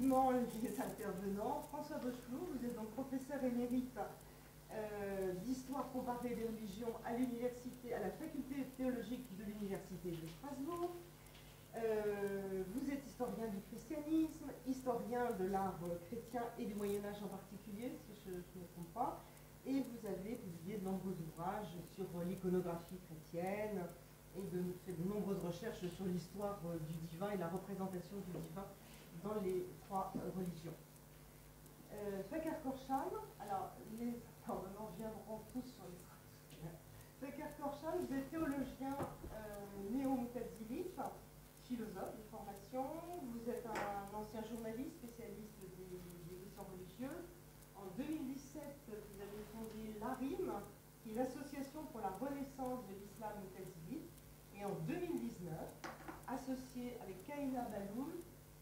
rapidement les intervenants. François Bocheloux, vous êtes donc professeur émérite d'histoire comparée des religions à l'université, à la faculté théologique de l'université de Strasbourg. Vous êtes historien du christianisme, historien de l'art chrétien et du Moyen-Âge en particulier, si je ne me trompe pas, et vous avez publié de nombreux ouvrages sur l'iconographie chrétienne et fait de nombreuses recherches sur l'histoire du divin et la représentation du divin dans les trois religions. Fakir Korsham, alors les intervenants viendront tous sur les traces. Fakir Korsham, vous êtes théologien néo-mutazilite, philosophe de formation, vous êtes un ancien journaliste spécialiste des questions religieuses. En 2017, vous avez fondé l'ARIM, qui est l'Association pour la Renaissance de l'Islam mutazilite. Et en 2019, associé avec Kaina Baloul,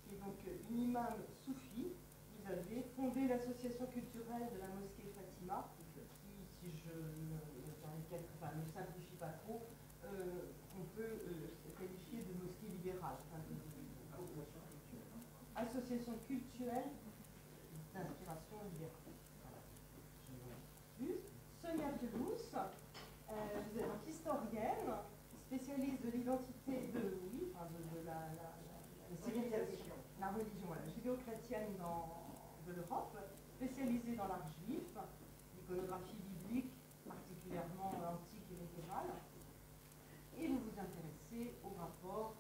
qui est donc une imam soufi, vous avez fondé l'association culturelle de la mosquée Fatima, qui, si je ne simplifie pas trop, on peut qualifier de mosquée libérale. Association culturelle d'inspiration libérale. Voilà. Sonia Pelouse, vous êtes donc historienne, spécialiste de l'identité de la civilisation, la religion, voilà, judéo-chrétienne de l'Europe, spécialisée dans l'art juif, l'iconographie biblique, particulièrement antique et médiévale, et vous vous intéressez au rapport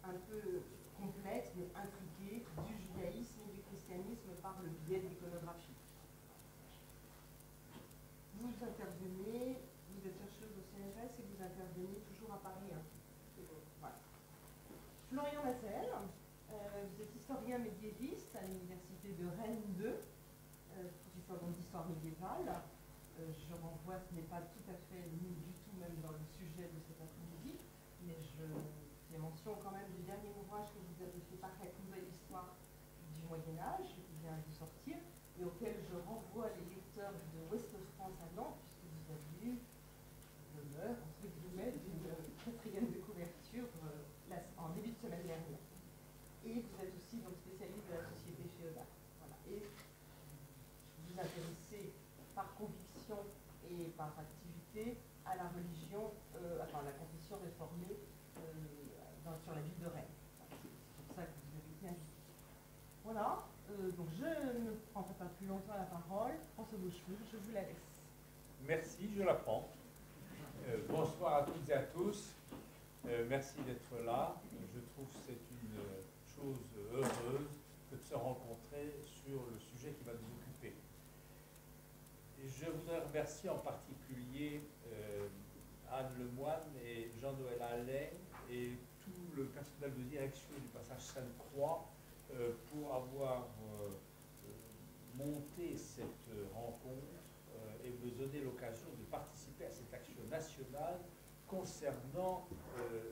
un peu complexe mais intriqué du judaïsme et du christianisme par le biais de l'iconographie. Vous intervenez, vous êtes chercheuse au CNRS et vous intervenez toujours à Paris. Hein. Voilà. Florian Mazel, vous êtes historien médiéviste à l'université de Rennes 2, professeur d'histoire médiévale. Je renvoie, ce n'est pas tout à fait ni du tout même dans le sujet de cet après-midi, mais je fais mention quand même du dernier ouvrage que vous avez fait paraître, Nouvelle histoire du Moyen-Âge, qui vient de sortir, et auquel je renvoie les lecteurs de Ouest France à Nantes, puisque vous avez eu l'honneur, entre guillemets, d'une quatrième de couverture en début de semaine dernière. Et vous êtes aussi donc spécialiste de la société féodale. Voilà. Et vous vous intéressez par conviction et par activité à la religion, enfin la confession réformée sur la ville de Rennes. C'est pour ça que vous avez été invité. Voilà, donc je ne prendrai pas plus longtemps la parole. François Bocheloux, je vous la laisse. Merci, je la prends. Bonsoir à toutes et à tous. Merci d'être là. Je trouve que c'est une chose heureuse que de se rencontrer sur le sujet qui va nous occuper. Et je voudrais remercier en particulier Anne Lemoine et Jean-Noël Allais et tout le personnel de direction du passage Sainte-Croix pour avoir monté cette rencontre et me donner l'occasion de participer à cette action nationale concernant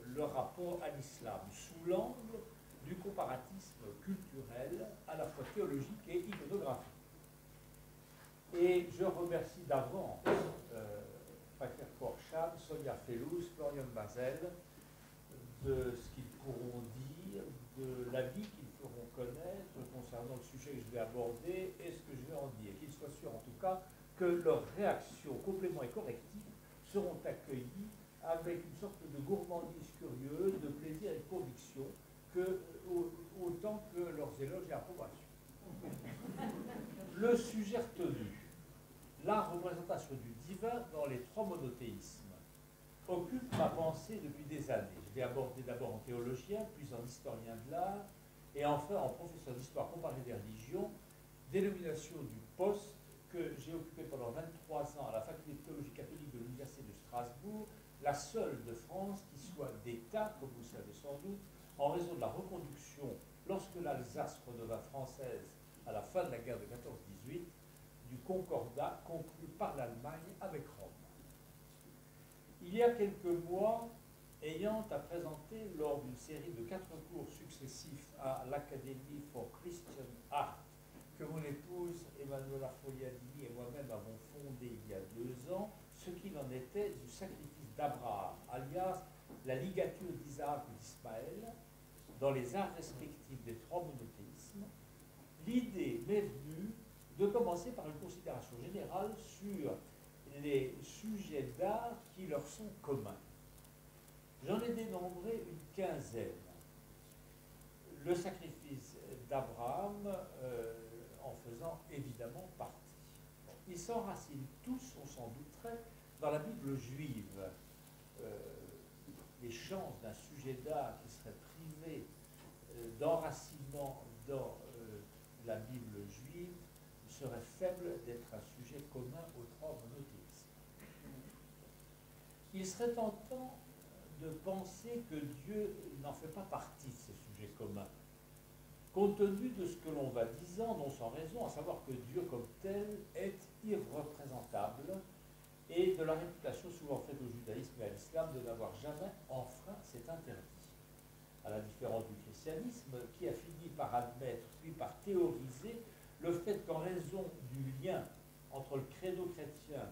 le rapport à l'islam, sous l'angle du comparatisme culturel à la fois théologique et iconographique. Et je remercie d'avance Fakir Korsham, Sonia Pelouse, Florian Mazel de ce qu'ils pourront dire, de l'avis qu'ils feront connaître concernant le sujet que je vais aborder et ce que je vais en dire. Qu'ils soient sûrs en tout cas que leurs réactions, compléments et correctifs seront accueillis avec une sorte de gourmandise curieuse, de plaisir et de conviction, autant que leurs éloges et approbations. Le sujet retenu, la représentation du divin dans les trois monothéismes, occupe ma pensée depuis des années. Je vais aborder d'abord en théologien, puis en historien de l'art, et enfin en professeur d'histoire comparée des religions, dénomination du poste que j'ai occupé pendant 23 ans à la faculté de théologie catholique de l'université de Strasbourg, la seule de France qui soit d'État, comme vous le savez sans doute, en raison de la reconduction, lorsque l'Alsace redevint française à la fin de la guerre de 14-18, du concordat conclu par l'Allemagne avec Rome. Il y a quelques mois, ayant à présenter lors d'une série de 4 cours successifs à l'Academy for Christian Art, que mon épouse Emanuela Fogliadini et moi-même avons fondé il y a 2 ans, ce qu'il en était du sacrifice d'Abraham, alias la ligature d'Isaac ou d'Ismaël, dans les arts respectifs des trois monothéismes, l'idée m'est venue de commencer par une considération générale sur les sujets d'art qui leur sont communs. J'en ai dénombré une quinzaine. Le sacrifice d'Abraham en faisant évidemment partie. Bon, ils s'enracinent tous, on s'en douterait, dans la Bible juive. Les chances d'un sujet d'art qui serait privé d'enracinement dans la Bible juive seraient faibles d'être un sujet commun aux trois monothéismes. Il serait tentant de penser que Dieu n'en fait pas partie de ces sujets communs, compte tenu de ce que l'on va disant, non sans raison, à savoir que Dieu comme tel est irreprésentable et de la réputation souvent faite au judaïsme et à l'islam de n'avoir jamais enfreint cet interdit. À la différence du christianisme, qui a fini par admettre, puis par théoriser, le fait qu'en raison du lien entre le credo chrétien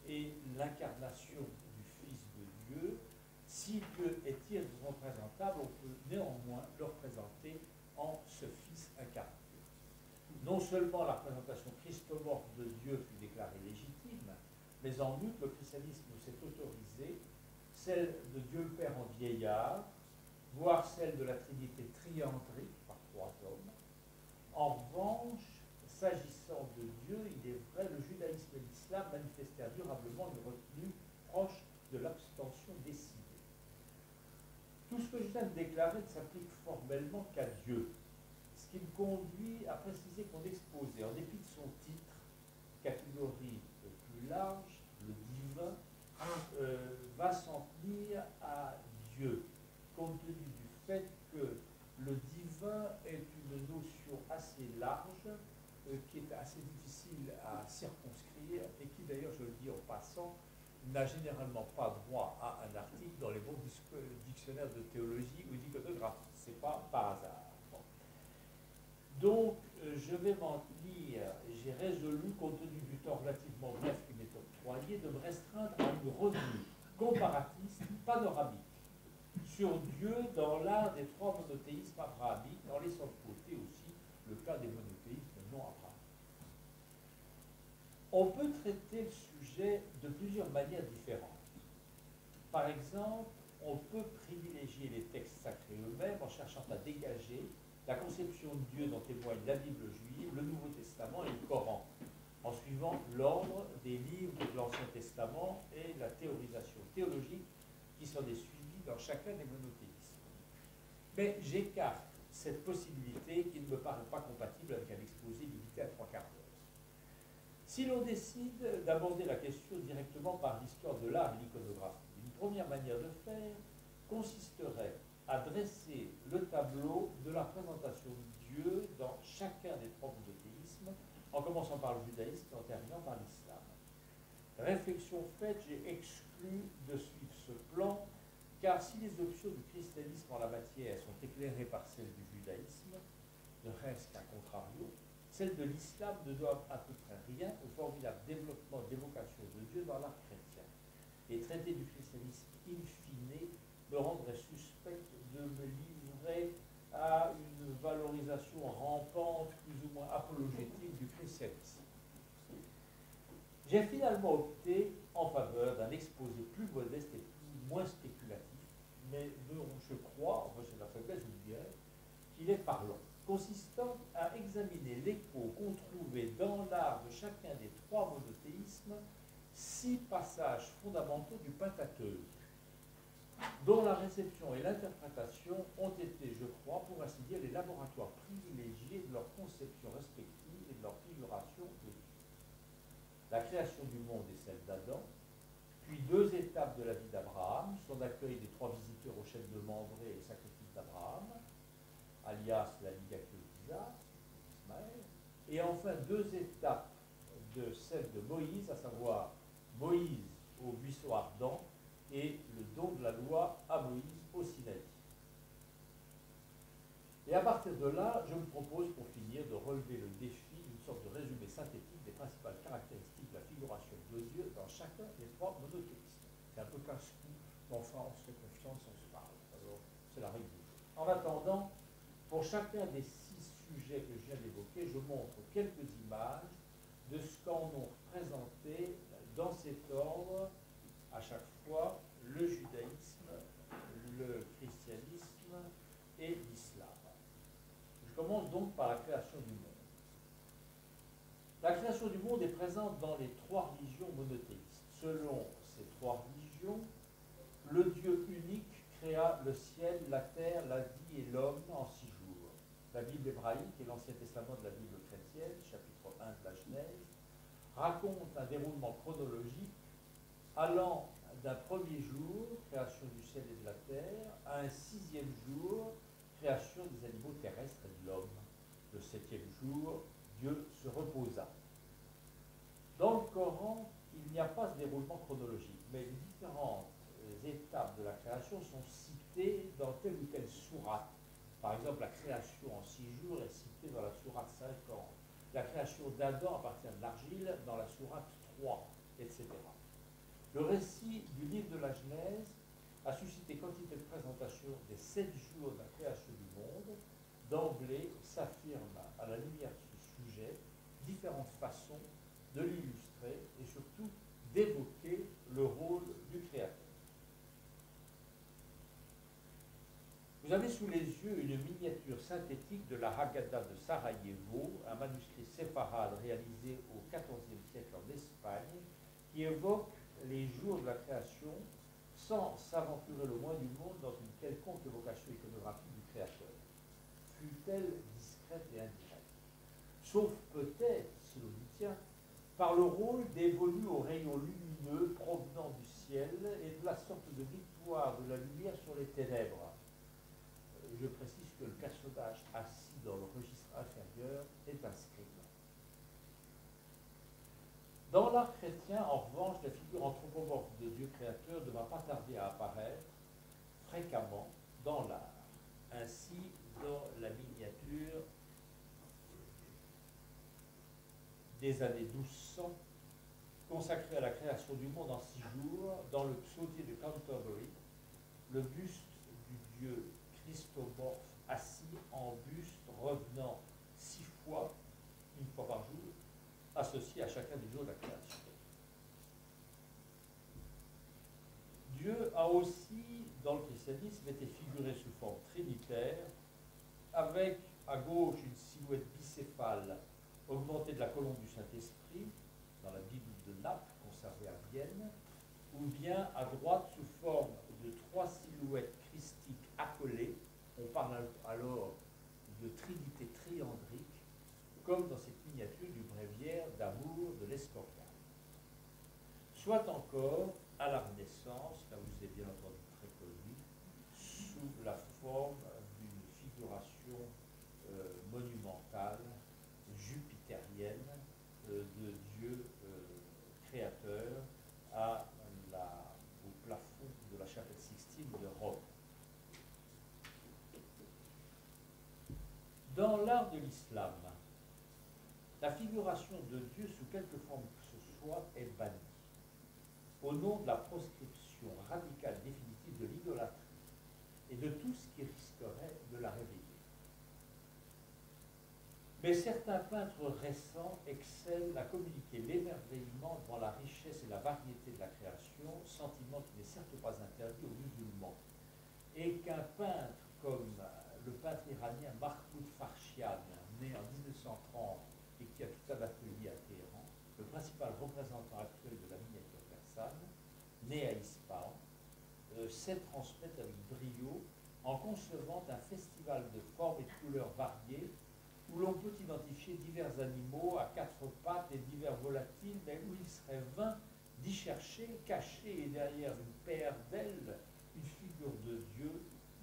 et l'incarnation du Fils de Dieu, si Dieu est irreprésentable, on peut néanmoins le représenter en ce Fils incarné. Non seulement la représentation christomorphe de Dieu fut déclarée légitime, mais en outre, le christianisme s'est autorisé celle de Dieu le Père en vieillard, voire celle de la Trinité triandrique par trois hommes. En revanche, s'agissant de Dieu, il est vrai, le judaïsme et l'islam manifestèrent durablement une retenue proche de l'abstention décidée. Tout ce que je viens de déclarer ne s'applique formellement qu'à Dieu, ce qui me conduit à préciser qu'on exposé, en dépit de son titre, catégorie plus large, le divin, va s'en tenir à Dieu, compte tenu du fait que le divin est une notion assez large, qui est assez difficile à circonscrire et qui d'ailleurs, je le dis en passant, n'a généralement pas droit à un article dans les bons dictionnaires de théologie ou d'iconographie. Ce n'est pas par hasard. Bon. Donc, je vais m'en tenir, j'ai résolu, compte tenu du temps relativement bref qui m'est octroyé, de me restreindre à une revue comparatiste panoramique sur Dieu dans l'art des trois monothéismes abrahamiques, en laissant de côté aussi le cas des monothéismes non abrahamiques. On peut traiter le sujet de plusieurs manières différentes. Par exemple, on peut privilégier les textes sacrés eux-mêmes en cherchant à dégager la conception de Dieu dont témoigne la Bible juive, le Nouveau Testament et le Coran, en suivant l'ordre des livres de l'Ancien Testament et la théorisation théologique qui s'en est suivie dans chacun des monothéismes. Mais j'écarte cette possibilité qui ne me paraît pas compatible avec un exposé limité à 3/4 d'heure. Si l'on décide d'aborder la question directement par l'histoire de l'art et l'iconographie, une première manière de faire consisterait à dresser le tableau de la présentation de Dieu dans chacun des trois monothéismes, en commençant par le judaïsme et en terminant par l'islam. Réflexion faite, j'ai exclu de suivre ce plan, car si les options du christianisme en la matière sont éclairées par celles du judaïsme, ne reste qu'à contrario, celles de l'islam ne doivent à peu près rien au formidable développement d'évocation de Dieu dans l'art chrétien. Et traiter du christianisme in fine me rendrait suspect de me livrer à une valorisation rampante, plus ou moins apologétique du christianisme. J'ai finalement opté en faveur d'un exposé plus modeste et moins spéculatif, mais dont je crois, enfin c'est la faiblesse, je vous dirais, qu'il est parlant, consistant à examiner l'écho qu'on trouvait dans l'art de chacun des trois monothéismes 6 passages fondamentaux du Pentateuque, dont la réception et l'interprétation ont été, je crois, pour ainsi dire, les laboratoires privilégiés de leur conception respective et de leur figuration de Dieu. La création du monde et celle d'Adam, puis 2 étapes de la vie d'Abraham, son accueil des 3 visiteurs aux chênes de Mambré et le sacrifice d'Abraham, alias la ligature d'Isaac, Ismaël, et enfin 2 étapes de celle de Moïse, à savoir Moïse au buisson ardent et le don de la loi à Moïse au Sinaï. Et à partir de là, je me propose pour finir de relever le défi d'une sorte de résumé synthétique des principales caractéristiques de la figuration de Dieu dans chacun des 3 monothéismes. C'est un peu casse-cou, mais enfin on se fait confiance, on se parle. Alors, c'est la règle du jeu. En attendant, pour chacun des 6 sujet que je viens d'évoquer, je montre quelques images de ce qu'en ont représenté dans cet ordre, à chaque fois, le judaïsme, le christianisme et l'islam. Je commence donc par la création du monde. La création du monde est présente dans les trois religions monothéistes. Selon ces trois religions, le Dieu unique créa le ciel, la terre, la vie et l'homme en 6 jours. La Bible hébraïque et l'Ancien Testament de la Bible chrétienne, chapitre 1 de la Genèse, racontent un déroulement chronologique allant d'un premier jour, création du ciel et de la terre, à un 6e jour, création des animaux terrestres et de l'homme. Le 7e jour, Dieu se reposa. Dans le Coran, il n'y a pas ce déroulement chronologique, mais les différentes étapes de la création sont citées dans telle ou telle sourate. Par exemple, la création en 6 jours est citée dans la sourate 50. La création d'Adam à partir de l'argile dans la sourate 3, etc. Le récit du livre de la Genèse a suscité quantité de présentations des 7 jours de la création du monde. D'emblée s'affirme à la lumière de ce sujet différentes façons de l'illustrer et surtout d'évoquer le rôle du Créateur. Vous avez sous les yeux une miniature synthétique de la Haggadah de Sarajevo, un manuscrit séfarade réalisé au XIVe siècle en Espagne, qui évoque les jours de la création sans s'aventurer le moins du monde dans une quelconque évocation iconographique du Créateur, fût-elle discrète et indirecte. Sauf peut-être, si l'on y tient, par le rôle dévolu aux rayons lumineux provenant du ciel et de la sorte de victoire de la lumière sur les ténèbres. Je précise que le personnage assis dans le registre inférieur est un scribe. Dans l'art chrétien, en revanche, la figure anthropomorphe de Dieu créateur ne va pas tarder à apparaître fréquemment dans l'art. Ainsi, dans la miniature des années 1200, consacrée à la création du monde en 6 jours, dans le psautier de Canterbury, le buste du Dieu christomorphe assis en buste revenant 6 fois, une fois par jour, associé à chacun des jours de la création. Dieu a aussi, dans le christianisme, été figuré sous forme trinitaire, avec à gauche une silhouette bicéphale augmentée de la colombe du Saint-Esprit, dans la Bible de Naples, conservée à Vienne, ou bien à droite sous forme de 3 silhouettes christiques accolées. On parle alors de trinité triandrique, comme dans cette miniature du bréviaire d'amour de l'Escorial. Soit encore, à la Renaissance, là vous êtes bien entendu très connu, sous la forme d'une figuration monumentale, jupitérienne, de Dieu créateur au plafond de la chapelle Sixtine de Rome. Dans l'art de l'islam, la figuration de Dieu sous quelque forme que ce soit est bannie, au nom de la proscription radicale définitive de l'idolâtrie et de tout ce qui risquerait de la réveiller. Mais certains peintres récents excellent à communiquer l'émerveillement devant la richesse et la variété de la création, sentiment qui n'est certes pas interdit aux musulmans, et qu'un peintre comme le peintre iranien Mahmoud Farchian, né en 1930 et qui a tout un atelier à Téhéran, le principal représentant actuel de la miniature persane, né à Ispahan, sait transmettre avec brio en concevant un festival de formes et de couleurs variées où l'on peut identifier divers animaux à 4 pattes et divers volatiles, mais où il serait vain d'y chercher, caché et derrière une paire d'ailes, une figure de Dieu,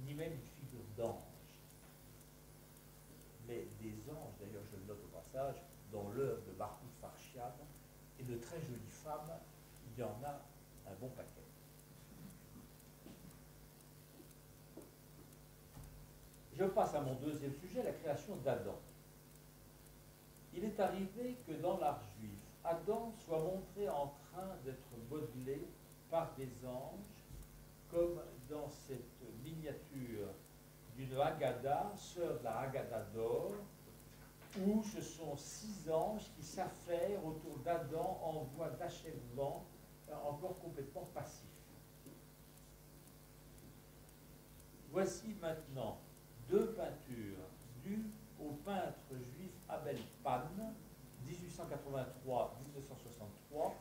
ni même une figure d'ange. Mais des anges, d'ailleurs je le note au passage, dans l'œuvre de Mahmoud Farchian, et de très jolies femmes, il y en a un bon paquet. Je passe à mon deuxième sujet, la création d'Adam. Il est arrivé que dans l'art juif, Adam soit montré en train d'être modelé par des anges, comme dans cette miniature d'une Haggadah, sœur de la Haggadah d'or, où ce sont 6 anges qui s'affairent autour d'Adam en voie d'achèvement, encore complètement passif. Voici maintenant 2 peintures dues au peintre juif Abel Pan, 1883-1963,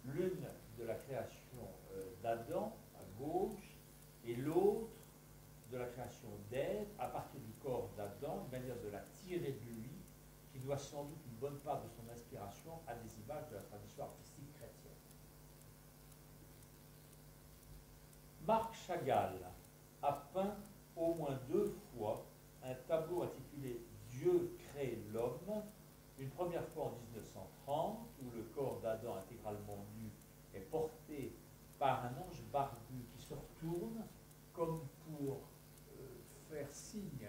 l'une de la création d'Adam à gauche et l'autre de la création d'Ève à partir du corps d'Adam, une manière de la tirer de lui, qui doit sans doute une bonne part de son inspiration à des images de la tradition artistique chrétienne. Marc Chagall a peint au moins 2 fois un tableau intitulé Dieu crée l'homme, une première fois en 1930, où le corps d'Adam intégralement nu est porté par un ange barbu qui se retourne comme pour faire signe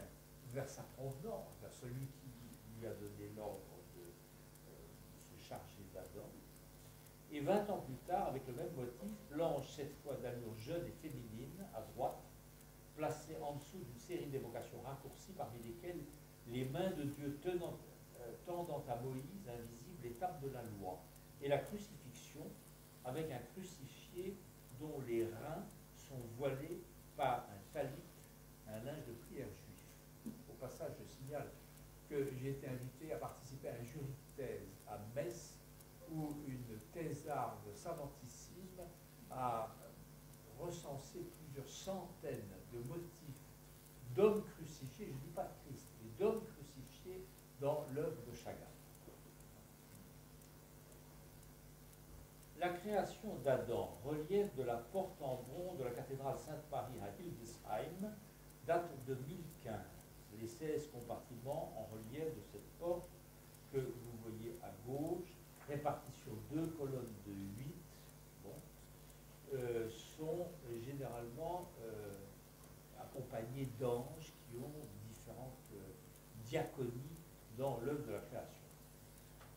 vers sa provenance, vers celui qui lui a donné l'ordre de se charger d'Adam. Et 20 ans plus tard, avec le même motif, l'ange, cette fois d'allure jeune et féminine, à droite, placé en dessous d'une série d'évocations raccourcies, parmi lesquelles les mains de Dieu tendant à Moïse, invisible, l'étape de la loi, et la crucifixion, avec un crucifié dont les reins sont voilés par un talit, un linge de prière juif. Au passage, je signale que j'ai été invité à participer à un jury de thèse à Metz, où une thésarde savantissime a recensé plusieurs centaines de motifs d'hommes crucifiés, je ne dis pas de Christ, mais d'hommes crucifiés dans l'œuvre de Chagall. La création d'Adam, relief de la porte en bronze de la cathédrale Sainte-Marie à Hildesheim, date de 1015. Les 16 compartiments en relief de cette porte que vous voyez à gauche, répartis sur 2 colonnes de 8, sont généralement accompagnés d'anges qui ont différentes diaconies dans l'œuvre de la création.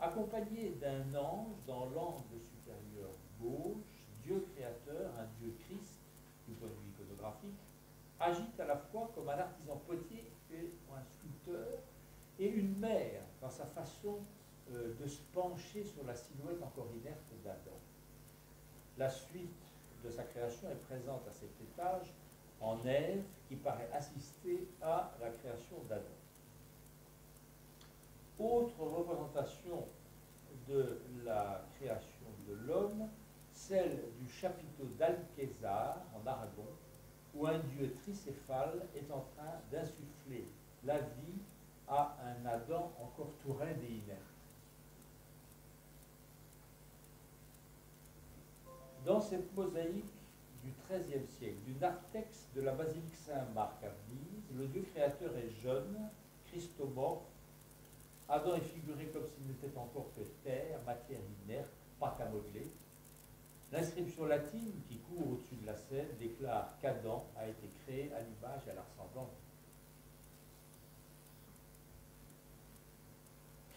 Accompagné d'un ange dans l'angle supérieur gauche, Dieu créateur, un Dieu Christ, du point de vue iconographique, agit à la fois comme un artisan potier et un sculpteur, et une mère dans sa façon de se pencher sur la silhouette encore inerte d'Adam. La suite de sa création est présente à cet étage en Ève, qui paraît assister à la création d'Adam. Autre représentation de la création de l'homme, celle du chapiteau d'Alcésar en Aragon, où un dieu tricéphale est en train d'insuffler la vie à un Adam encore tout raide et inerte. Dans cette mosaïque du XIIIe siècle, du narthex de la basilique Saint-Marc à Venise, le Dieu créateur est jeune, christomorphe. Adam est figuré comme s'il n'était encore que terre, matière inerte, pâte à modeler. L'inscription latine qui court au-dessus de la scène déclare qu'Adam a été créé à l'image et à la ressemblance.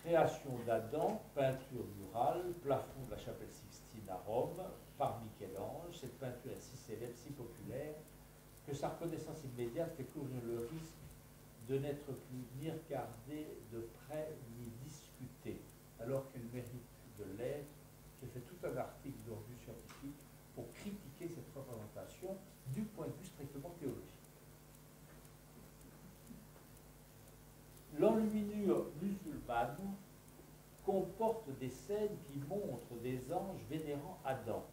Création d'Adam, peinture murale, plafond de la chapelle Sixtine à Rome, par Michel-Ange. Cette peinture est si célèbre, si populaire, que sa reconnaissance immédiate fait courir le risque de n'être plus ni regardée de près ni discutée, alors qu'elle mérite de l'être. J'ai fait tout un article de revue scientifique pour critiquer cette représentation du point de vue strictement théologique. L'enluminure musulmane comporte des scènes qui montrent des anges vénérant Adam.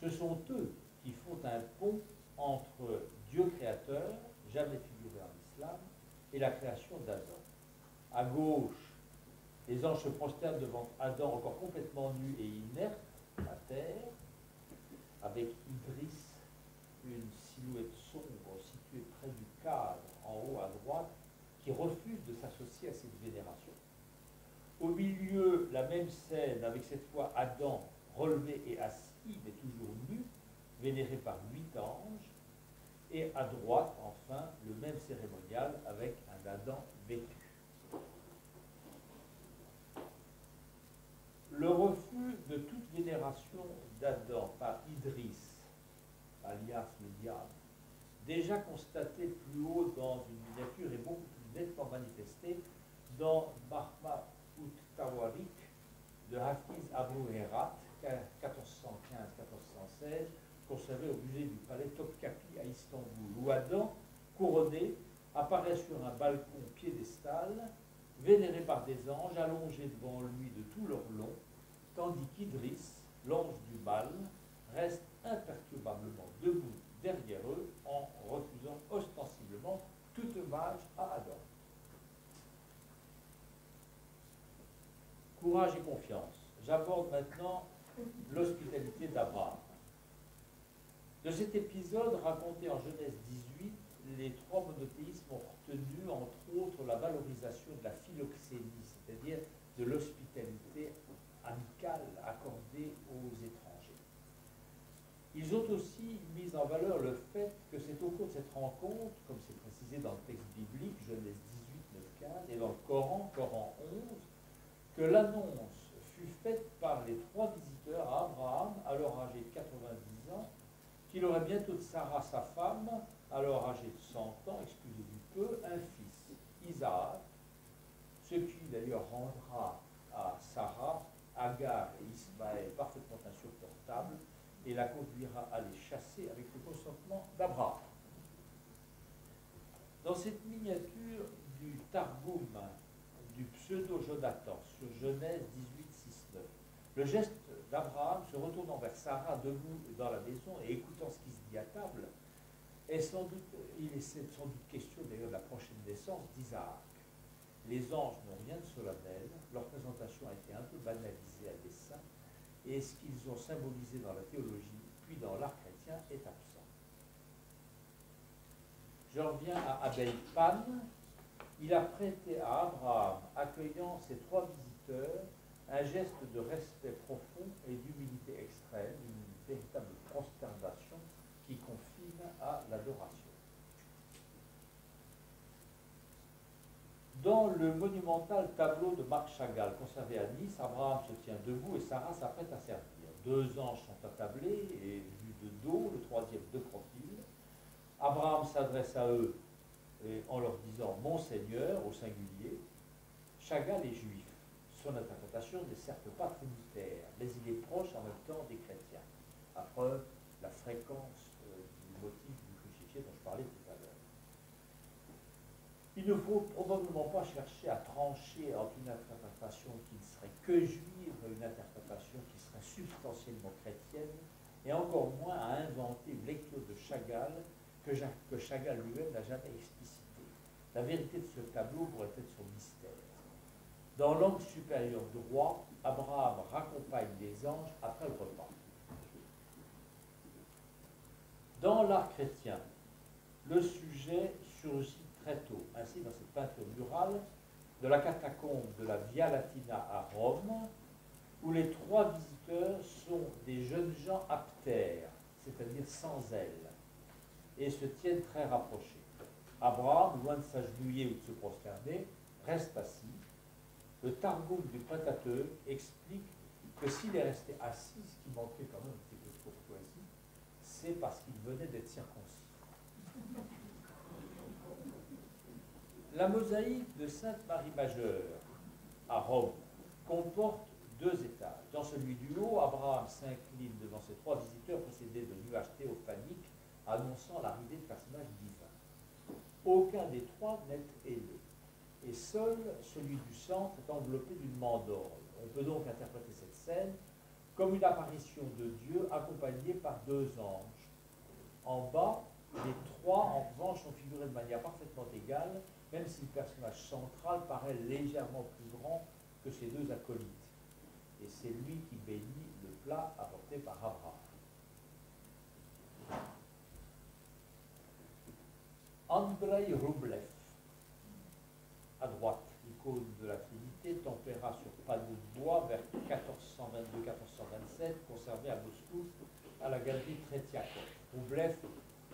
Ce sont eux qui font un pont entre Dieu créateur, jamais figuré en islam, et la création d'Adam. À gauche, les anges se prosternent devant Adam encore complètement nu et inerte à terre, avec Idris, une silhouette sombre située près du cadre en haut à droite, qui refuse de s'associer à cette vénération. Au milieu, la même scène avec cette fois Adam relevé et assis, mais toujours nu, vénéré par 8 anges, et à droite, enfin, le même cérémonial avec un Adam vêtu. Le refus de toute vénération d'Adam par Idris, alias le diable, déjà constaté plus haut dans une miniature et beaucoup plus nettement manifesté dans Mahma Ut Tawarik de Hafiz Abu Herat, 1415-1416, conservé au musée du palais Topkapi à Istanbul, où Adam, couronné, apparaît sur un balcon piédestal, vénéré par des anges allongés devant lui de tout leur long, tandis qu'Idris, l'ange du mal, reste imperturbablement debout derrière eux en refusant ostensiblement tout hommage à Adam. Courage et confiance. J'aborde maintenant l'hospitalité d'Abraham. De cet épisode raconté en Genèse 18, les trois monothéismes ont retenu entre autres la valorisation de la philoxénie, c'est-à-dire de l'hospitalité amicale accordée aux étrangers. Ils ont aussi mis en valeur le fait que c'est au cours de cette rencontre, comme c'est précisé dans le texte biblique, Genèse 18, 9, 15, et dans le Coran, Coran 11, que l'annonce fut faite par les trois visiteurs à Abraham, alors âgé de 90 ans, qu'il aurait bientôt de Sarah, sa femme, alors âgée de 100 ans, excusez du peu, un fils, Isaac, ce qui d'ailleurs rendra à Sarah, Agar et Ismaël parfaitement insupportables et la conduira à les chasser avec le consentement d'Abraham. Dans cette miniature du Targum du pseudo-Jonathan sur Genèse 18, 6, 9, le geste d'Abraham se retournant vers Sarah debout dans la maison et écoutant ce qui se dit à table, il est sans doute question d'ailleurs de la prochaine naissance d'Isaac. Les anges n'ont rien de solennel, leur présentation a été un peu banalisée à dessein, et ce qu'ils ont symbolisé dans la théologie, puis dans l'art chrétien, est absent. Je reviens à Abel Pan. Il a prêté à Abraham, accueillant ses trois visiteurs, un geste de respect profond et d'humilité extrême, une véritable prosternation qui confine à l'adoration. Dans le monumental tableau de Marc Chagall conservé à Nice, Abraham se tient debout et Sarah s'apprête à servir. Deux anges sont attablés et vus de dos, le troisième de profil. Abraham s'adresse à eux en leur disant « Mon Seigneur » au singulier. Chagall est juif. Son interprétation n'est certes pas trinitaire, mais il est proche en même temps des chrétiens. À preuve, la fréquence du motif du crucifié dont je parlais tout à l'heure. Il ne faut probablement pas chercher à trancher entre une interprétation qui ne serait que juive et une interprétation qui serait substantiellement chrétienne, et encore moins à inventer une lecture de Chagall que Chagall lui-même n'a jamais explicité. La vérité de ce tableau pourrait être son mystère. Dans l'angle supérieur droit, Abraham raccompagne les anges après le repas. Dans l'art chrétien, le sujet surgit très tôt. Ainsi, dans cette peinture murale de la catacombe de la Via Latina à Rome, où les trois visiteurs sont des jeunes gens aptères, c'est-à-dire sans ailes, et se tiennent très rapprochés. Abraham, loin de s'agenouiller ou de se prosterner, reste assis. Le Targum du Pentateuque explique que s'il est resté assis, ce qui manquait quand même un petit peu de courtoisie, c'est parce qu'il venait d'être circoncis. La mosaïque de Sainte-Marie Majeure à Rome comporte deux étages. Dans celui du haut, Abraham s'incline devant ses trois visiteurs précédés de nuages théophaniques annonçant l'arrivée de personnages divins. Aucun des trois n'est ailé, et seul celui du centre est enveloppé d'une mandorle. On peut donc interpréter cette scène comme une apparition de Dieu accompagnée par deux anges. En bas, les trois, en revanche, sont figurés de manière parfaitement égale, même si le personnage central paraît légèrement plus grand que ses deux acolytes. Et c'est lui qui bénit le plat apporté par Abraham. Andrei Rublev, à droite, icône de la Trinité, tempéra sur panneau de bois vers 1422-1427, conservé à Moscou à la galerie Tretiakov. Rublev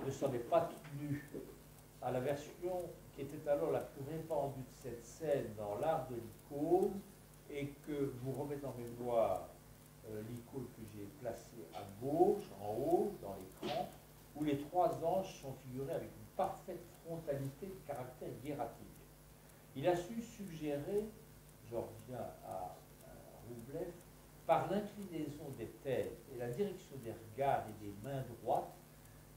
ne s'en est pas tenu à la version qui était alors la plus répandue de cette scène dans l'art de l'icône, et que vous remettez en mémoire l'icône que j'ai placée à gauche, en haut, dans l'écran, où les trois anges sont figurés avec une parfaite frontalité de caractère hiératique. Il a su suggérer, je reviens à Roublev, par l'inclinaison des têtes et la direction des regards et des mains droites,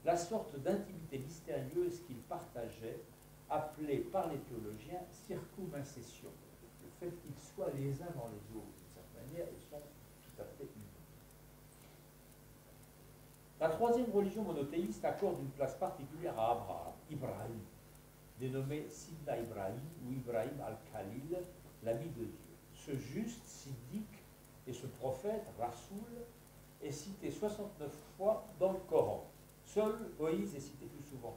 la sorte d'intimité mystérieuse qu'ils partageaient, appelée par les théologiens circumincession. Le fait qu'ils soient les uns dans les autres, d'une certaine manière, ils sont tout à fait unis. La troisième religion monothéiste accorde une place particulière à Abraham, Ibrahim, dénommé Sidna Ibrahim ou Ibrahim al-Khalil, l'ami de Dieu. Ce juste, siddique, et ce prophète, Rasoul, est cité 69 fois dans le Coran. Seul Moïse est cité plus souvent.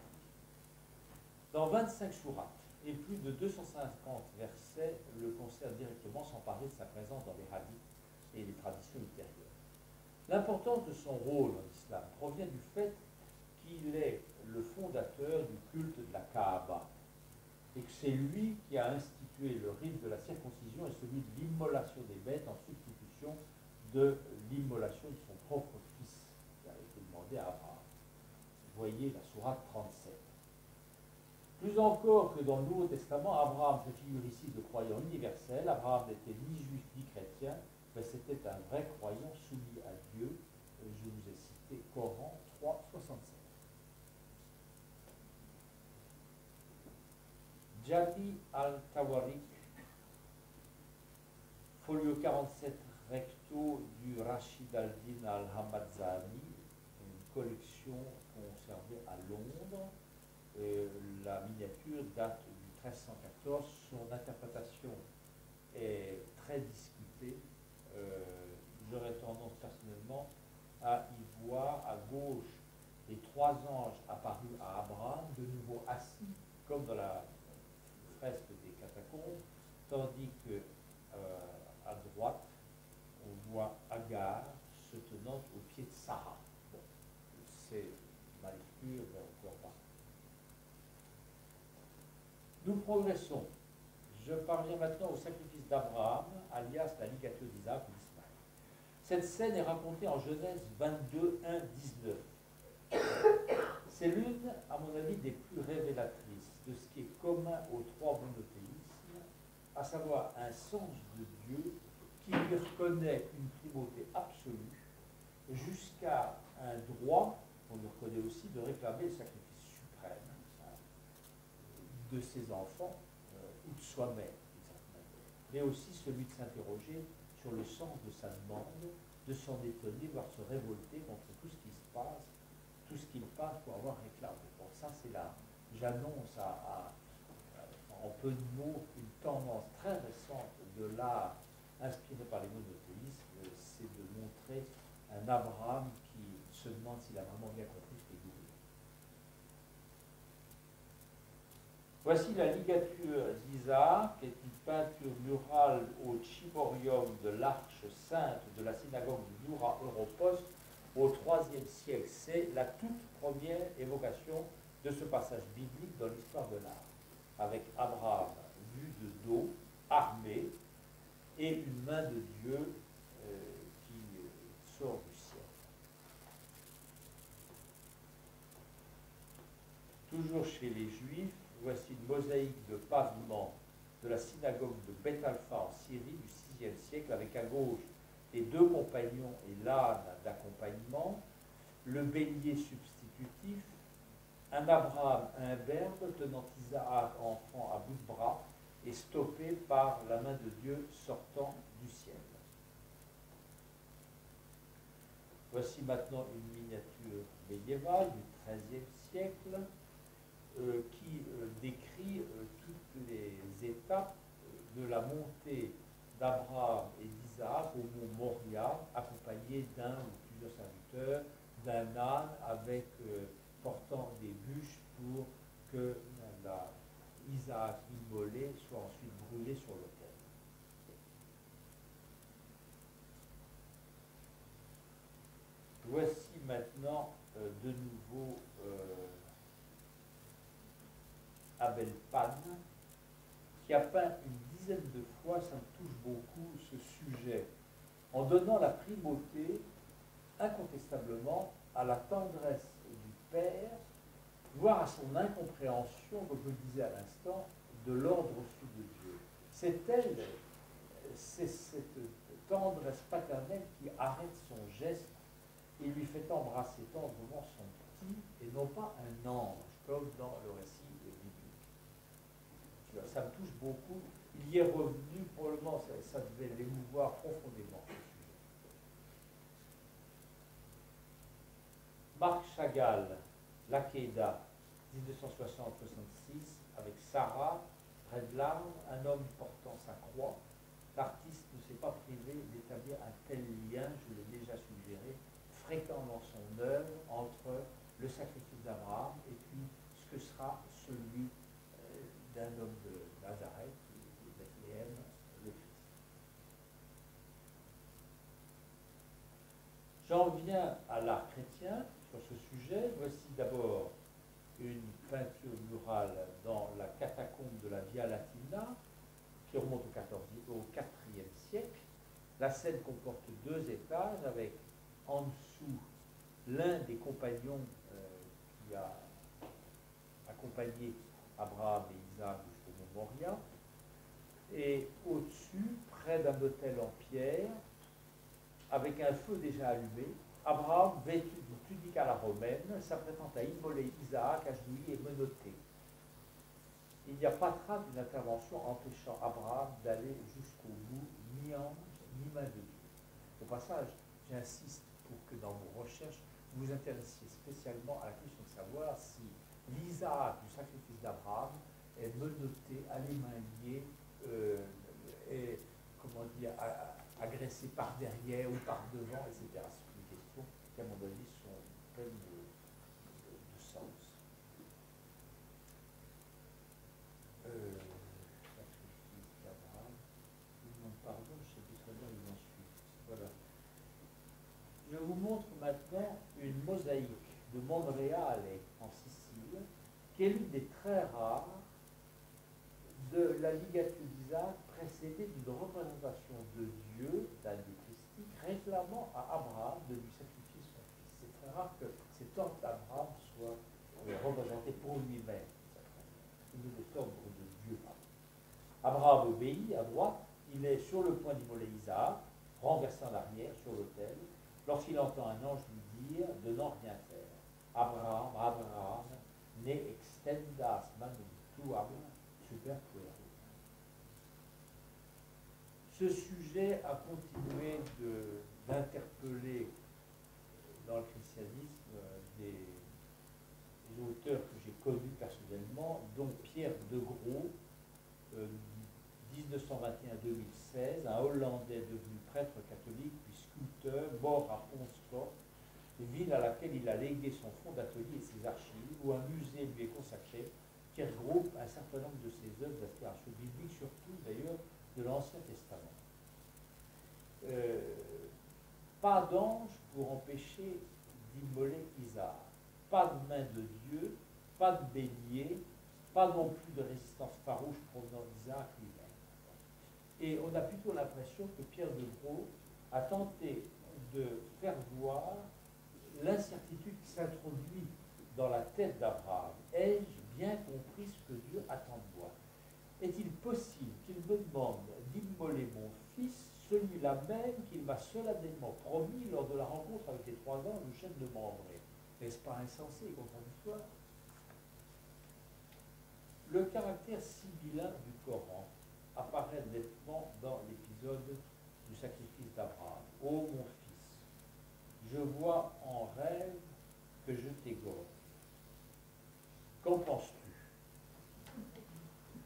Dans 25 sourates et plus de 250 versets le concernent directement sans parler de sa présence dans les hadiths et les traditions ultérieures. L'importance de son rôle en islam provient du fait qu'il est le fondateur du culte de la Kaaba et que c'est lui qui a institué le rite de la circoncision et celui de l'immolation des bêtes en substitution de l'immolation de son propre fils qui a été demandé à Abraham. Voyez la sourate 37. Plus encore que dans le Nouveau Testament, Abraham fait figure ici de croyant universel. Abraham n'était ni juif ni chrétien, mais c'était un vrai croyant soumis à Dieu. Je vous ai cité Coran 3,67. Jadi al-Tawarik, folio 47 recto du Rachid al-Din al-Hamadzani, une collection conservée à Londres. La miniature date du 1314. Son interprétation est très discutée. J'aurais tendance personnellement à y voir à gauche les trois anges apparus à Abraham, de nouveau assis, comme dans la fresque des catacombes, tandis que à droite, on voit Agar se tenant au pied de Sarah. Bon, c'est ma lecture, mais encore pas. Nous progressons. Je parviens maintenant au sacrifice d'Abraham, alias la ligature d'Isaac ou d'Ismaël. Cette scène est racontée en Genèse 22, 1, 19. C'est l'une, à mon avis, des plus révélatrices de ce qui est commun aux trois monothéismes, à savoir un sens de Dieu qui lui reconnaît une primauté absolue, jusqu'à un droit, qu'on lui reconnaît aussi, de réclamer le sacrifice suprême de ses enfants ou de soi-même, mais aussi celui de s'interroger sur le sens de sa demande, de s'en étonner, voire se révolter contre tout ce qui se passe, tout ce qu'il passe pour avoir réclamé. Bon, ça c'est là, j'annonce en peu de mots une tendance très récente de l'art inspiré par les monothéismes, c'est de montrer un Abraham qui se demande s'il a vraiment bien compris ce qu'il voulait. Voici la ligature d'Isaac, qui est une peinture murale au ciborium de l'Arche Sainte de la synagogue de Noura Europos au IIIe siècle. C'est la toute première évocation de ce passage biblique dans l'histoire de l'art, avec Abraham vu de dos, armé, et une main de Dieu qui sort du ciel. Toujours chez les Juifs, voici une mosaïque de pavement de la synagogue de Beth Alpha en Syrie du VIe siècle, avec à gauche les deux compagnons et l'âne d'accompagnement, le bélier substitutif, un Abraham imberbe tenant Isaac enfant à bout de bras et stoppé par la main de Dieu sortant du ciel. Voici maintenant une miniature médiévale du XIIIe siècle qui décrit toutes les étapes de la montée d'Abraham et d'Isaac au mont Moria, accompagnés d'un ou plusieurs serviteurs, d'un âne avec portant des bûches pour que Isaac immolé soit ensuite brûlé sur l'autel. Voici maintenant de nouveau Abel Pan, qui a peint une dizaine de fois, ça me touche beaucoup, ce sujet, en donnant la primauté, incontestablement, à la tendresse du père, voire à son incompréhension, comme je le disais à l'instant, de l'ordre reçu de Dieu. C'est elle, c'est cette tendresse paternelle qui arrête son geste et lui fait embrasser tendrement son petit, et non pas un ange, comme dans le récit biblique. Ça me touche beaucoup. Il y est revenu, probablement, ça devait l'émouvoir profondément, ce sujet. Marc Chagall, L'Aqueda, 1960-66, avec Sarah, près de l'arbre, un homme portant sa croix. L'artiste ne s'est pas privé d'établir un tel lien, je l'ai déjà suggéré, fréquent dans son œuvre entre le sacrifice d'Abraham et puis ce que sera celui d'un homme de Nazareth, de Bethléem, le Christ. J'en viens à l'art chrétien sur ce sujet. Voici d'abord une peinture murale dans la catacombe de la Via Latina, qui remonte au IVe siècle. La scène comporte 2 étages avec en dessous l'un des compagnons qui a accompagné Abraham et Isaac jusqu'au mont Moria, et au-dessus, près d'un autel en pierre, avec un feu déjà allumé, Abraham, vêtu d'une tunique à la romaine, s'apprêtant à immoler Isaac, agenouillé et menotté. Il n'y a pas trace d'une intervention empêchant Abraham d'aller jusqu'au bout, ni ange, ni main de Dieu. Au passage, j'insiste pour que dans vos recherches, vous vous intéressiez spécialement à la question de savoir si l'Isaac du sacrifice d'Abraham est menotté, à les mains liées, et, comment dire, agressé par derrière ou par devant, etc. C'est une question qui, à mon avis, sont pleines de sens. Sacrifice d'Abraham. Je vous demande pardon, je ne sais plus très bien où j'en suis. Voilà. Je vous montre maintenant une mosaïque de Monreale, en Sicile, qui est l'une des très rares de la ligature d'Isaac, précédée d'une représentation de Dieu, d'un des christique, réclamant à Abraham de lui sacrifier son fils. C'est très rare que cet ordre d'Abraham soit représenté pour lui-même. Il est cet ordre de Dieu. Abraham obéit à droite, il est sur le point d'immoler Isaac, renversé en arrière sur l'autel, lorsqu'il entend un ange lui dire de n'en rien faire. Abraham, Abraham, ne extendas manum tuam superquerum. Ce sujet a continué d'interpeller dans le christianisme des auteurs que j'ai connus personnellement, dont Pierre de Gros, 1921-2016, un Hollandais devenu prêtre catholique puis sculpteur, mort à Ponsfort, ville à laquelle il a légué son fonds d'atelier et ses archives, où un musée lui est consacré qui regroupe un certain nombre de ses œuvres d'inspiration biblique, surtout d'ailleurs de l'Ancien Testament. Pas d'ange pour empêcher d'immoler Isaac, pas de main de Dieu, pas de bélier, pas non plus de résistance farouche provenant d'Isaac lui-même. Et on a plutôt l'impression que Pierre de Gros a tenté de faire voir l'incertitude qui s'introduit dans la tête d'Abraham. Ai-je bien compris ce que Dieu attend de moi? Est-il possible qu'il me demande d'immoler mon fils, celui-là même qu'il m'a solennellement promis lors de la rencontre avec les 3 anges du chef de Mambré? N'est-ce pas insensé et contradictoire? Le caractère sibyllin du Coran apparaît nettement dans l'épisode du sacrifice d'Abraham. Ô mon fils, je vois en rêve que je t'égorge. Qu'en penses-tu?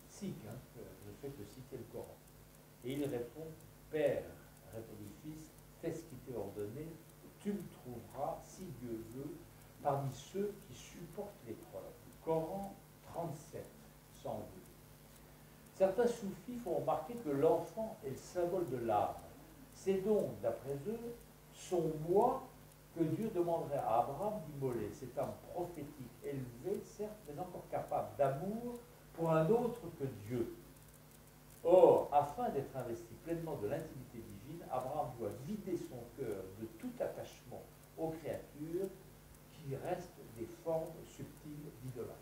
Sikh, je ne fais que citer le Coran. Et il répond, Père, répondit le fils, fais ce qui t'est ordonné, tu me trouveras, si Dieu veut, parmi ceux qui supportent l'épreuve. Coran 37, 102. Certains soufis font remarquer que l'enfant est le symbole de l'âme. C'est donc, d'après eux, son moi que Dieu demanderait à Abraham d'immoler. Cet âme prophétique élevée, certes, mais encore capable d'amour pour un autre que Dieu. Or, afin d'être investi pleinement de l'intimité divine, Abraham doit vider son cœur de tout attachement aux créatures qui restent des formes subtiles d'idolâtrie.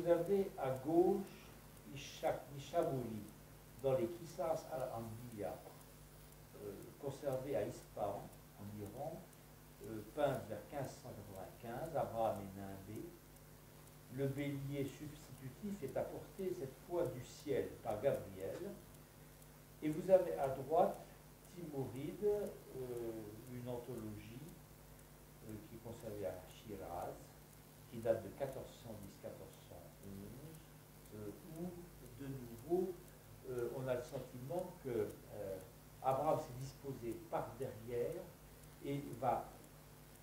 vous avez à gauche Nishamouri, dans les Qisas al-Anbiya, conservé à Ispahan, en Iran, peint vers 1595, Abraham et Nimbé. Le bélier substitutif est apporté cette fois du ciel par Gabriel. Et vous avez à droite Timuride, une anthologie qui est conservée à Shiraz, qui date de 1410-1411, où de nouveau on a le sentiment que Abraham s'est disposé par derrière et va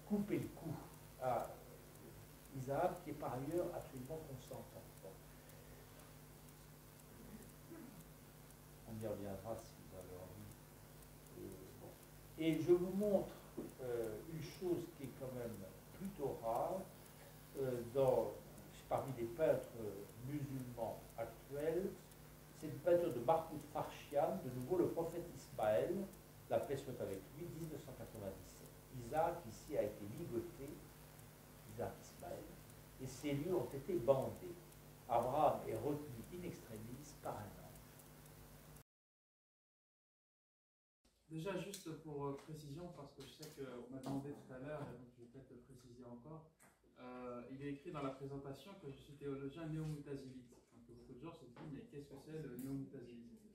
couper le cou à Isaac, qui est par ailleurs absolument consentant. On y reviendra si vous avez envie. Bon. Et je vous montre une chose qui est quand même plutôt rare parmi les peintres musulmans actuels. C'est une peinture de Mahmoud Farshian, de nouveau le prophète Ismaël, la paix soit avec lui, 1997. Isaac ici a été ligoté, Isaac Ismaël, et ses lieux ont été bandés. Abraham est retenu in extremis par un ange. Déjà, juste pour précision, parce que je sais qu'on m'a demandé tout à l'heure, et donc je vais peut-être le préciser encore, il est écrit dans la présentation que je suis théologien néo-mutazilite. Donc beaucoup de gens se disent, mais qu'est-ce que c'est le néo-mutazilisme?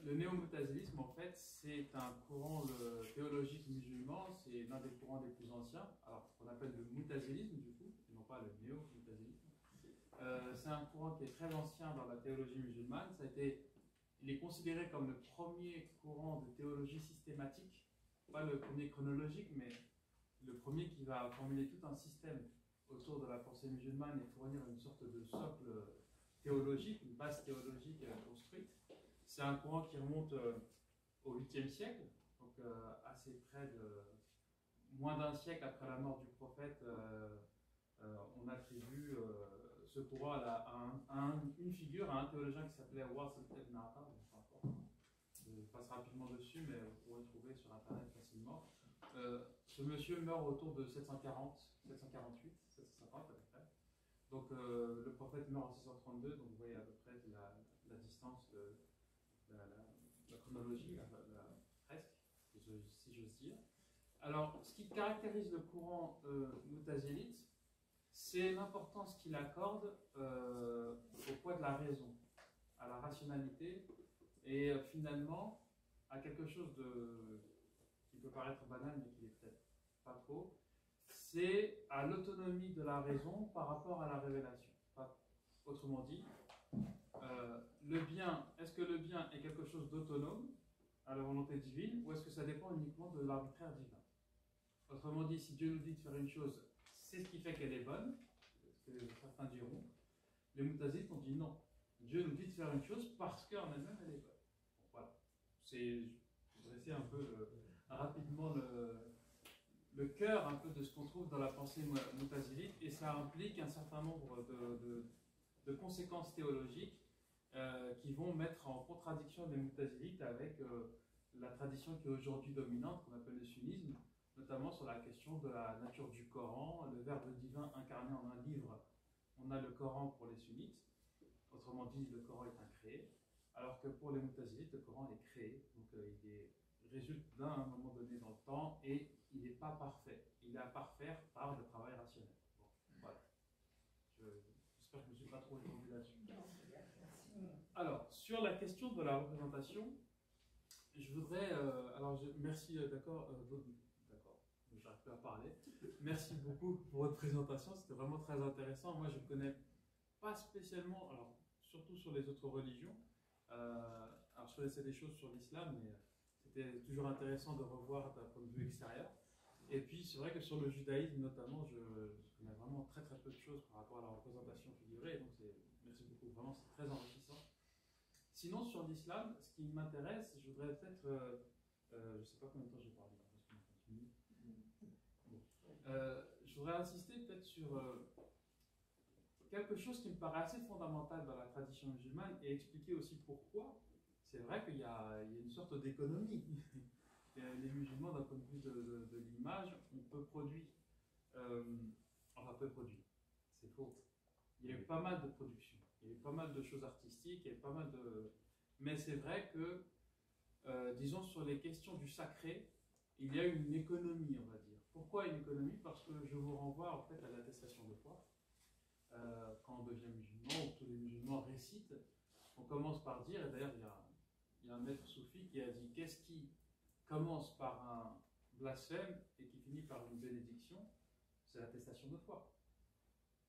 Le néo-mutazilisme, en fait, c'est un courant théologique musulman, c'est l'un des courants les plus anciens, alors qu'on appelle le mutazilisme, du coup, et non pas le néo-mutazilisme. C'est un courant qui est très ancien dans la théologie musulmane. Il est considéré comme le premier courant de théologie systématique, pas le premier chronologique, mais le premier qui va formuler tout un système autour de la pensée musulmane et fournir une sorte de socle théologique, une base théologique construite. C'est un courant qui remonte au 8e siècle, donc assez près de moins d'un siècle après la mort du prophète. On attribue ce courant à une figure, à un théologien qui s'appelait Wasl ibn Ata. Je passe rapidement dessus, mais vous pourrez le trouver sur internet facilement. Ce monsieur meurt autour de 740, 748, 750 à peu près. Donc le prophète meurt en 632, donc vous voyez à peu près la distance, la chronologie, presque, si j'ose dire. Alors, ce qui caractérise le courant mutazilite, c'est l'importance qu'il accorde au poids de la raison, à la rationalité, et finalement à quelque chose qui peut paraître banal, mais qui n'est peut-être pas trop, c'est à l'autonomie de la raison par rapport à la révélation. Autrement dit, le bien, est-ce que le bien est quelque chose d'autonome à la volonté divine, ou est-ce que ça dépend uniquement de l'arbitraire divin? Autrement dit, si Dieu nous dit de faire une chose, c'est ce qui fait qu'elle est bonne, ce que certains diront. Les mutazites ont dit non. Dieu nous dit de faire une chose parce qu'en elle-même, elle est bonne. Bon, voilà. Je vais essayer un peu rapidement le cœur un peu de ce qu'on trouve dans la pensée mutazilite, et ça implique un certain nombre de conséquences théologiques qui vont mettre en contradiction les mutazilites avec la tradition qui est aujourd'hui dominante, qu'on appelle le sunnisme, notamment sur la question de la nature du Coran, le verbe divin incarné en un livre. On a le Coran pour les sunnites, autrement dit, le Coran est incréé, alors que pour les mutazilites, le Coran est créé, donc il résulte d'un moment donné dans le temps, et il n'est pas parfait. Il est à parfaire par le travail rationnel. Bon, voilà. J'espère que je ne me suis pas trop étendu là-dessus. Alors, sur la question de la représentation, je voudrais... merci, d'accord, j'arrive plus à parler. Merci beaucoup pour votre présentation, c'était vraiment très intéressant. Moi, je ne connais pas spécialement, alors surtout sur les autres religions. Alors, je connaissais des choses sur l'islam, mais c'était toujours intéressant de revoir d'un point de vue extérieur. Et puis, c'est vrai que sur le judaïsme, notamment, je connais vraiment très très peu de choses par rapport à la représentation figurée. Donc, merci beaucoup, vraiment, c'est très enrichissant. Sinon, sur l'islam, ce qui m'intéresse, je voudrais peut-être, je ne sais pas combien de temps je vais parler, parce qu'on continue. Je voudrais insister peut-être sur quelque chose qui me paraît assez fondamental dans la tradition musulmane et expliquer aussi pourquoi. C'est vrai qu'il y a une sorte d'économie. Les musulmans, d'un point de vue de l'image, on peut produire, c'est faux. Il y a eu pas mal de productions, il y a eu pas mal de choses artistiques, il y a eu pas mal de... Mais c'est vrai que, disons, sur les questions du sacré, il y a une économie, on va dire. Pourquoi une économie? Parce que je vous renvoie en fait à l'attestation de foi. Quand on devient musulman, ou tous les musulmans récitent, on commence par dire, et d'ailleurs il y a un maître soufi qui a dit, qu'est-ce qui commence par un blasphème et qui finit par une bénédiction? C'est l'attestation de foi.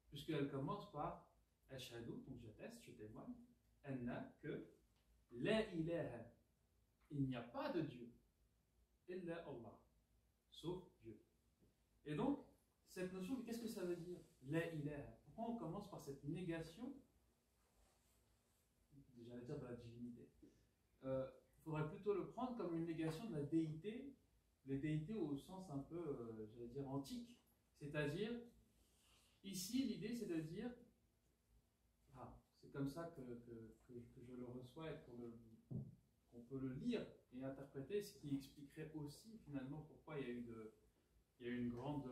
Puisqu'elle commence par Ashhadu, donc j'atteste, je témoigne, anna, que la ilaha, il n'y a pas de Dieu, illa Allah, sauf Dieu. Et donc, cette notion, mais qu'est-ce que ça veut dire? La ilaha. Pourquoi on commence par cette négation, j'allais dire de la divinité? Il faudrait plutôt le prendre comme une négation de la déité, les déités au sens un peu, j'allais dire, antique. C'est-à-dire, ici, l'idée, c'est de dire, c'est comme ça que je le reçois et qu'on peut le lire et interpréter, ce qui expliquerait aussi, finalement, pourquoi il y a eu une grande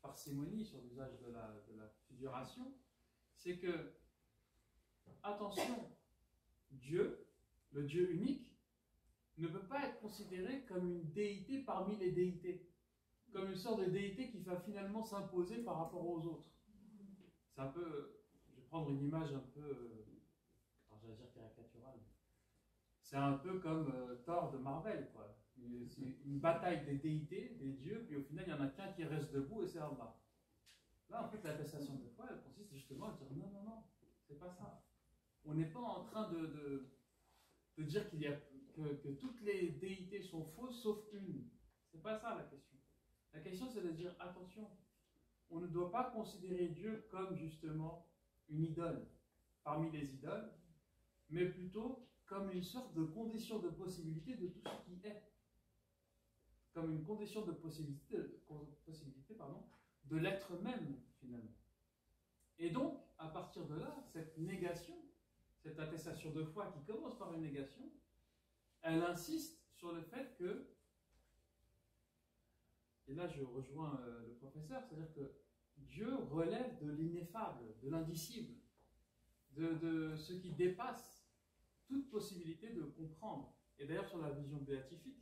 parcimonie sur l'usage de la figuration. C'est que, attention, Dieu, le Dieu unique, ne peut pas être considéré comme une déité parmi les déités, comme une sorte de déité qui va finalement s'imposer par rapport aux autres. C'est un peu, je vais prendre une image un peu, j'allais dire caricaturale, c'est un peu comme Thor de Marvel, quoi. C'est une bataille des déités, des dieux, puis au final il n'y en a qu'un qui reste debout et c'est Allah. Là, en fait, l'attestation de foi, elle consiste justement à dire non, non, non, c'est pas ça. On n'est pas en train de dire que toutes les déités sont fausses sauf une. C'est pas ça la question. La question, c'est de dire attention, on ne doit pas considérer Dieu comme justement une idole parmi les idoles, mais plutôt comme une sorte de condition de possibilité de tout ce qui est. Comme une condition de possibilité de l'être même, finalement. Et donc, à partir de là, cette négation, cette attestation de foi qui commence par une négation, elle insiste sur le fait que, et là je rejoins le professeur, c'est-à-dire que Dieu relève de l'ineffable, de l'indicible, de ce qui dépasse toute possibilité de comprendre. Et d'ailleurs sur la vision béatifique,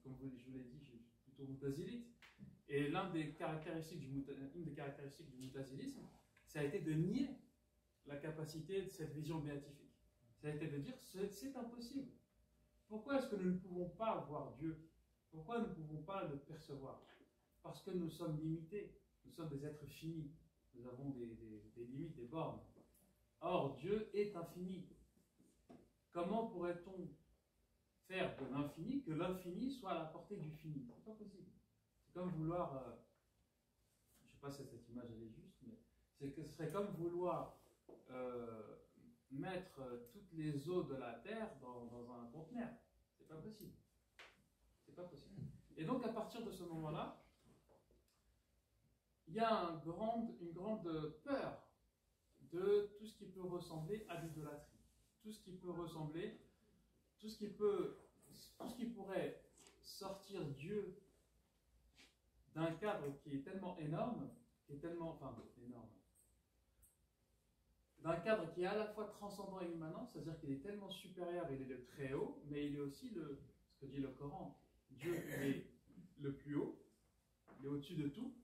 comme je vous l'ai dit, je suis plutôt moutazilite, et une des caractéristiques du moutazilisme, ça a été de nier la capacité de cette vision béatifique. Ça a été de dire, c'est impossible. Pourquoi est-ce que nous ne pouvons pas voir Dieu? Pourquoi nous ne pouvons pas le percevoir? Parce que nous sommes limités, nous sommes des êtres finis, nous avons des limites, des bornes. Or, Dieu est infini. Comment pourrait-on faire de l'infini que l'infini soit à la portée du fini? C'est pas possible. C'est comme vouloir, je ne sais pas si cette image elle est juste, mais ce serait comme vouloir mettre toutes les eaux de la terre dans un conteneur. C'est pas possible. C'est pas possible. Et donc à partir de ce moment-là, il y a une grande peur de tout ce qui peut ressembler à l'idolâtrie. Tout ce qui peut ressembler, tout ce qui pourrait sortir Dieu d'un cadre qui est tellement énorme, d'un cadre qui est à la fois transcendant et immanent, c'est-à-dire qu'il est tellement supérieur, il est le très haut, mais il est aussi ce que dit le Coran. Dieu est le plus haut, il est au-dessus de tout,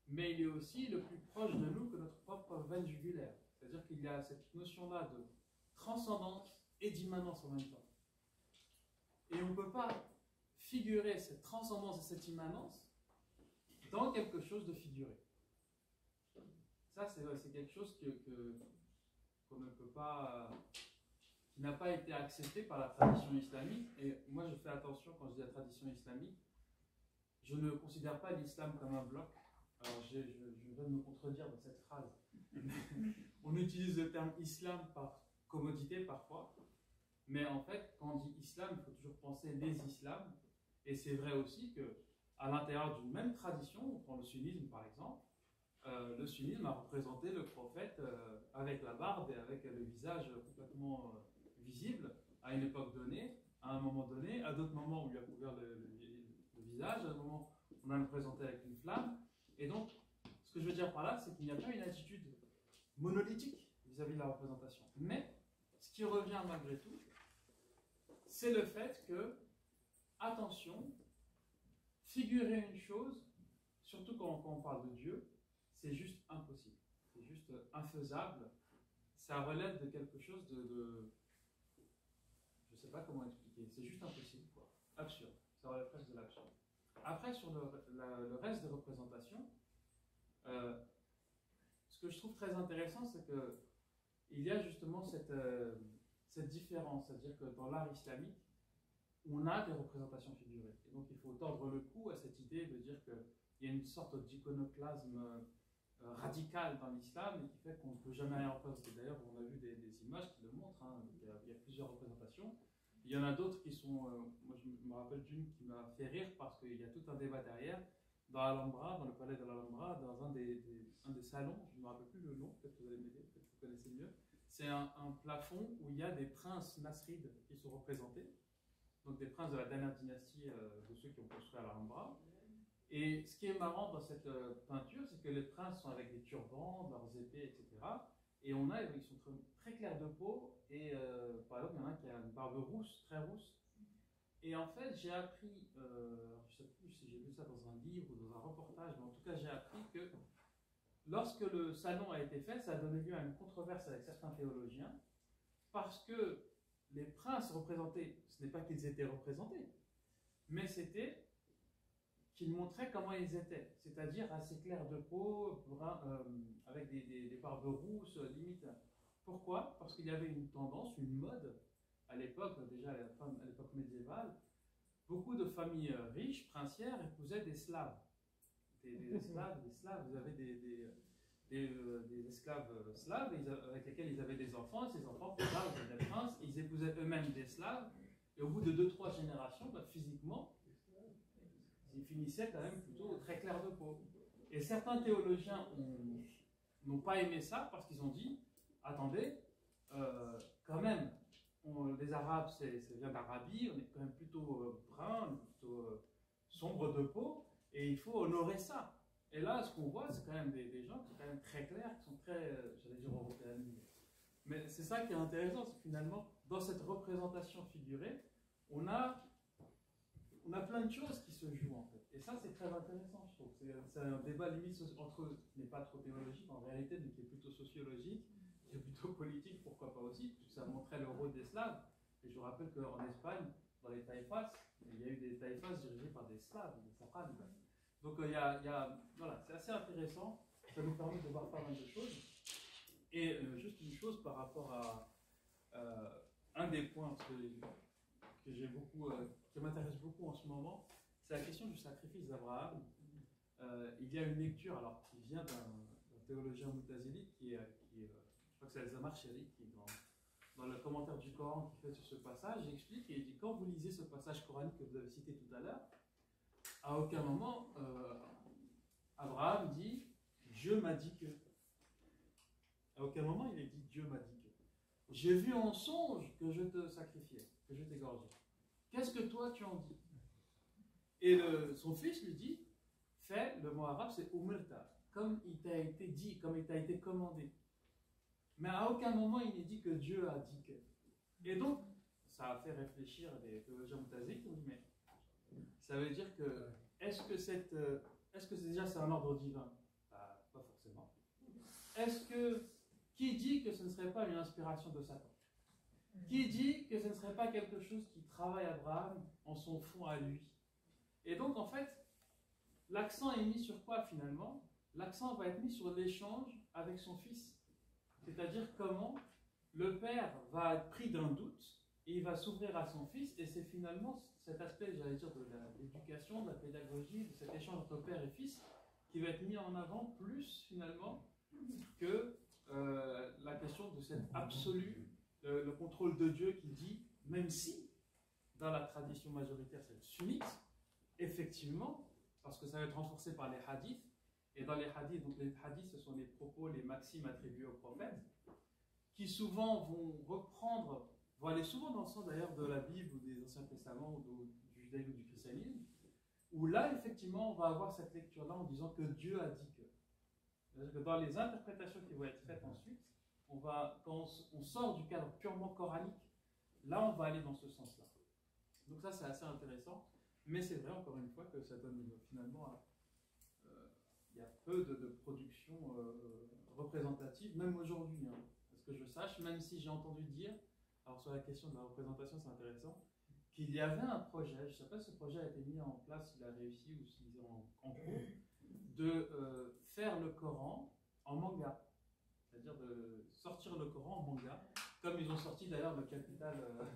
mais il est aussi le plus proche de nous que notre propre veine jugulaire. C'est-à-dire qu'il y a cette notion-là de transcendance et d'immanence en même temps. Et on ne peut pas figurer cette transcendance et cette immanence dans quelque chose de figuré. Ça, c'est quelque chose qu'on ne peut pas, qui n'a pas été accepté par la tradition islamique. Et moi, je fais attention quand je dis la tradition islamique. Je ne considère pas l'islam comme un bloc. Alors, je vais me contredire dans cette phrase. On utilise le terme islam par commodité parfois. Mais en fait, quand on dit islam, il faut toujours penser les islams. Et c'est vrai aussi qu'à l'intérieur d'une même tradition, on prend le sunnisme par exemple, le sunnisme a représenté le prophète avec la barbe et avec le visage complètement visible à une époque donnée, à un moment donné, à d'autres moments où il a couvert le visage, à un moment où on a le présenté avec une flamme. Et donc, ce Ce que je veux dire par là, c'est qu'il n'y a pas une attitude monolithique vis-à-vis de la représentation. Mais ce qui revient malgré tout, c'est le fait que, attention, figurer une chose, surtout quand on parle de Dieu, c'est juste impossible. C'est juste infaisable. Ça relève de quelque chose de je ne sais pas comment expliquer. C'est juste impossible, quoi. Absurde. Ça relève presque de l'absurde. Après, sur le reste des représentations, ce que je trouve très intéressant, c'est qu'il y a justement cette différence. C'est-à-dire que dans l'art islamique, on a des représentations figurées. Et donc, il faut tordre le cou à cette idée de dire qu'il y a une sorte d'iconoclasme radical dans l'islam et qui fait qu'on ne peut jamais rien représenter. D'ailleurs, on a vu des images qui le montrent. Hein. Il y a plusieurs représentations. Il y en a d'autres qui sont... moi, je me rappelle d'une qui m'a fait rire parce qu'il y a tout un débat derrière. Dans Alhambra, dans le palais de l'Alhambra, dans un des salons, je ne me rappelle plus le nom, peut-être que vous allez m'aider, peut-être que vous connaissez mieux. C'est un plafond où il y a des princes nasrides qui sont représentés. Donc des princes de la dernière dynastie de ceux qui ont construit l'Alhambra. Et ce qui est marrant dans cette peinture, c'est que les princes sont avec des turbans, leurs épées, etc. Et ils sont très clairs de peau. Et par exemple, il y en a un qui a une barbe rousse, très rousse. Et en fait, j'ai appris, je ne sais plus si j'ai vu ça dans un livre ou dans un reportage, mais en tout cas, j'ai appris que lorsque le salon a été fait, ça a donné lieu à une controverse avec certains théologiens, parce que les princes représentés, ce n'est pas qu'ils étaient représentés, mais c'était qu'ils montraient comment ils étaient, c'est-à-dire assez clairs de peau, brun, avec des barbes rousses, limite. Pourquoi? Parce qu'il y avait une tendance, une mode, à l'époque, déjà à l'époque médiévale, beaucoup de familles riches, princières, épousaient des Slaves. Des Slaves, vous avez des esclaves slaves avec lesquels ils avaient des enfants, et ces enfants, plus tard, ils étaient des princes, ils épousaient eux-mêmes des Slaves, et au bout de 2-3 générations, physiquement, ils finissaient quand même plutôt très clairs de peau. Et certains théologiens n'ont pas aimé ça parce qu'ils ont dit, attendez, quand même, les Arabes, ça vient d'Arabie, on est quand même plutôt brun, plutôt sombre de peau, et il faut honorer ça. Et là, ce qu'on voit, c'est quand même des gens qui sont quand même très clairs, qui sont très, j'allais dire européanisés. Mais c'est ça qui est intéressant, c'est que finalement, dans cette représentation figurée, on a plein de choses qui se jouent en fait. Et ça, c'est très intéressant, je trouve. C'est un débat limite entre, qui n'est pas trop théologique en réalité, mais qui est plutôt sociologique, qui est plutôt politique, pourquoi pas aussi, puisque ça montrait le rôle des Slaves. Et je vous rappelle qu'en Espagne, dans les taïfas, il y a eu des taïfas dirigés par des Slaves, des Safranes. Donc voilà, c'est assez intéressant, ça nous permet de voir pas mal de choses. Et juste une chose par rapport à un des points que j'ai beaucoup, qui m'intéresse beaucoup en ce moment, c'est la question du sacrifice d'Abraham. Il y a une lecture alors, qui vient d'un théologien moutazilite je crois que c'est Al-Zamar Shari, qui est dans le commentaire du Coran qu'il fait sur ce passage, il explique et il dit quand vous lisez ce passage coranique que vous avez cité tout à l'heure, à aucun moment Abraham dit Dieu m'a dit que. À aucun moment il est dit Dieu m'a dit que. J'ai vu en songe que je te sacrifiais, que je t'égorgeais. Qu'est-ce que toi tu en dis? Et son fils lui dit fais, le mot arabe c'est umirta, comme il t'a été dit, comme il t'a été commandé. Mais à aucun moment il n'est dit que Dieu a dit que. Et donc, ça a fait réfléchir les théologiens moutaziques, mais ça veut dire que, est-ce que déjà c'est un ordre divin? Pas forcément. Qui dit que ce ne serait pas une inspiration de Satan? Qui dit que ce ne serait pas quelque chose qui travaille Abraham en son fond à lui? Et donc, en fait, l'accent est mis sur quoi finalement? L'accent va être mis sur l'échange avec son fils. C'est-à-dire comment le père va être pris d'un doute et il va s'ouvrir à son fils, et c'est finalement cet aspect, j'allais dire, de l'éducation, de la pédagogie, de cet échange entre père et fils qui va être mis en avant plus finalement que la question de cet absolu, le contrôle de Dieu qui dit, même si dans la tradition majoritaire c'est sunnite, effectivement, parce que ça va être renforcé par les hadiths, et dans les hadiths, donc les hadiths ce sont les propos, les maximes attribués au prophète, qui souvent vont aller souvent dans le sens d'ailleurs de la Bible ou des Anciens Testaments ou du judaïsme ou du christianisme, où là effectivement on va avoir cette lecture-là en disant que Dieu a dit que. C'est-à-dire que dans les interprétations qui vont être faites ensuite, quand on sort du cadre purement coranique, là on va aller dans ce sens-là. Donc ça c'est assez intéressant, mais c'est vrai encore une fois que ça donne finalement, il y a peu de production représentative, même aujourd'hui, hein, à ce que je sache, même si j'ai entendu dire, alors sur la question de la représentation c'est intéressant, qu'il y avait un projet, je ne sais pas si ce projet a été mis en place, s'il a réussi ou s'il est en cours, de faire le Coran en manga. C'est-à-dire de sortir le Coran en manga, comme ils ont sorti d'ailleurs le Capital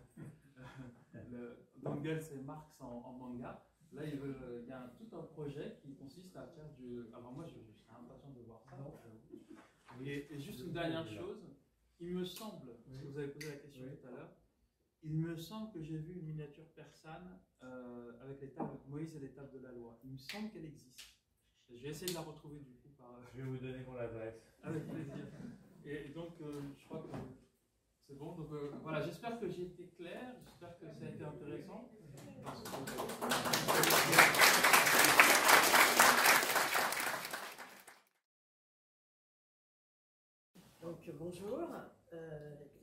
d'Engels et Marx en manga. Là, il y a tout un projet qui consiste à faire du... Alors moi, je serais impatient de voir ça. Et juste une dernière chose, il me semble, parce que vous avez posé la question tout à l'heure, il me semble que j'ai vu une miniature persane avec les tables, Moïse et les tables de la loi. Il me semble qu'elle existe. Je vais essayer de la retrouver du coup par... Je vais vous donner mon adresse. Avec plaisir. Et donc, je crois que c'est bon. Donc voilà, j'espère que j'ai été clair, j'espère que ça a été intéressant. Parce que... Donc bonjour,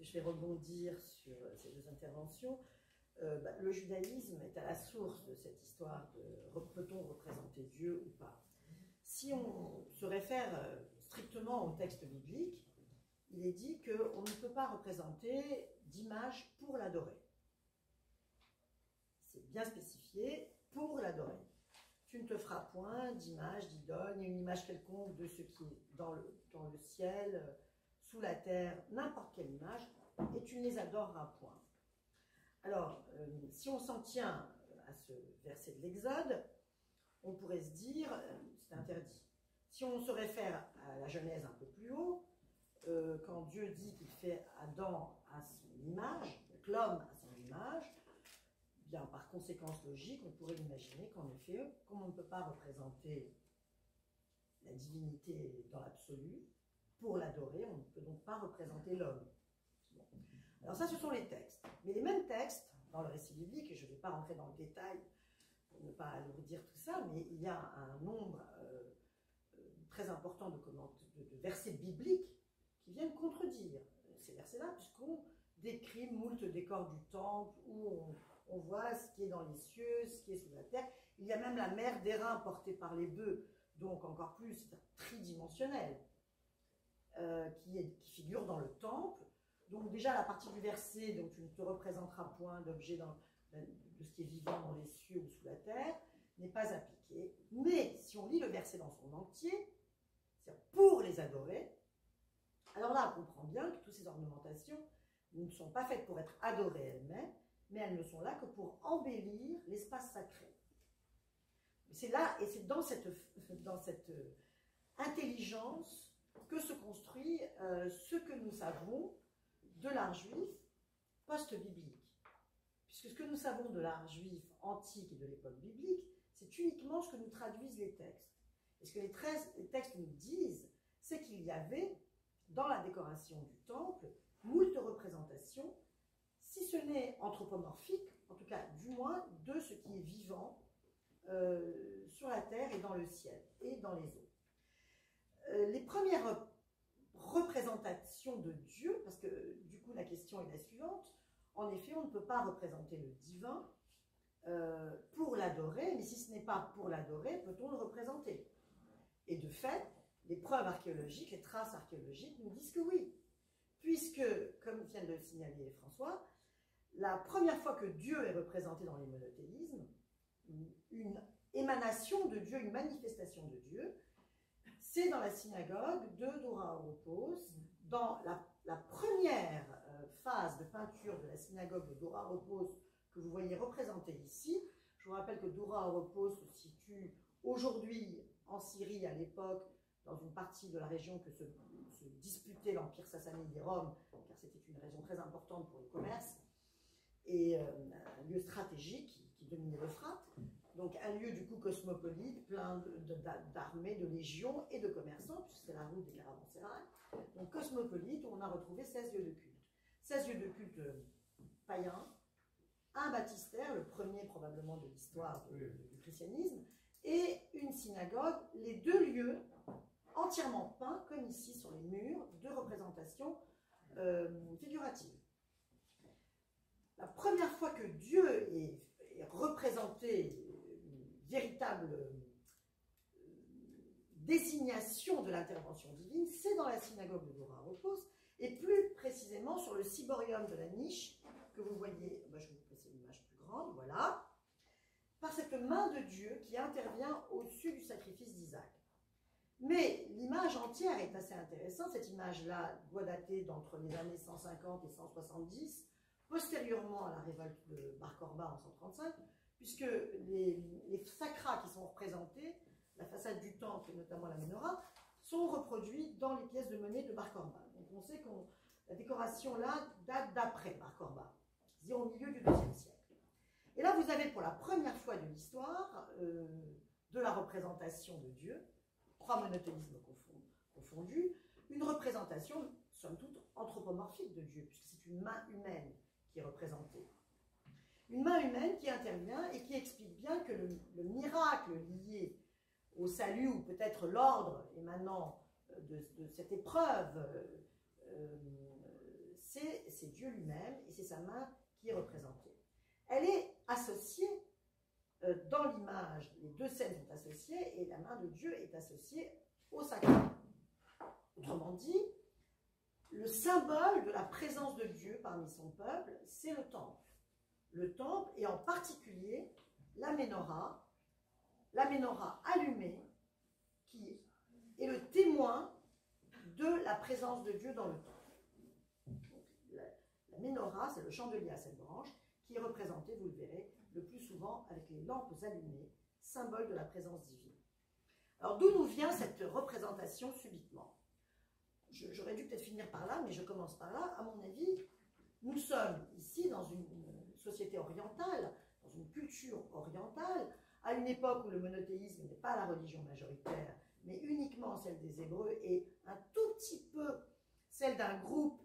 je vais rebondir sur ces deux interventions. Le judaïsme est à la source de cette histoire de peut-on représenter Dieu ou pas. Si on se réfère strictement au texte biblique, il est dit qu'on ne peut pas représenter d'image pour l'adorer. C'est bien spécifié, pour l'adorer. Tu ne te feras point d'image, d'idole, ni une image quelconque de ce qui est dans le ciel, sous la terre, n'importe quelle image, et tu ne les adoreras point. Alors, si on s'en tient à ce verset de l'Exode, on pourrait se dire, c'est interdit. Si on se réfère à la Genèse un peu plus haut, quand Dieu dit qu'il fait Adam à son image, donc l'homme à son image, bien par conséquence logique, on pourrait imaginer qu'en effet, comme on ne peut pas représenter la divinité dans l'absolu, pour l'adorer, on ne peut donc pas représenter l'homme. Bon. Alors ça, ce sont les textes. Mais les mêmes textes, dans le récit biblique, et je ne vais pas rentrer dans le détail pour ne pas alourdir tout ça, mais il y a un nombre très important de versets bibliques qui viennent contredire ces versets-là, puisqu'on décrit moult décors du temple, où on voit ce qui est dans les cieux, ce qui est sous la terre. Il y a même la mer d'airain portée par les bœufs, donc encore plus tridimensionnelle, qui figure dans le temple. Donc déjà la partie du verset, donc tu ne te représenteras point d'objet de ce qui est vivant dans les cieux ou sous la terre, n'est pas appliquée. Mais si on lit le verset dans son entier, c'est-à-dire pour les adorer, alors là on comprend bien que toutes ces ornementations ne sont pas faites pour être adorées elles-mêmes, mais elles ne sont là que pour embellir l'espace sacré. C'est là, et c'est dans cette intelligence que se construit ce que nous savons de l'art juif post-biblique. Puisque ce que nous savons de l'art juif antique et de l'époque biblique, c'est uniquement ce que nous traduisent les textes. Et ce que les textes nous disent, c'est qu'il y avait, dans la décoration du temple, moult représentations, si ce n'est anthropomorphique, en tout cas du moins de ce qui est vivant sur la terre et dans le ciel et dans les eaux. Les premières représentations de Dieu, parce que du coup la question est la suivante, en effet on ne peut pas représenter le divin pour l'adorer, mais si ce n'est pas pour l'adorer, peut-on le représenter? Et de fait, les preuves archéologiques, les traces archéologiques nous disent que oui, puisque, comme vient de le signaler François, la première fois que Dieu est représenté dans les monothéismes, une émanation de Dieu, une manifestation de Dieu, c'est dans la synagogue de Dora Oropos, dans la première phase de peinture de la synagogue de Dora Oropos que vous voyez représentée ici. Je vous rappelle que Dora Oropos se situe aujourd'hui en Syrie à l'époque, dans une partie de la région que se disputait l'Empire sassanide et Rome, car c'était une région très importante pour le commerce, et un lieu stratégique qui dominait l'Euphrate, donc un lieu du coup cosmopolite, plein d'armées, de légions et de commerçants, puisque c'est la route des caravansérails, donc cosmopolite, où on a retrouvé 16 lieux de culte. 16 lieux de culte païens, un baptistère, le premier probablement de l'histoire du christianisme, et une synagogue, les deux lieux entièrement peints, comme ici sur les murs, de représentations figuratives. La première fois que Dieu est représenté, une véritable désignation de l'intervention divine, c'est dans la synagogue de Dora Repos, et plus précisément sur le ciborium de la niche, que vous voyez, je vais vous passer une image plus grande, voilà, par cette main de Dieu qui intervient au-dessus du sacrifice d'Isaac. Mais l'image entière est assez intéressante. Cette image-là doit dater d'entre les années 150 et 170, postérieurement à la révolte de Bar Korba en 135, puisque les sacras qui sont représentés, la façade du temple et notamment la menorah, sont reproduits dans les pièces de monnaie de Bar Korba. Donc on sait que la décoration là date d'après Bar Korba, c'est-à-dire au milieu du IIe siècle. Et là vous avez pour la première fois de l'histoire de la représentation de Dieu, trois monothéismes confondus, une représentation, somme toute, anthropomorphique de Dieu, puisque c'est une main humaine qui est représentée. Une main humaine qui intervient et qui explique bien que le miracle lié au salut, ou peut-être l'ordre émanant de cette épreuve, c'est Dieu lui-même, et c'est sa main qui est représentée. Elle est associée, dans l'image, les deux scènes sont associées, et la main de Dieu est associée au sacrement. Autrement dit, le symbole de la présence de Dieu parmi son peuple, c'est le temple. Le temple, et en particulier la menorah allumée, qui est le témoin de la présence de Dieu dans le temple. Donc, la menorah, c'est le chandelier à 7 branches, qui est représenté, vous le verrez, le plus souvent avec les lampes allumées, symbole de la présence divine. Alors d'où nous vient cette représentation subitement? J'aurais dû peut-être finir par là, mais je commence par là. À mon avis, nous sommes ici dans une société orientale, dans une culture orientale, à une époque où le monothéisme n'est pas la religion majoritaire, mais uniquement celle des Hébreux et un tout petit peu celle d'un groupe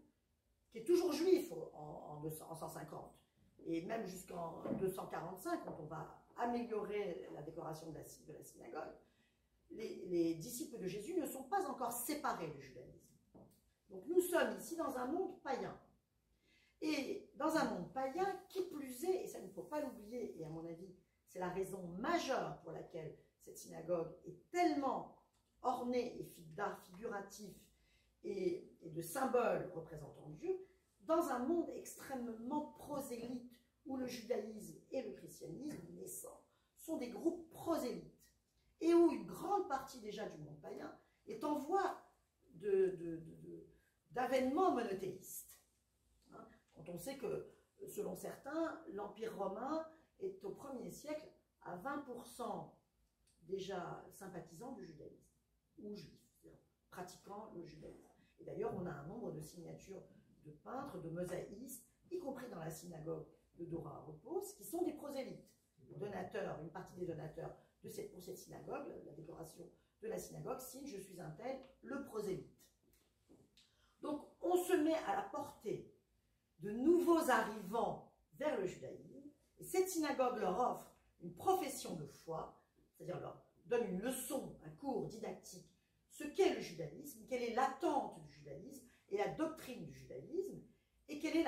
qui est toujours juif en 150, et même jusqu'en 245, quand on va améliorer la décoration de la synagogue. Les disciples de Jésus ne sont pas encore séparés du judaïsme. Donc nous sommes ici dans un monde païen. Et dans un monde païen, qui plus est, et ça il ne faut pas l'oublier, et à mon avis, c'est la raison majeure pour laquelle cette synagogue est tellement ornée d'art figuratif et de symboles représentant Dieu, dans un monde extrêmement prosélyte, où le judaïsme et le christianisme naissant sont des groupes prosélytes, et où une grande partie déjà du monde païen est en voie d'avènement monothéiste. Quand on sait que, selon certains, l'Empire romain est au 1er siècle à 20% déjà sympathisants du judaïsme, ou juifs, c'est-à-dire pratiquant le judaïsme. Et d'ailleurs, on a un nombre de signatures de peintres, de mosaïstes, y compris dans la synagogue de Dora Repos, qui sont des prosélytes, donateurs, une partie des donateurs pour cette synagogue, la décoration de la synagogue signe « Je suis un tel, le prosélyte ». Donc on se met à la portée de nouveaux arrivants vers le judaïsme, et cette synagogue leur offre une profession de foi, c'est-à-dire leur donne une leçon, un cours didactique, ce qu'est le judaïsme, quelle est l'attente du judaïsme et la doctrine du judaïsme, et quelle est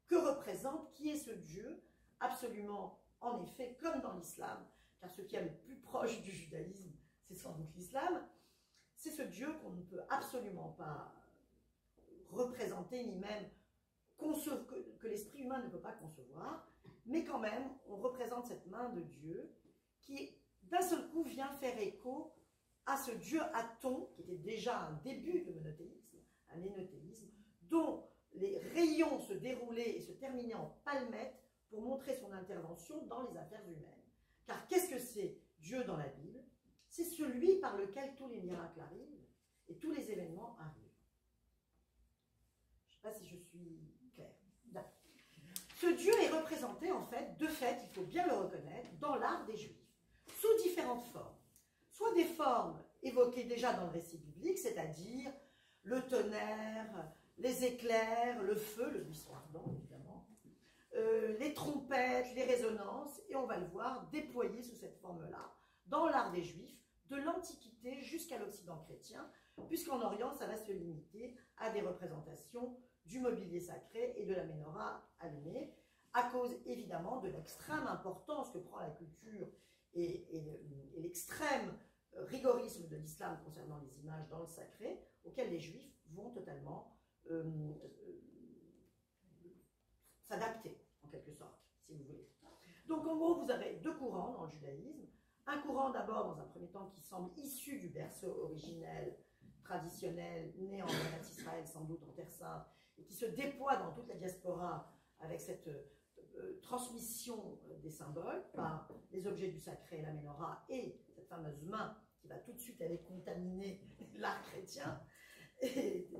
que représente, qui est ce Dieu, absolument, en effet, comme dans l'islam, car ce qui est le plus proche du judaïsme, c'est sans doute l'islam, c'est ce Dieu qu'on ne peut absolument pas représenter, ni même que l'esprit humain ne peut pas concevoir, mais quand même, on représente cette main de Dieu qui, d'un seul coup, vient faire écho à ce Dieu Aton, qui était déjà un début de monothéisme, un énothéisme, dont les rayons se déroulaient et se terminaient en palmettes pour montrer son intervention dans les affaires humaines. Car qu'est-ce que c'est Dieu dans la Bible? C'est celui par lequel tous les miracles arrivent et tous les événements arrivent. Je ne sais pas si je suis claire. Ce Dieu est représenté en fait, de fait, il faut bien le reconnaître, dans l'art des Juifs, sous différentes formes. Soit des formes évoquées déjà dans le récit biblique, c'est-à-dire le tonnerre, les éclairs, le feu, le buisson ardent évidemment, les trompettes, les résonances, et on va le voir déployé sous cette forme-là, dans l'art des Juifs, de l'Antiquité jusqu'à l'Occident chrétien, puisqu'en Orient, ça va se limiter à des représentations du mobilier sacré et de la menorah allumée, à cause évidemment de l'extrême importance que prend la culture et l'extrême rigorisme de l'islam concernant les images dans le sacré, auquel les juifs vont totalement s'adapter, en quelque sorte, si vous voulez. Donc en gros, vous avez deux courants dans le judaïsme. Un courant d'abord, dans un premier temps, qui semble issu du berceau originel, traditionnel, né en Eretz Israël, sans doute en Terre Sainte, et qui se déploie dans toute la diaspora avec cette transmission des symboles par les objets du sacré, la menorah, et cette fameuse main qui va tout de suite aller contaminer l'art chrétien. Et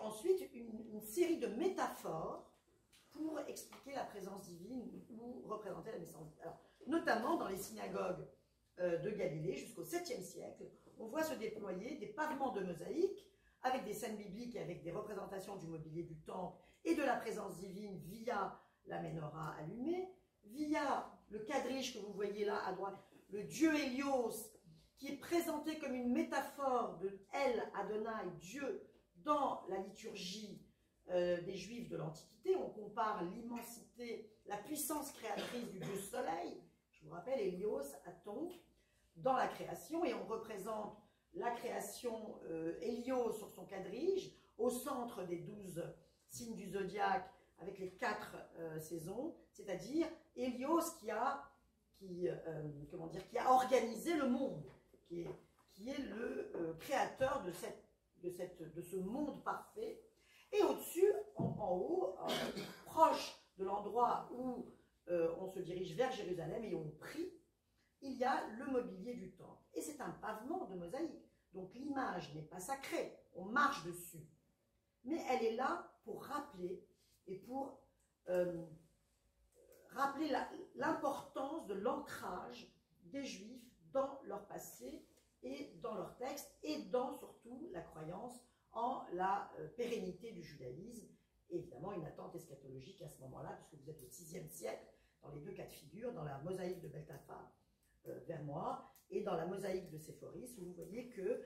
ensuite, une série de métaphores pour expliquer la présence divine ou représenter la naissance. Alors, notamment dans les synagogues de Galilée jusqu'au 7e siècle, on voit se déployer des pavements de mosaïque avec des scènes bibliques et avec des représentations du mobilier du temple et de la présence divine via la menorah allumée, via le quadrige que vous voyez là à droite, le dieu Hélios, qui est présenté comme une métaphore de El Adonai, Dieu, dans la liturgie des Juifs de l'Antiquité. On compare l'immensité, la puissance créatrice du dieu Soleil, je vous rappelle, Hélios, Aton, dans la création, et on représente la création Hélios sur son quadrige, au centre des 12 signes du zodiaque, avec les 4 saisons, c'est-à-dire Hélios qui a organisé le monde, qui est le créateur de ce monde parfait. Et au-dessus, en haut, proche de l'endroit où on se dirige vers Jérusalem et on prie, il y a le mobilier du temple. Et c'est un pavement de mosaïque. Donc l'image n'est pas sacrée, on marche dessus. Mais elle est là pour rappeler et pour rappeler l'importance de l'ancrage des Juifs dans leur passé et dans leur texte et dans surtout la croyance en la pérennité du judaïsme. Et évidemment, une attente eschatologique à ce moment-là, puisque vous êtes au 6e siècle, dans les deux cas de figure, dans la mosaïque de Beth-Alpha vers moi, et dans la mosaïque de Séphoris, où vous voyez que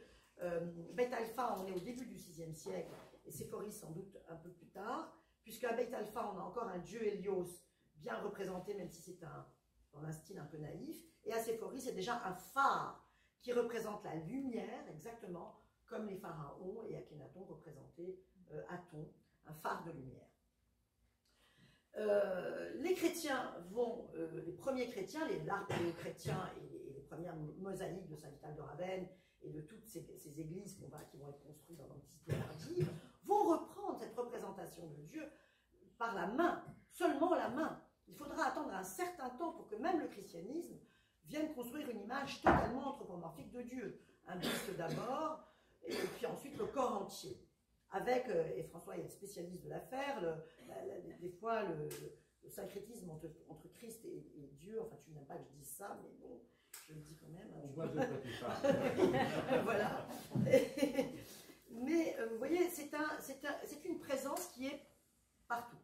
Beth-Alpha, on est au début du 6e siècle, et Séphoris sans doute un peu plus tard, puisqu'à Beth-Alpha, on a encore un dieu Hélios bien représenté, même si c'est dans un style un peu naïf, et à Séphoris, c'est déjà un phare qui représente la lumière, exactement comme les pharaons et Akhenaton représentaient Aton, un phare de lumière. Les chrétiens vont, les premiers chrétiens, les chrétiens et les premières mosaïques de Saint-Vital de Ravenne et de toutes ces églises qui vont être construites dans l'Antiquité tardive, vont reprendre cette représentation de Dieu par la main, seulement la main. Il faudra attendre un certain temps pour que même le christianisme vienne construire une image totalement anthropomorphique de Dieu. Un buste d'abord, et puis ensuite le corps entier. Avec, et François est spécialiste de l'affaire, des fois le syncrétisme entre Christ et Dieu, enfin tu n'aimes pas que je dise ça, mais bon, je le dis quand même. On voit de quoi tu parles. Voilà. Mais vous voyez, c'est une présence qui est partout.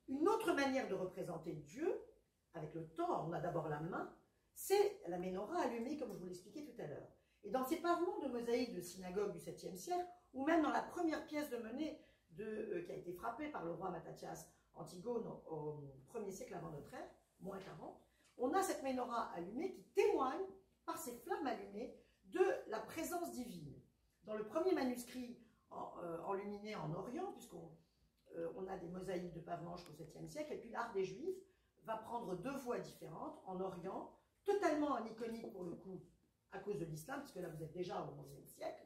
Une autre manière de représenter Dieu, avec le temps, on a d'abord la main, c'est la menorah allumée, comme je vous l'expliquais tout à l'heure. Et dans ces pavements de mosaïque de synagogue du 7e siècle, ou même dans la première pièce de monnaie qui a été frappée par le roi Mattathias Antigone au 1er siècle avant notre ère, moins 40, on a cette menorah allumée qui témoigne par ses flammes allumées de la présence divine. Dans le premier manuscrit enluminé en Orient, puisqu'on a des mosaïques de pavement jusqu'au 7e siècle, et puis l'art des Juifs va prendre deux voies différentes en Orient, totalement aniconique pour le coup, à cause de l'islam, puisque là vous êtes déjà au 11e siècle,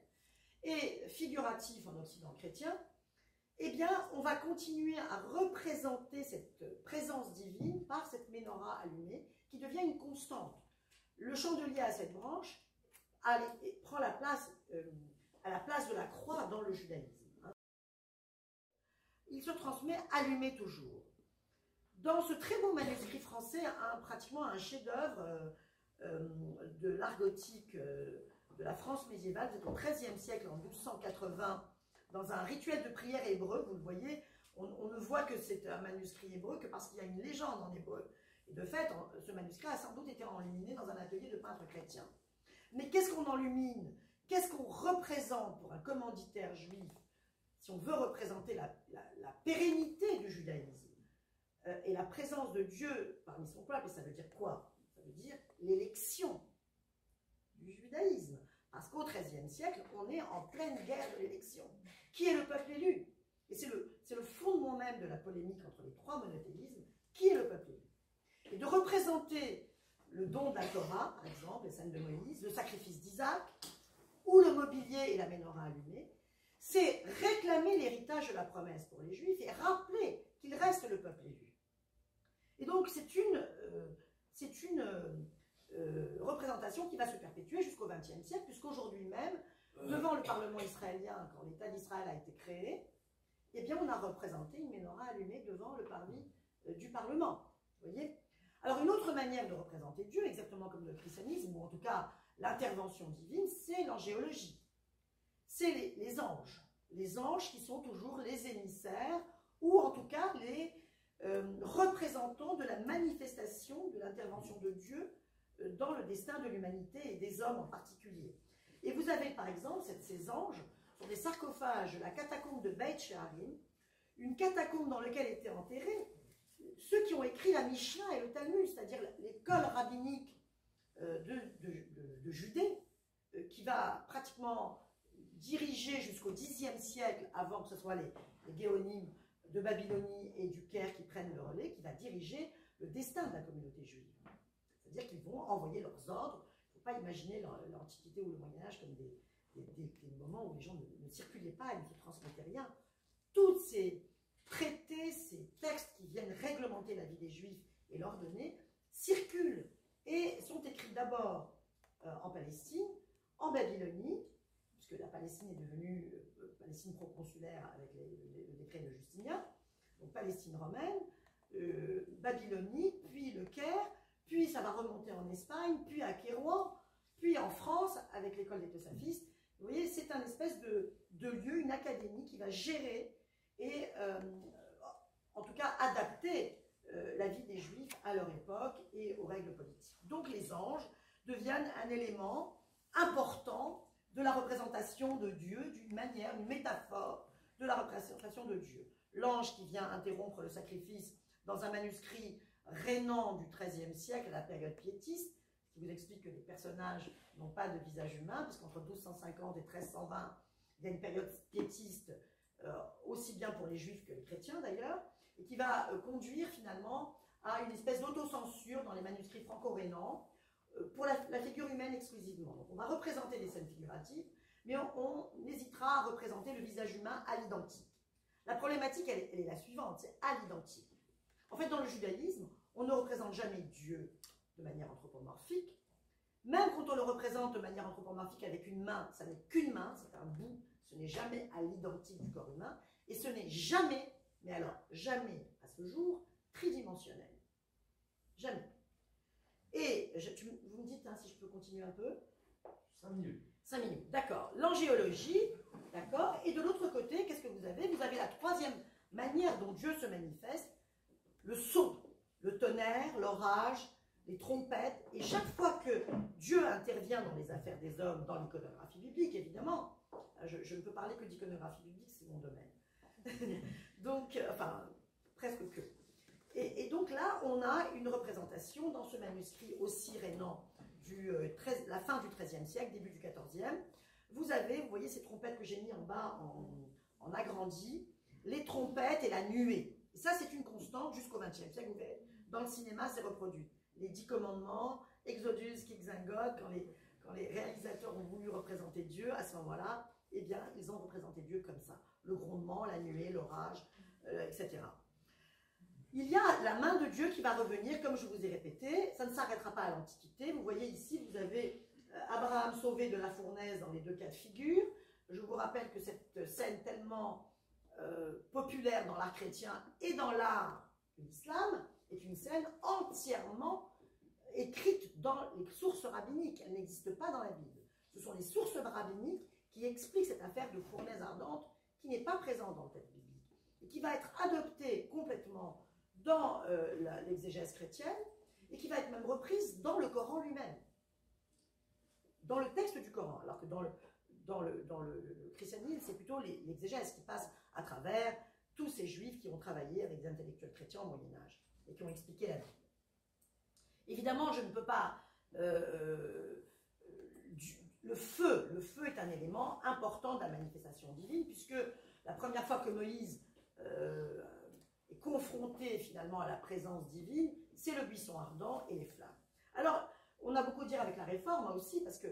et figuratif en Occident chrétien, eh bien, on va continuer à représenter cette présence divine par cette menorah allumée qui devient une constante. Le chandelier à cette branche prend la place, à la place de la croix dans le judaïsme. Hein. Il se transmet allumé toujours. Dans ce très beau manuscrit français, pratiquement un chef-d'œuvre de l'art gothique de la France médiévale, c'est au XIIIe siècle, en 1280, dans un rituel de prière hébreu, vous le voyez, on ne voit que c'est un manuscrit hébreu que parce qu'il y a une légende en hébreu. Et de fait, ce manuscrit a sans doute été enluminé dans un atelier de peintres chrétiens. Mais qu'est-ce qu'on enlumine? Qu'est-ce qu'on représente pour un commanditaire juif, si on veut représenter la pérennité du judaïsme et la présence de Dieu parmi son peuple? Et ça veut dire quoi? Ça veut dire l'élection du judaïsme. Parce qu'au XIIIe siècle, on est en pleine guerre de l'élection. Qui est le peuple élu? Et c'est le fondement même de la polémique entre les trois monothéismes. Qui est le peuple élu? Et de représenter le don de la Torah, par exemple, les scènes de Moïse, le sacrifice d'Isaac, ou le mobilier et la ménorah allumée, c'est réclamer l'héritage de la promesse pour les Juifs et rappeler qu'il reste le peuple élu. Et donc c'est une représentation qui va se perpétuer jusqu'au XXe siècle, puisqu'aujourd'hui même, devant le Parlement israélien, quand l'État d'Israël a été créé, eh bien on a représenté une ménorah allumée devant le parvis du Parlement. Vous voyez? Alors une autre manière de représenter Dieu, exactement comme le christianisme, ou en tout cas l'intervention divine, c'est l'angéologie. C'est les anges. Les anges qui sont toujours les émissaires, ou en tout cas les représentants de la manifestation de l'intervention de Dieu dans le destin de l'humanité et des hommes en particulier. Et vous avez par exemple ces anges sur des sarcophages de la catacombe de Beit She'arim, une catacombe dans laquelle étaient enterrés ceux qui ont écrit la Mishnah et le Talmud, c'est-à-dire l'école rabbinique de Judée, qui va pratiquement diriger jusqu'au Xe siècle, avant que ce soit les Géonim de Babylonie et du Caire qui prennent le relais, qui va diriger le destin de la communauté juive. C'est-à-dire qu'ils vont envoyer leurs ordres. Il ne faut pas imaginer l'Antiquité ou le Moyen-Âge comme des moments où les gens ne circulaient pas et ne se transmettaient rien. Toutes ces traités, ces textes qui viennent réglementer la vie des Juifs et l'ordonner, circulent et sont écrits d'abord en Palestine, en Babylonie, puisque la Palestine est devenue Palestine proconsulaire avec le décret de Justinien, donc Palestine romaine, Babylonie, puis le Caire, puis ça va remonter en Espagne, puis à Kérouan, puis en France avec l'école des Tosafistes. Vous voyez, c'est un espèce de lieu, une académie qui va gérer et en tout cas adapter la vie des Juifs à leur époque et aux règles politiques. Donc les anges deviennent un élément important de la représentation de Dieu, d'une manière, une métaphore de la représentation de Dieu. L'ange qui vient interrompre le sacrifice dans un manuscrit rénant du XIIIe siècle, à la période piétiste, ce qui vous explique que les personnages n'ont pas de visage humain, puisqu'entre 1250 et 1320, il y a une période piétiste, aussi bien pour les juifs que les chrétiens d'ailleurs, et qui va conduire finalement à une espèce d'autocensure dans les manuscrits franco-rénans, pour la figure humaine exclusivement. Donc on va représenter des scènes figuratives, mais on hésitera à représenter le visage humain à l'identique. La problématique, elle est la suivante, c'est à l'identique. En fait, dans le judaïsme, on ne représente jamais Dieu de manière anthropomorphique. Même quand on le représente de manière anthropomorphique avec une main, ça n'est qu'une main, c'est un bout, ce n'est jamais à l'identique du corps humain, et ce n'est jamais, mais alors jamais à ce jour, tridimensionnel. Jamais. Et vous me dites si je peux continuer un peu? 5 minutes. 5 minutes, d'accord. L'angéologie, d'accord. Et de l'autre côté, qu'est-ce que vous avez? Vous avez la troisième manière dont Dieu se manifeste, le son, le tonnerre, l'orage, les trompettes. Et chaque fois que Dieu intervient dans les affaires des hommes, dans l'iconographie biblique, évidemment, je ne peux parler que d'iconographie biblique, c'est mon domaine. Donc, enfin, presque que. Et donc là, on a une représentation dans ce manuscrit aussi rénant la fin du XIIIe siècle, début du XIVe. Vous voyez ces trompettes que j'ai mis en bas en agrandi, les trompettes et la nuée. Et ça, c'est une constante jusqu'au XXe siècle. Vous verrez, dans le cinéma, c'est reproduit. Les 10 commandements, Exodus, Kixengot, quand les réalisateurs ont voulu représenter Dieu, à ce moment-là, eh bien, ils ont représenté Dieu comme ça. Le grondement, la nuée, l'orage, etc. Il y a la main de Dieu qui va revenir, comme je vous ai répété, ça ne s'arrêtera pas à l'Antiquité. Vous voyez ici, vous avez Abraham sauvé de la fournaise dans les deux cas de figure. Je vous rappelle que cette scène tellement populaire dans l'art chrétien et dans l'art de l'islam est une scène entièrement écrite dans les sources rabbiniques. Elle n'existe pas dans la Bible. Ce sont les sources rabbiniques qui expliquent cette affaire de fournaise ardente qui n'est pas présente dans le texte biblique et qui va être adoptée complètement dans l'exégèse chrétienne et qui va être même reprise dans le Coran lui-même. dans le texte du Coran, alors que dans le christianisme, c'est plutôt l'exégèse qui passe à travers tous ces juifs qui ont travaillé avec des intellectuels chrétiens au Moyen-Âge et qui ont expliqué la Bible. Évidemment, je ne peux pas... le feu est un élément important de la manifestation divine, puisque la première fois que Moïse est confronté finalement à la présence divine, c'est le buisson ardent et les flammes. Alors, on a beaucoup à dire avec la réforme aussi, parce que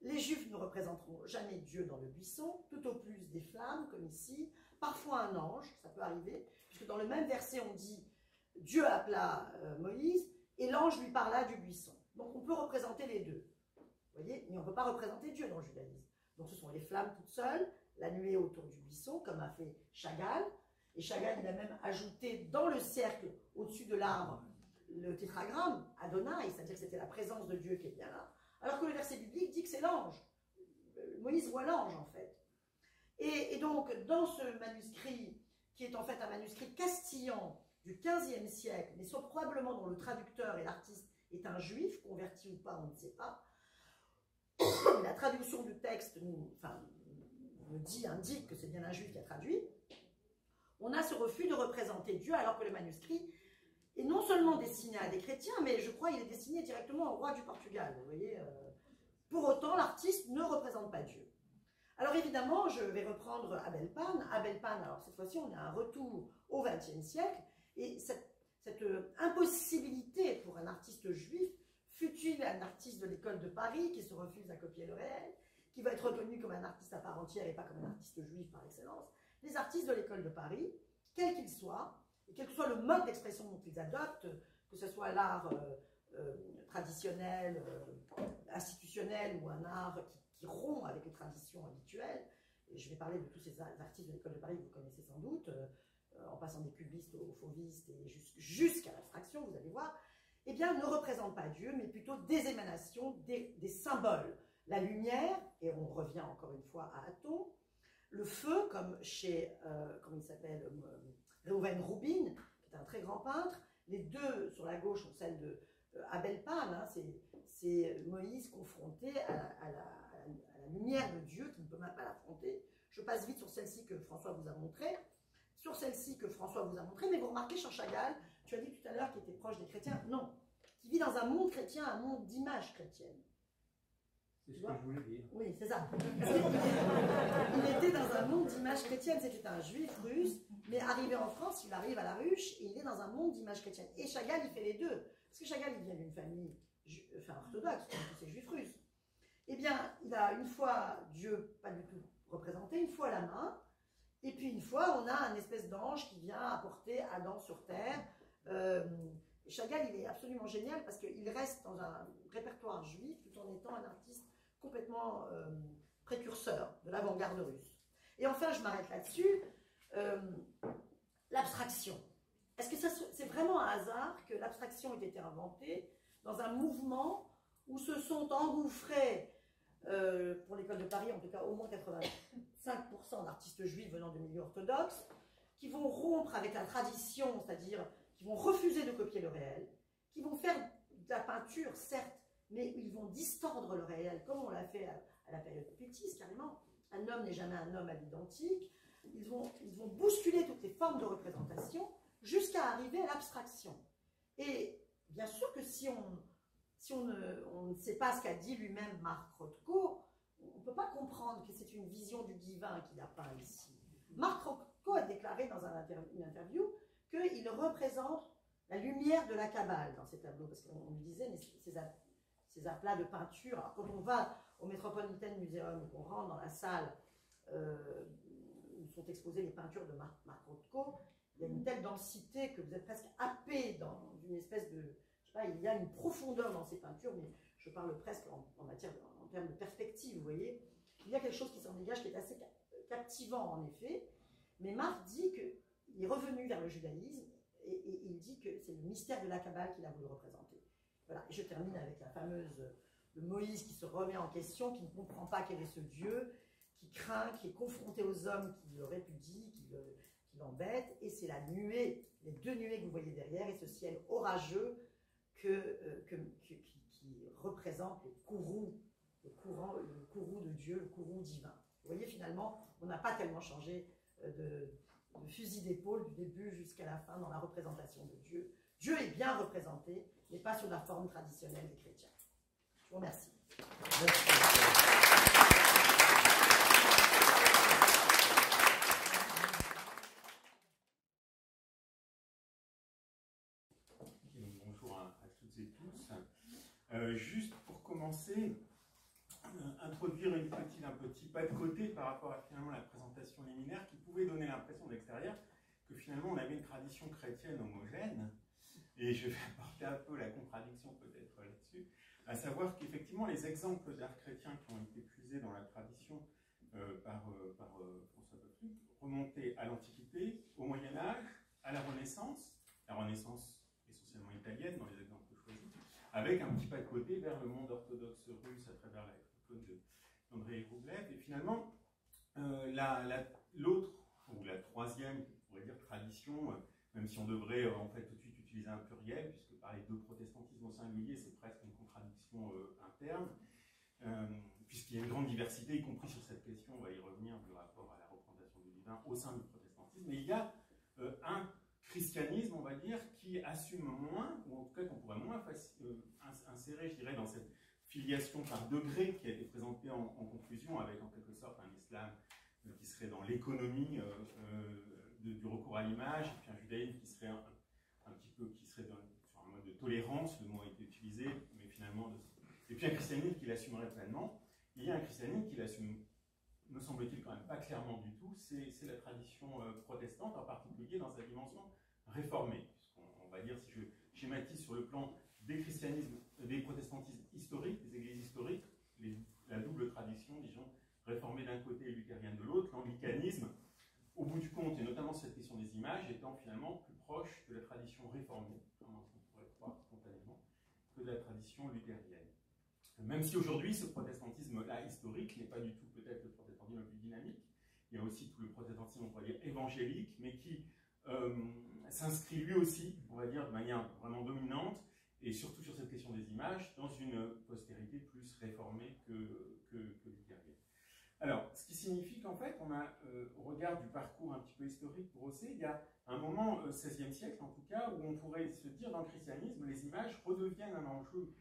les Juifs ne représenteront jamais Dieu dans le buisson, tout au plus des flammes, comme ici, parfois un ange, ça peut arriver, puisque dans le même verset on dit « Dieu appela Moïse » et l'ange lui parla du buisson. Donc on peut représenter les deux, vous voyez, mais on ne peut pas représenter Dieu dans le judaïsme. Donc ce sont les flammes toutes seules, la nuée autour du buisson, comme a fait Chagall, et Chagall il a même ajouté dans le cercle au-dessus de l'arbre le tétragramme Adonai, c'est-à-dire que c'était la présence de Dieu qui est bien là, alors que le verset biblique dit que c'est l'ange. Moïse voit l'ange en fait. Et donc dans ce manuscrit, qui est en fait un manuscrit castillan du XVe siècle, mais soit probablement dont le traducteur et l'artiste est un juif, converti ou pas, on ne sait pas, la traduction du texte indique que c'est bien un juif qui a traduit, on a ce refus de représenter Dieu alors que le manuscrit est non seulement destiné à des chrétiens, mais je crois qu'il est destiné directement au roi du Portugal. Vous voyez, pour autant, l'artiste ne représente pas Dieu. Alors évidemment, je vais reprendre Abel Pan. Abel Pan, alors cette fois-ci, on a un retour au XXe siècle, et cette impossibilité pour un artiste juif, fut-il un artiste de l'école de Paris qui se refuse à copier le réel, qui va être reconnu comme un artiste à part entière et pas comme un artiste juif par excellence, les artistes de l'école de Paris, quels qu'ils soient, et quel que soit le mode d'expression dont ils adoptent, que ce soit l'art traditionnel, institutionnel, ou un art qui rompt avec les traditions habituelles, et je vais parler de tous ces artistes de l'école de Paris que vous connaissez sans doute, en passant des cubistes aux fauvistes et jusqu'à l'abstraction, vous allez voir, eh bien, ne représentent pas Dieu, mais plutôt des émanations, des symboles. La lumière, et on revient encore une fois à Aton, le feu, comme chez, comment il s'appelle, Reuven Rubin, qui est un très grand peintre. Les deux, sur la gauche, sont celles de Abel Pan, hein, c'est Moïse confronté à la lumière de Dieu, qui ne peut même pas l'affronter. Je passe vite sur celle-ci que François vous a montrée. Sur celle-ci que François vous a montrée, mais vous remarquez, sur Chagall, tu as dit tout à l'heure qu'il était proche des chrétiens. Non, qui vit dans un monde chrétien, un monde d'image chrétienne. C'est ce que je voulais dire. Oui, c'est ça. Il était dans un monde d'image chrétienne, c'était un juif russe, mais arrivé en France, il arrive à la ruche et il est dans un monde d'image chrétienne. Et Chagall, il fait les deux. Parce que Chagall, il vient d'une famille orthodoxe, comme tous ces juifs russes. Eh bien, il a une fois Dieu pas du tout représenté, une fois la main, et puis une fois, on a un espèce d'ange qui vient apporter Adam sur terre. Chagall, il est absolument génial parce qu'il reste dans un répertoire juif tout en étant un artiste complètement précurseur de l'avant-garde russe. Et enfin, je m'arrête là-dessus, l'abstraction. Est-ce que c'est vraiment un hasard que l'abstraction ait été inventée dans un mouvement où se sont engouffrés, pour l'école de Paris, en tout cas au moins 85% d'artistes juifs venant de milieux orthodoxes, qui vont rompre avec la tradition, c'est-à-dire qui vont refuser de copier le réel, qui vont faire de la peinture, certes, mais ils vont distordre le réel, comme on l'a fait à la période pétiste, carrément. Un homme n'est jamais un homme à l'identique. Ils vont bousculer toutes les formes de représentation jusqu'à arriver à l'abstraction. Et bien sûr que si on ne sait pas ce qu'a dit lui-même Marc Rothko, on ne peut pas comprendre que c'est une vision du divin qu'il a peint ici. Marc Rothko a déclaré dans une interview qu'il représente la lumière de la Kabbale dans ces tableaux, parce qu'on lui disait, mais ces aplats de peinture, alors quand on va au Metropolitan Museum et qu'on rentre dans la salle où sont exposées les peintures de Marc Rothko, il y a une telle densité que vous êtes presque happé dans une espèce de... Je sais pas, il y a une profondeur dans ces peintures, mais je parle presque en termes de perspective, vous voyez. Il y a quelque chose qui s'en dégage qui est assez captivant, en effet. Mais Marc dit qu'il est revenu vers le judaïsme et il dit que c'est le mystère de la Kabbale qu'il a voulu représenter. Voilà, et je termine avec la fameuse de Moïse qui se remet en question, qui ne comprend pas quel est ce Dieu, qui craint, qui est confronté aux hommes qui le répudient, qui l'embêtent, et c'est la nuée, les deux nuées que vous voyez derrière, et ce ciel orageux qui représente les courroux courroux de Dieu, le courroux divin. Vous voyez, finalement, on n'a pas tellement changé de fusil d'épaule du début jusqu'à la fin dans la représentation de Dieu. Dieu est bien représenté, mais pas sous la forme traditionnelle des chrétiens. Je vous remercie. Bonjour à toutes et tous. Juste pour commencer, introduire un petit pas de côté par rapport à finalement la présentation liminaire qui pouvait donner l'impression de l'extérieur que finalement on avait une tradition chrétienne homogène, et je vais apporter un peu la contradiction peut-être là-dessus, à savoir qu'effectivement les exemples d'art chrétien qui ont été puisés dans la tradition par François Bottruc remontaient à l'Antiquité, au Moyen-Âge, à la Renaissance essentiellement italienne dans les exemples choisis, avec un petit pas de côté vers le monde orthodoxe russe à travers l'icône d'Andrei Rublev. Et finalement, l'autre, ou la troisième, on pourrait dire tradition, même si on devrait en fait tout de suite utiliser un pluriel, puisque parler de protestantisme au singulier, c'est presque une contradiction interne, puisqu'il y a une grande diversité, y compris sur cette question, on va y revenir, du rapport à la représentation du divin au sein du protestantisme. Mais il y a un christianisme, on va dire, qui assume moins, ou en tout cas qu'on pourrait moins insérer, je dirais, dans cette filiation par degré qui a été présentée en conclusion, avec en quelque sorte un islam qui serait dans l'économie du recours à l'image, et puis un judaïsme qui serait un petit peu, qui serait sur un mode de tolérance, le mot a été utilisé, mais finalement, et puis un christianisme qui l'assumerait pleinement. Il y a un christianisme qui l'assume, me semble-t-il, quand même pas clairement du tout, c'est la tradition protestante, en particulier dans sa dimension réformée. On va dire, si je schématise sur le plan des christianismes, des protestantismes historiques, des églises historiques, la double tradition, disons, réformée d'un côté et luthérienne de l'autre, l'anglicanisme, au bout du compte, et notamment cette question des images, étant finalement plus proche de la tradition réformée, comme on pourrait croire spontanément, que de la tradition luthérienne. Même si aujourd'hui, ce protestantisme-là historique n'est pas du tout peut-être le protestantisme le plus dynamique, il y a aussi tout le protestantisme, on pourrait dire, évangélique, mais qui s'inscrit lui aussi, on va dire, de manière vraiment dominante, et surtout sur cette question des images, dans une postérité plus réformée que luthérienne. Alors, ce qui signifie qu'en fait, on a, au regard du parcours un petit peu historique pour Océ, il y a un moment, XVIe siècle en tout cas, où on pourrait se dire, dans le christianisme, les images redeviennent un enjeu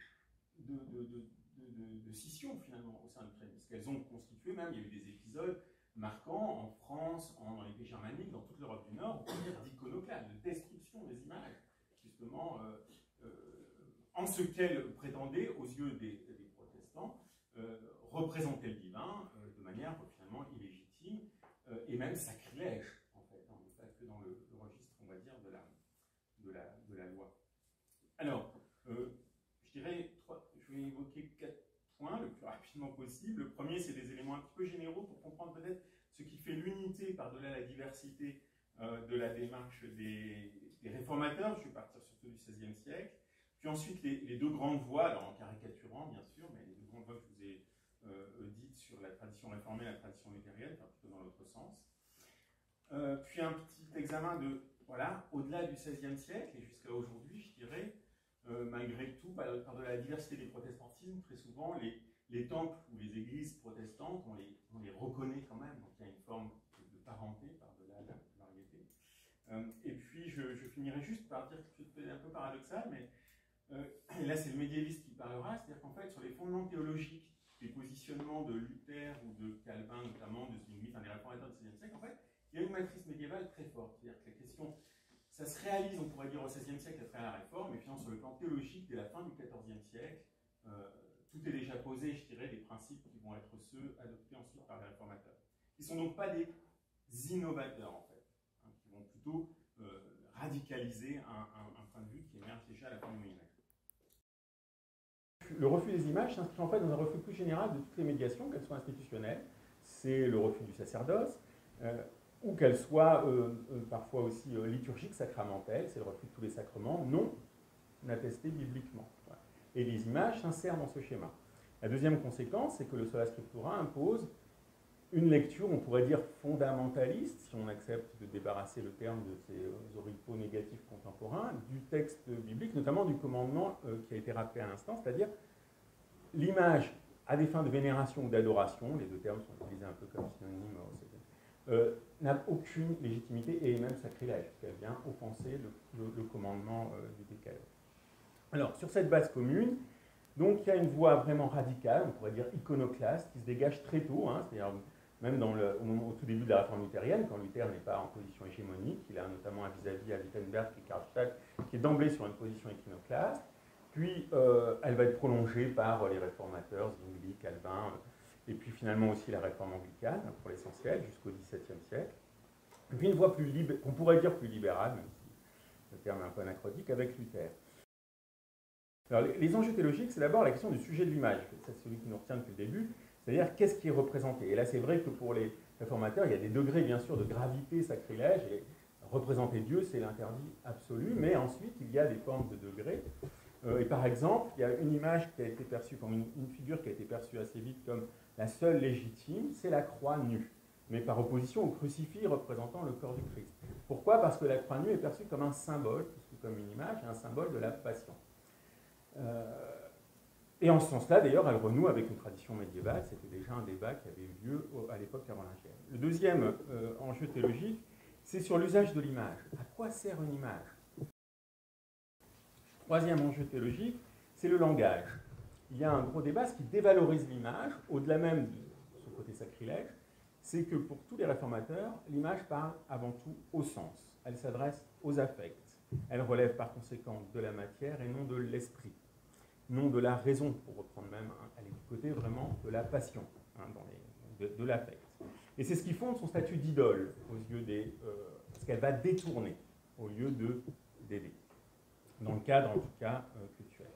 de scission finalement au sein du christianisme, parce qu'elles ont constitué même, il y a eu des épisodes marquants en France, dans les pays germaniques, dans toute l'Europe du Nord, on peut dire d'iconoclasme, de destruction des images, justement, en ce qu'elles prétendaient, aux yeux des protestants, représenter le divin de manière finalement illégitime et même sacrilège, en fait, pas que dans le registre, on va dire, de la loi. Alors, je dirais, je vais évoquer 4 points le plus rapidement possible. Le premier, c'est des éléments un petit peu généraux pour comprendre peut-être ce qui fait l'unité par-delà la diversité de la démarche des réformateurs. Je vais partir surtout du XVIe siècle. Puis ensuite, les deux grandes voies, alors en caricaturant bien sûr, mais les deux grandes voies que je vous ai dites sur la tradition réformée et la tradition luthérienne, enfin plutôt dans l'autre sens. Puis un petit examen de, voilà, au-delà du XVIe siècle et jusqu'à aujourd'hui, je dirais, malgré tout, par-delà la diversité des protestantismes, très souvent, les temples ou les églises protestantes, on les reconnaît quand même, donc il y a une forme de parenté par-delà la variété. Et puis, je finirai juste par dire quelque chose de un peu paradoxal, mais et là c'est le médiéviste qui parlera, c'est-à-dire qu'en fait, sur les fondements théologiques des positionnements de Luther ou de Calvin, notamment, de Zwingli, des réformateurs du XVIe siècle, en fait, il y a une matrice médiévale très forte. C'est-à-dire que la question, ça se réalise, on pourrait dire, au XVIe siècle à travers la réforme, mais finalement, sur le plan théologique, dès la fin du XIVe siècle, tout est déjà posé, je dirais, des principes qui vont être ceux adoptés ensuite par les réformateurs. Ils ne sont donc pas des innovateurs, en fait, hein, qui vont plutôt radicaliser un point de vue qui émerge déjà à la fin du Moyen-Âge. Le refus des images s'inscrit en fait dans un refus plus général de toutes les médiations, qu'elles soient institutionnelles, c'est le refus du sacerdoce, ou qu'elles soient parfois aussi liturgiques, sacramentelles, c'est le refus de tous les sacrements non attestés bibliquement. Voilà. Et les images s'insèrent dans ce schéma. La deuxième conséquence, c'est que le sola scriptura impose une lecture, on pourrait dire fondamentaliste, si on accepte de débarrasser le terme de ces oripeaux négatifs contemporains, du texte biblique, notamment du commandement qui a été rappelé à l'instant, c'est-à-dire l'image à des fins de vénération ou d'adoration, les deux termes sont utilisés un peu comme synonymes, n'a aucune légitimité et est même sacrilège, puisqu'elle vient offenser le commandement du décalogue. Alors, sur cette base commune, donc il y a une voie vraiment radicale, on pourrait dire iconoclaste, qui se dégage très tôt, hein, c'est-à-dire même au tout début de la réforme luthérienne, quand Luther n'est pas en position hégémonique, il a notamment un vis-à-vis à Wittenberg et Karlstadt, qui est d'emblée sur une position iconoclaste. Puis elle va être prolongée par les réformateurs, Zwingli, Calvin, et puis finalement aussi la réforme anglicane, pour l'essentiel, jusqu'au XVIIe siècle. Et puis une voie qu'on pourrait dire plus libérale, même si le terme est un peu anachronique, avec Luther. Alors, les enjeux théologiques, c'est d'abord la question du sujet de l'image. C'est celui qui nous retient depuis le début, c'est-à-dire qu'est-ce qui est représenté. Et là, c'est vrai que pour les réformateurs, il y a des degrés, bien sûr, de gravité, sacrilège, et représenter Dieu, c'est l'interdit absolu, mais ensuite, il y a des formes de degrés. Et par exemple, il y a une image qui a été perçue comme une figure qui a été perçue assez vite comme la seule légitime, c'est la croix nue, mais par opposition au crucifix représentant le corps du Christ. Pourquoi? Parce que la croix nue est perçue comme un symbole, plus que comme une image, un symbole de la passion. Et en ce sens-là, d'ailleurs, elle renoue avec une tradition médiévale. C'était déjà un débat qui avait eu lieu à l'époque carolingienne. Le deuxième enjeu théologique, c'est sur l'usage de l'image. À quoi sert une image? Troisième enjeu théologique, c'est le langage. Il y a un gros débat, ce qui dévalorise l'image, au-delà même de son côté sacrilège, c'est que pour tous les réformateurs, l'image parle avant tout au sens. Elle s'adresse aux affects. Elle relève par conséquent de la matière et non de l'esprit. Non de la raison, pour reprendre même, hein, elle est du côté vraiment de la passion, hein, de l'affect. Et c'est ce qui fonde son statut d'idole aux yeux ce qu'elle va détourner au lieu d'aider, dans le cadre en tout cas culturel.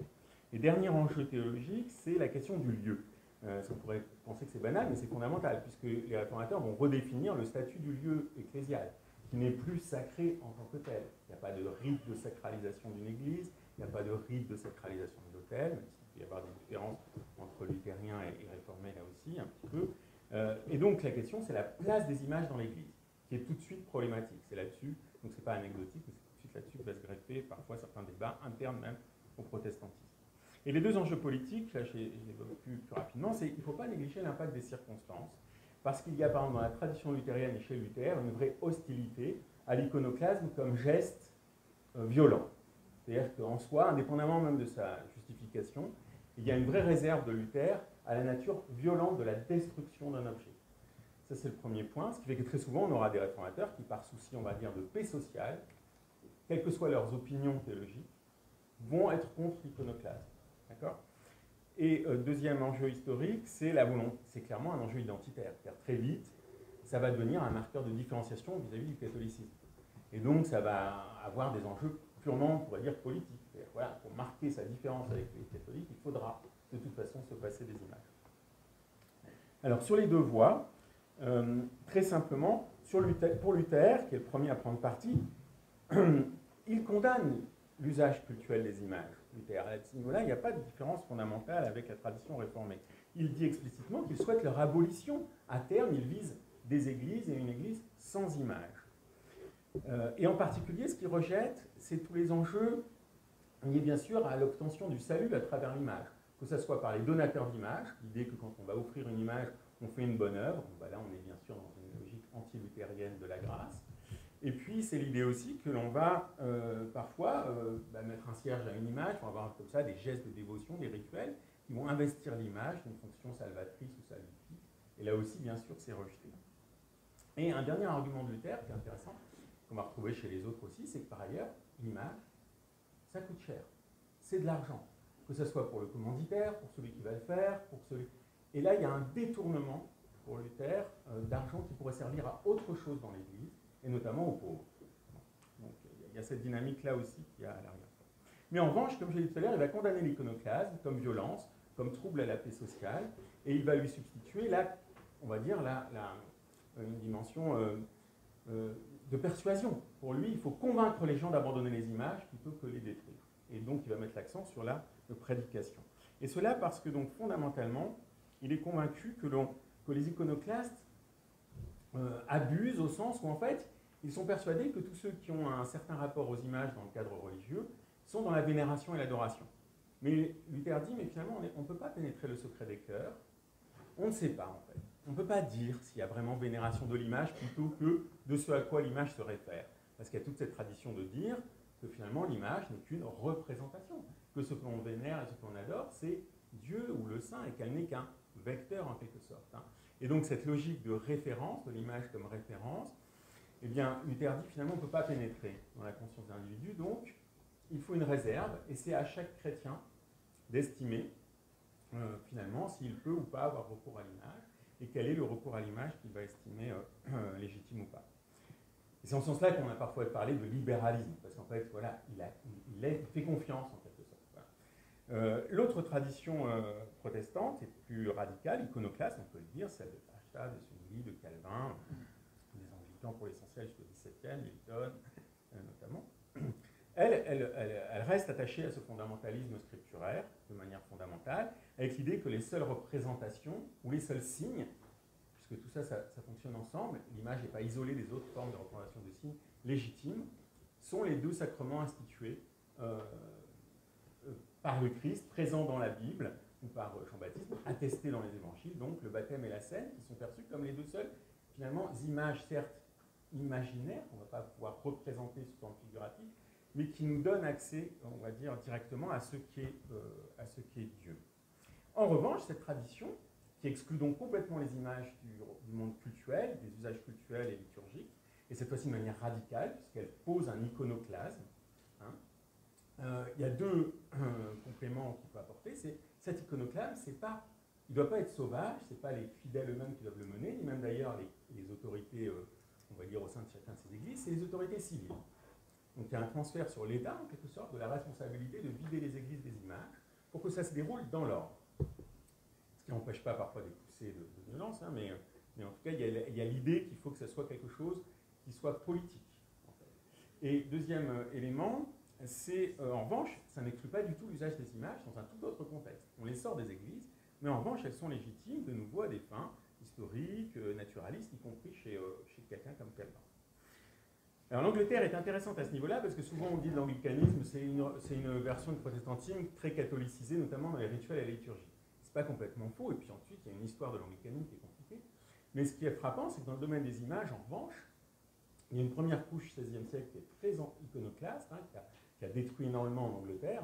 Et dernier enjeu théologique, c'est la question du lieu. On pourrait penser que c'est banal, mais c'est fondamental, puisque les réformateurs vont redéfinir le statut du lieu ecclésial, qui n'est plus sacré en tant que tel. Il n'y a pas de rite de sacralisation d'une église, il n'y a pas de rite de sacralisation de l'autel, même s'il peut y avoir des différences entre luthériens et réformés là aussi, un petit peu. Et donc la question, c'est la place des images dans l'église, qui est tout de suite problématique. C'est là-dessus, donc c'est pas anecdotique, mais c'est tout de suite là-dessus que va se greffer parfois certains débats internes même au protestantisme. Et les deux enjeux politiques, là je l'évoque plus rapidement, c'est qu'il ne faut pas négliger l'impact des circonstances, parce qu'il y a par exemple dans la tradition luthérienne et chez Luther une vraie hostilité à l'iconoclasme comme geste violent. C'est-à-dire qu'en soi, indépendamment même de sa justification, il y a une vraie réserve de Luther à la nature violente de la destruction d'un objet. Ça, c'est le premier point, ce qui fait que très souvent, on aura des réformateurs qui, par souci, on va dire, de paix sociale, quelles que soient leurs opinions théologiques, vont être contre l'iconoclasme. D'accord ? Et deuxième enjeu historique, c'est la volonté. C'est clairement un enjeu identitaire. C'est-à-dire très vite, ça va devenir un marqueur de différenciation vis-à-vis du catholicisme. Et donc, ça va avoir des enjeux purement, on pourrait dire, politiques. Voilà, pour marquer sa différence avec les catholiques, il faudra de toute façon se passer des images. Alors, sur les deux voies, très simplement, pour Luther, qui est le premier à prendre parti, il condamne l'usage cultuel des images. Luther, à ce niveau-là, il n'y a pas de différence fondamentale avec la tradition réformée. Il dit explicitement qu'il souhaite leur abolition. À terme, il vise des églises et une église sans images. Et en particulier, ce qu'il rejette, c'est tous les enjeux liés bien sûr à l'obtention du salut à travers l'image. Que ce soit par les donateurs d'images, l'idée que quand on va offrir une image, on fait une bonne œuvre. Là, on est bien sûr dans une logique anti-luthérienne de la grâce. Et puis, c'est l'idée aussi que l'on va parfois mettre un cierge à une image, on va avoir comme ça des gestes de dévotion, des rituels, qui vont investir l'image d'une fonction salvatrice ou salvifique. Et là aussi, bien sûr, c'est rejeté. Et un dernier argument de Luther, qui est intéressant, qu'on va retrouver chez les autres aussi, c'est que par ailleurs, l'image, ça coûte cher. C'est de l'argent. Que ce soit pour le commanditaire, pour celui qui va le faire, pour celui... Et là, il y a un détournement, pour Luther, d'argent qui pourrait servir à autre chose dans l'Église, et notamment aux pauvres. Donc, il y a cette dynamique-là aussi qui a à l'arrière. Mais en revanche, comme je l'ai dit tout à l'heure, il va condamner l'iconoclasme comme violence, comme trouble à la paix sociale, et il va lui substituer, on va dire, une dimension de persuasion. Pour lui, il faut convaincre les gens d'abandonner les images plutôt que les détruire. Et donc, il va mettre l'accent sur la prédication. Et cela parce que, donc, fondamentalement, il est convaincu que les iconoclastes abusent au sens où, en fait, ils sont persuadés que tous ceux qui ont un certain rapport aux images dans le cadre religieux sont dans la vénération et l'adoration. Mais Luther dit, mais finalement, on ne peut pas pénétrer le secret des cœurs. On ne sait pas, en fait. On ne peut pas dire s'il y a vraiment vénération de l'image plutôt que de ce à quoi l'image se réfère. Parce qu'il y a toute cette tradition de dire que finalement, l'image n'est qu'une représentation. Que ce que l'on vénère et ce que l'on adore, c'est Dieu ou le saint, et qu'elle n'est qu'un vecteur, en quelque sorte. Et donc, cette logique de référence, de l'image comme référence, eh bien, Luther dit, finalement, on ne peut pas pénétrer dans la conscience de l'individu, donc il faut une réserve, et c'est à chaque chrétien d'estimer, finalement, s'il peut ou pas avoir recours à l'image, et quel est le recours à l'image qu'il va estimer légitime ou pas. Et c'est en ce sens-là qu'on a parfois parlé de libéralisme, parce qu'en fait, voilà, il fait confiance, en quelque sorte. Voilà. L'autre tradition protestante est plus radicale, iconoclaste, on peut le dire, celle de Bachta, de Zwingli, de Calvin, des anglicans pour l'essentiel jusqu'au XVIIe, Milton, notamment. Elle reste attachée à ce fondamentalisme scripturaire, de manière fondamentale, avec l'idée que les seules représentations, ou les seuls signes, puisque tout ça, ça fonctionne ensemble, l'image n'est pas isolée des autres formes de représentation de signes légitimes, sont les deux sacrements institués par le Christ, présents dans la Bible, ou par Jean-Baptiste, attestés dans les évangiles, donc le baptême et la scène, qui sont perçus comme les deux seules, finalement, images, certes imaginaires, qu'on ne va pas pouvoir représenter sous forme figurative, mais qui nous donnent accès, on va dire, directement à ce qu'est Dieu. En revanche, cette tradition, qui exclut donc complètement les images du monde cultuel, des usages cultuels et liturgiques, et cette fois-ci de manière radicale, puisqu'elle pose un iconoclasme. Il y a deux compléments qu'il faut apporter. C'est cet iconoclasme, il ne doit pas être sauvage, ce n'est pas les fidèles eux-mêmes qui doivent le mener, ni même d'ailleurs les autorités, on va dire, au sein de chacun de ces églises, c'est les autorités civiles. Donc il y a un transfert sur l'État, en quelque sorte, de la responsabilité de vider les églises des images pour que ça se déroule dans l'ordre. Ce qui n'empêche pas parfois des poussées de violence, mais en tout cas, il y a l'idée qu'il faut que ça soit quelque chose qui soit politique. En fait. Et deuxième élément, c'est, en revanche, ça n'exclut pas du tout l'usage des images dans un tout autre contexte. On les sort des églises, mais en revanche, elles sont légitimes de nouveau à des fins historiques, naturalistes, y compris chez quelqu'un comme Calvin. Alors l'Angleterre est intéressante à ce niveau-là, parce que souvent on dit de l'anglicanisme, c'est une version de protestantisme très catholicisée, notamment dans les rituels et la liturgie. C'est pas complètement faux, et puis ensuite il y a une histoire de l'anglicanisme qui est compliquée. Mais ce qui est frappant, c'est que dans le domaine des images, en revanche, il y a une première couche XVIe siècle qui est très iconoclaste, qui a détruit énormément en Angleterre,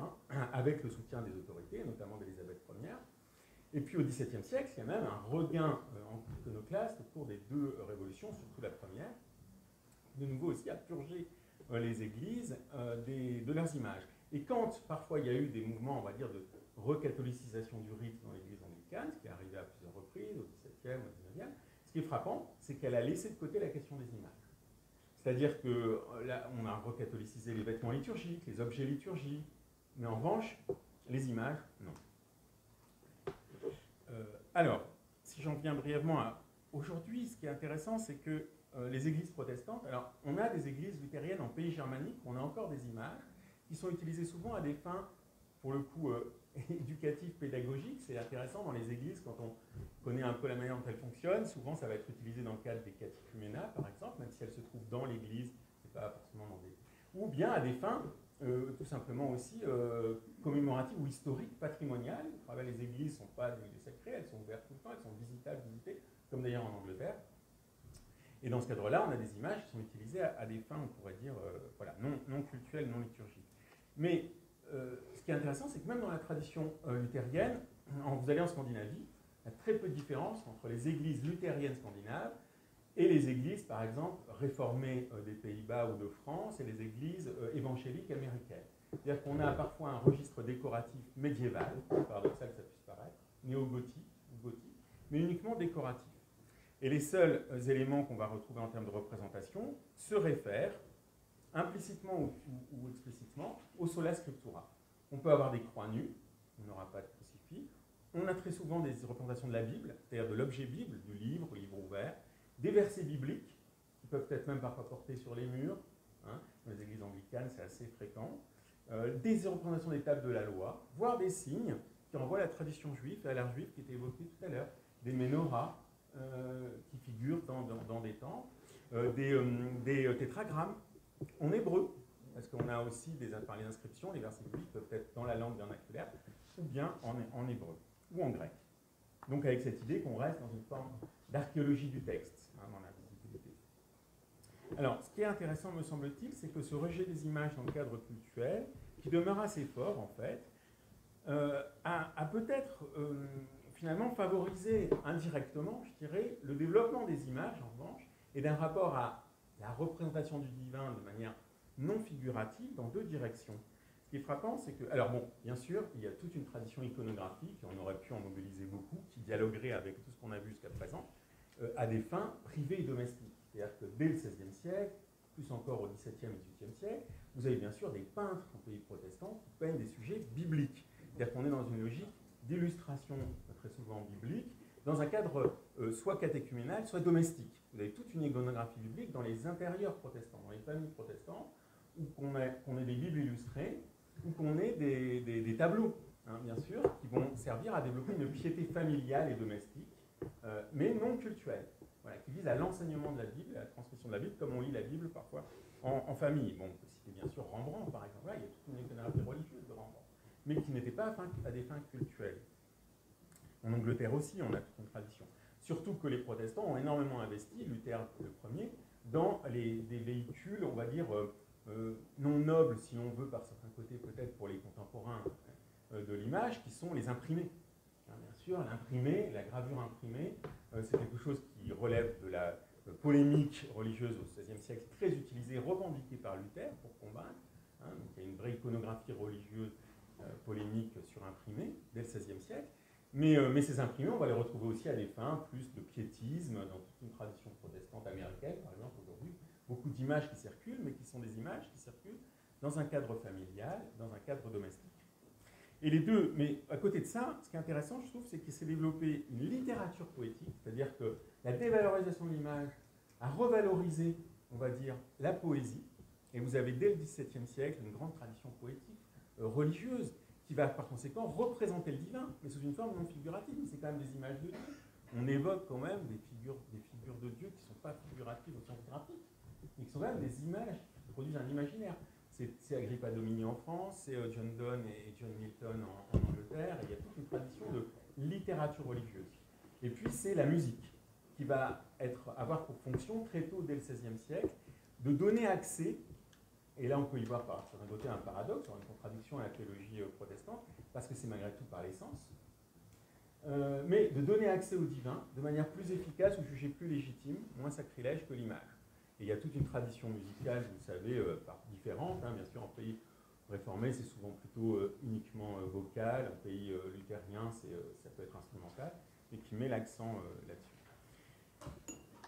avec le soutien des autorités, notamment d'Élisabeth Ier. Et puis au XVIIe siècle, il y a même un regain iconoclaste au cours des deux révolutions, surtout la première, de nouveau aussi à purger les églises de leurs images. Et quand parfois il y a eu des mouvements, on va dire, de recatholicisation du rite dans l'église anglicane, ce qui est arrivé à plusieurs reprises, au XVIIe, au XIXe, ce qui est frappant, c'est qu'elle a laissé de côté la question des images. C'est-à-dire que là, on a recatholicisé les vêtements liturgiques, les objets liturgiques, mais en revanche, les images, non. Alors, si j'en viens brièvement à aujourd'hui, ce qui est intéressant, c'est que les églises protestantes, alors on a des églises luthériennes en pays germaniques, on a encore des images qui sont utilisées souvent à des fins, pour le coup, éducatives, pédagogiques. C'est intéressant dans les églises, quand on connaît un peu la manière dont elles fonctionnent, souvent ça va être utilisé dans le cadre des catéchuménats, par exemple, même si elles se trouvent dans l'église, c'est pas forcément dans des... Ou bien à des fins, tout simplement aussi, commémoratives ou historiques, patrimoniales. Les églises ne sont pas des lieux sacrés, elles sont ouvertes tout le temps, elles sont visitables, visitées, comme d'ailleurs en Angleterre. Et dans ce cadre-là, on a des images qui sont utilisées à des fins, on pourrait dire, voilà, non cultuelles, non liturgiques. Mais ce qui est intéressant, c'est que même dans la tradition luthérienne, vous allez en Scandinavie, il y a très peu de différence entre les églises luthériennes scandinaves et les églises, par exemple, réformées des Pays-Bas ou de France et les églises évangéliques américaines. C'est-à-dire qu'on a parfois un registre décoratif médiéval, paradoxal que ça puisse paraître, néo-gothique, gothique, mais uniquement décoratif. Et les seuls éléments qu'on va retrouver en termes de représentation se réfèrent, implicitement ou explicitement, au sola scriptura. On peut avoir des croix nues, on n'aura pas de crucifix. On a très souvent des représentations de la Bible, c'est-à-dire de l'objet Bible, du livre ouvert, des versets bibliques, qui peuvent être même parfois portés sur les murs. Dans les églises anglicanes, c'est assez fréquent. Des représentations des tables de la loi, voire des signes qui renvoient à la tradition juive, à l'art juif qui était évoqué tout à l'heure, des menorahs qui figurent dans des temples, des tétragrammes en hébreu, parce qu'on a aussi les inscriptions, les versets bibliques peuvent être dans la langue vernaculaire, ou bien en hébreu, ou en grec. Donc avec cette idée qu'on reste dans une forme d'archéologie du texte, dans la visibilité. Alors, ce qui est intéressant, me semble-t-il, c'est que ce rejet des images dans le cadre cultuel, qui demeure assez fort, en fait, a peut-être finalement favorisé indirectement, je dirais, le développement des images, en revanche, et d'un rapport à la représentation du divin de manière non figurative dans deux directions. Ce qui est frappant, c'est que... Alors bon, bien sûr, il y a toute une tradition iconographique, et on aurait pu en mobiliser beaucoup, qui dialoguerait avec tout ce qu'on a vu jusqu'à présent, à des fins privées et domestiques. C'est-à-dire que dès le XVIe siècle, plus encore au XVIIe et XVIIIe siècle, vous avez bien sûr des peintres en pays protestants qui peignent des sujets bibliques. C'est-à-dire qu'on est dans une logique d'illustration très souvent biblique, dans un cadre soit catéchuménal, soit domestique. Vous avez toute une iconographie biblique dans les intérieurs protestants, dans les familles protestantes, où qu'on ait des Bibles illustrées, ou qu'on ait des tableaux, bien sûr, qui vont servir à développer une piété familiale et domestique, mais non cultuelle, voilà, qui vise à l'enseignement de la Bible, à la transmission de la Bible, comme on lit la Bible parfois en famille. Bon, on peut citer bien sûr Rembrandt, par exemple. Là, il y a toute une iconographie religieuse de Rembrandt, mais qui n'était pas à des fins cultuelles. En Angleterre aussi, on a toute une tradition. Surtout que les protestants ont énormément investi, Luther le premier, dans des véhicules, on va dire, non nobles, si l'on veut, par certains côtés, peut-être pour les contemporains de l'image, qui sont les imprimés. Bien sûr, l'imprimé, la gravure imprimée, c'est quelque chose qui relève de la polémique religieuse au XVIe siècle, très utilisée, revendiquée par Luther pour combattre. Donc il y a une vraie iconographie religieuse polémique sur imprimé dès le XVIe siècle. Mais ces imprimés, on va les retrouver aussi à des fins plus de piétisme, dans toute une tradition protestante américaine, par exemple, aujourd'hui. Beaucoup d'images qui circulent, mais qui sont des images qui circulent dans un cadre familial, dans un cadre domestique. Et les deux, mais à côté de ça, ce qui est intéressant, je trouve, c'est qu'il s'est développé une littérature poétique, c'est-à-dire que la dévalorisation de l'image a revalorisé, on va dire, la poésie. Et vous avez dès le XVIIe siècle une grande tradition poétique, religieuse, qui va par conséquent représenter le divin, mais sous une forme non figurative. C'est quand même des images de Dieu. On évoque quand même des figures de Dieu qui ne sont pas figuratives au sens graphique, mais qui sont quand même des images qui produisent un imaginaire. C'est Agrippa Domini en France, c'est John Donne et John Milton en Angleterre, et il y a toute une tradition de littérature religieuse. Et puis c'est la musique, qui va avoir pour fonction, très tôt dès le XVIe siècle, de donner accès. Et là, on peut y voir par un côté un paradoxe, une contradiction à la théologie protestante, parce que c'est malgré tout par l'essence, mais de donner accès au divin de manière plus efficace ou jugée plus légitime, moins sacrilège que l'image. Et il y a toute une tradition musicale, vous le savez, différente. Bien sûr, en pays réformé, c'est souvent plutôt uniquement vocal. En pays luthérien, ça peut être instrumental, et qui met l'accent là-dessus.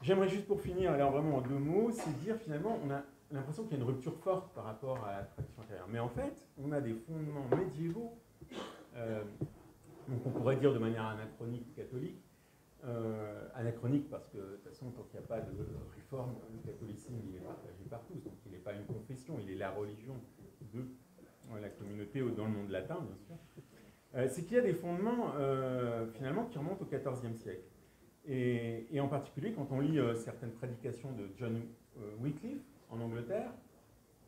J'aimerais juste pour finir, alors vraiment en deux mots, c'est dire finalement, on a l'impression qu'il y a une rupture forte par rapport à la tradition antérieure. Mais en fait, on a des fondements médiévaux, donc on pourrait dire de manière anachronique catholique, anachronique parce que de toute façon, tant qu'il n'y a pas de réforme, le catholicisme il est partagé par tous, donc il n'est pas une confession, il est la religion de la communauté dans le monde latin, bien sûr. C'est qu'il y a des fondements finalement qui remontent au XIVe siècle. Et en particulier, quand on lit certaines prédications de John Wycliffe, en Angleterre,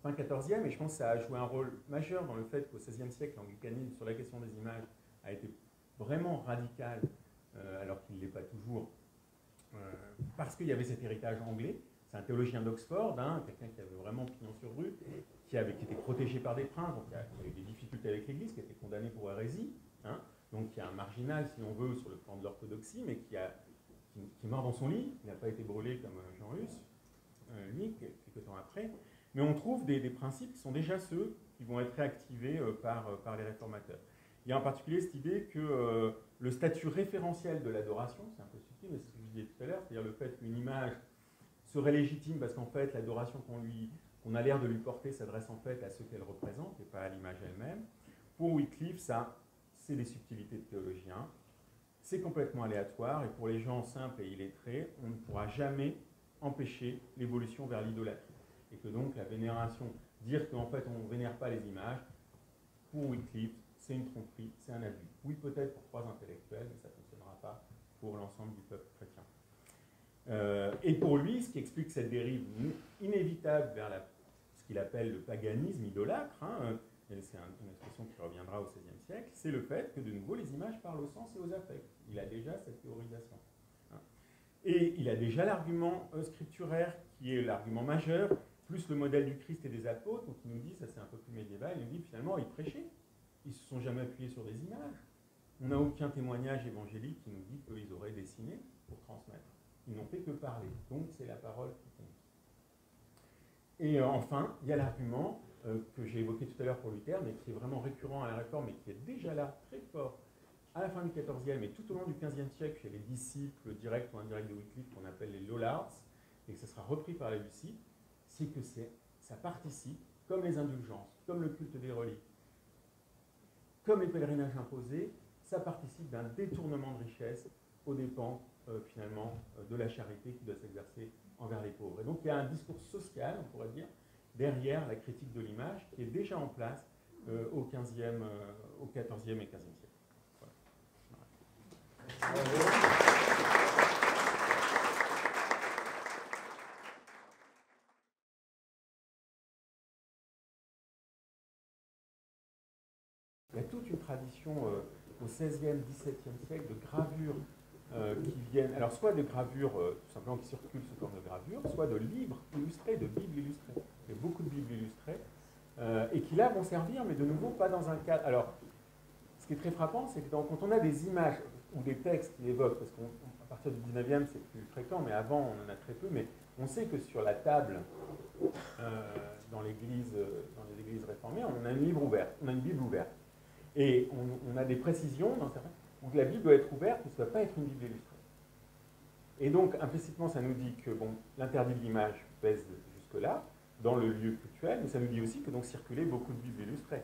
fin XIVe, et je pense que ça a joué un rôle majeur dans le fait qu'au XVIe siècle, l'anglicanisme sur la question des images a été vraiment radical, alors qu'il ne l'est pas toujours, parce qu'il y avait cet héritage anglais. C'est un théologien d'Oxford, quelqu'un qui avait vraiment pignon sur rue, qui était protégé par des princes, donc qui a eu des difficultés avec l'Église, qui a été condamné pour hérésie, donc qui est un marginal, si on veut, sur le plan de l'orthodoxie, mais qui est mort dans son lit, il n'a pas été brûlé comme Jean Hus, lui, quelques temps après, mais on trouve des principes qui sont déjà ceux qui vont être réactivés par les réformateurs. Il y a en particulier cette idée que le statut référentiel de l'adoration, c'est un peu subtil, mais c'est ce que je disais tout à l'heure, c'est-à-dire le fait qu'une image serait légitime parce qu'en fait l'adoration qu'on a l'air de lui porter s'adresse en fait à ce qu'elle représente et pas à l'image elle-même. Pour Wycliffe, ça, c'est des subtilités de théologiens, c'est complètement aléatoire, et pour les gens simples et illettrés, on ne pourra jamais empêcher l'évolution vers l'idolâtrie. Et que donc la vénération, dire qu'en fait on ne vénère pas les images, pour Wycliffe, c'est une tromperie, c'est un abus. Oui, peut-être pour trois intellectuels, mais ça ne fonctionnera pas pour l'ensemble du peuple chrétien. Et pour lui, ce qui explique cette dérive inévitable vers ce qu'il appelle le paganisme idolâtre, hein, et c'est une expression qui reviendra au XVIe siècle, c'est le fait que de nouveau les images parlent aux sens et aux affects. Il a déjà cette théorisation. Hein. Et il a déjà l'argument scripturaire qui est l'argument majeur, plus le modèle du Christ et des apôtres, donc il nous dit, ça c'est un peu plus médiéval, il nous dit finalement ils prêchaient, ils ne se sont jamais appuyés sur des images. On n'a aucun témoignage évangélique qui nous dit qu'ils auraient dessiné pour transmettre. Ils n'ont fait que parler, donc c'est la parole qui compte. Et enfin, il y a l'argument que j'ai évoqué tout à l'heure pour Luther, mais qui est vraiment récurrent à la Réforme, mais qui est déjà là, très fort, à la fin du XIVe et tout au long du XVe siècle, chez les disciples directs ou indirects de Wycliffe, qu'on appelle les Lollards, et que ce sera repris par les Lucides, c'est que ça participe, comme les indulgences, comme le culte des reliques, comme les pèlerinages imposés, ça participe d'un détournement de richesse aux dépens, finalement, de la charité qui doit s'exercer envers les pauvres. Et donc il y a un discours social, on pourrait dire, derrière la critique de l'image, qui est déjà en place au XIVe et XVe siècle. Voilà. Il y a toute une tradition au XVIe, XVIIe siècle de gravures qui viennent, alors soit de gravures tout simplement qui circulent sous forme de gravures, soit de livres illustrés, de bibles illustrées. Il y a beaucoup de bibles illustrées, et qui là vont servir, mais de nouveau pas dans un cadre. Alors, ce qui est très frappant, c'est que quand on a des images ou des textes qui évoquent, parce qu'à partir du 19e c'est plus fréquent, mais avant on en a très peu, mais on sait que sur la table, dans les églises réformées, on a un livre ouvert, on a une Bible ouverte. Et on a des précisions dans certains, où la Bible doit être ouverte, mais ça ne doit pas être une Bible illustrée. Et donc, implicitement, ça nous dit que l'interdit de l'image pèse jusque-là, dans le lieu cultuel, mais ça nous dit aussi que donc circulaient beaucoup de Bibles illustrées.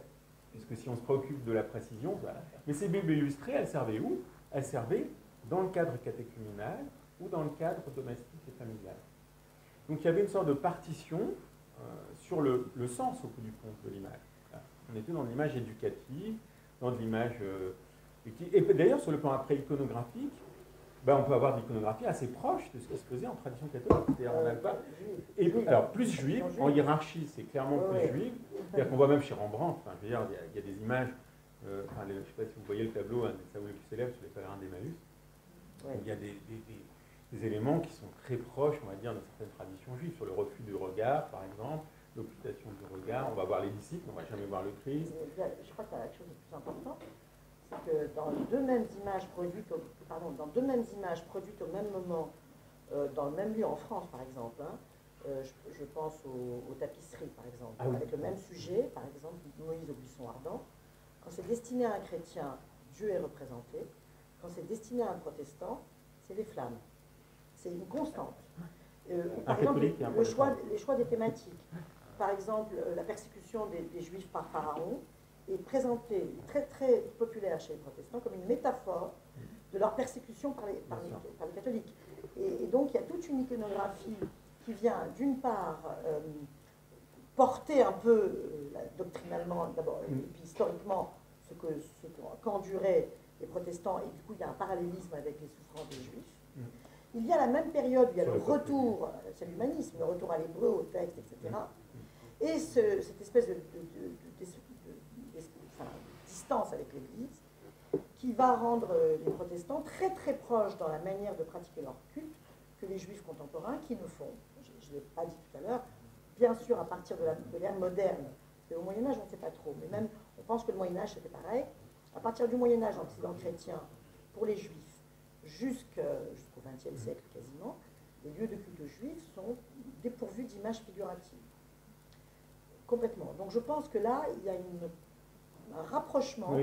Puisque si on se préoccupe de la précision, voilà. Mais ces Bibles illustrées, elles servaient où? Elles servaient dans le cadre catéchuménal ou dans le cadre domestique et familial. Donc il y avait une sorte de partition sur le sens, au bout du compte, de l'image. On était dans l'image éducative, dans de l'image... et d'ailleurs, sur le plan après iconographique, on peut avoir de l'iconographie assez proche de ce qui se faisait en tradition catholique. C'est-à-dire, on n'a pas... alors, plus juive, en hiérarchie, c'est clairement plus juive. C'est-à-dire qu'on voit même chez Rembrandt, enfin, je veux dire, il y a des images, je ne sais pas si vous voyez le tableau, un des tableaux les plus célèbres sur les pèlerins d'Emmaüs, il y a des éléments qui sont très proches, on va dire, de certaines traditions juives, sur le refus du regard, par exemple, l'occultation du regard. On va voir les disciples, on ne va jamais voir le Christ. Je crois qu'il y a quelque chose de plus important, c'est que dans deux mêmes images produites au même moment, dans le même lieu en France, par exemple, je pense aux tapisseries, par exemple, avec le même sujet, par exemple, Moïse au buisson ardent. Quand c'est destiné à un chrétien, Dieu est représenté. Quand c'est destiné à un protestant, c'est les flammes. C'est une constante. Par exemple, les choix des thématiques. Par exemple, la persécution des Juifs par Pharaon est présentée, très très populaire chez les protestants, comme une métaphore de leur persécution par les catholiques. Et donc, il y a toute une iconographie qui vient, d'une part, porter un peu, doctrinalement d'abord, et puis historiquement, qu'enduraient les protestants, et du coup, il y a un parallélisme avec les souffrances des Juifs. Il y a la même période où il y a le retour, c'est l'humanisme, le retour à l'hébreu, au texte, etc. Et cette espèce de distance avec l'Église qui va rendre les protestants très très proches dans la manière de pratiquer leur culte que les Juifs contemporains qui ne font, je ne l'ai pas dit tout à l'heure, bien sûr à partir de l'ère moderne. Au Moyen-Âge, on ne sait pas trop, mais même on pense que le Moyen-Âge c'était pareil. À partir du Moyen-Âge, en Occident chrétien, pour les Juifs, jusqu'au XXe siècle quasiment, les lieux de culte juifs sont dépourvus d'images figuratives. Complètement. Donc je pense que là, il y a un rapprochement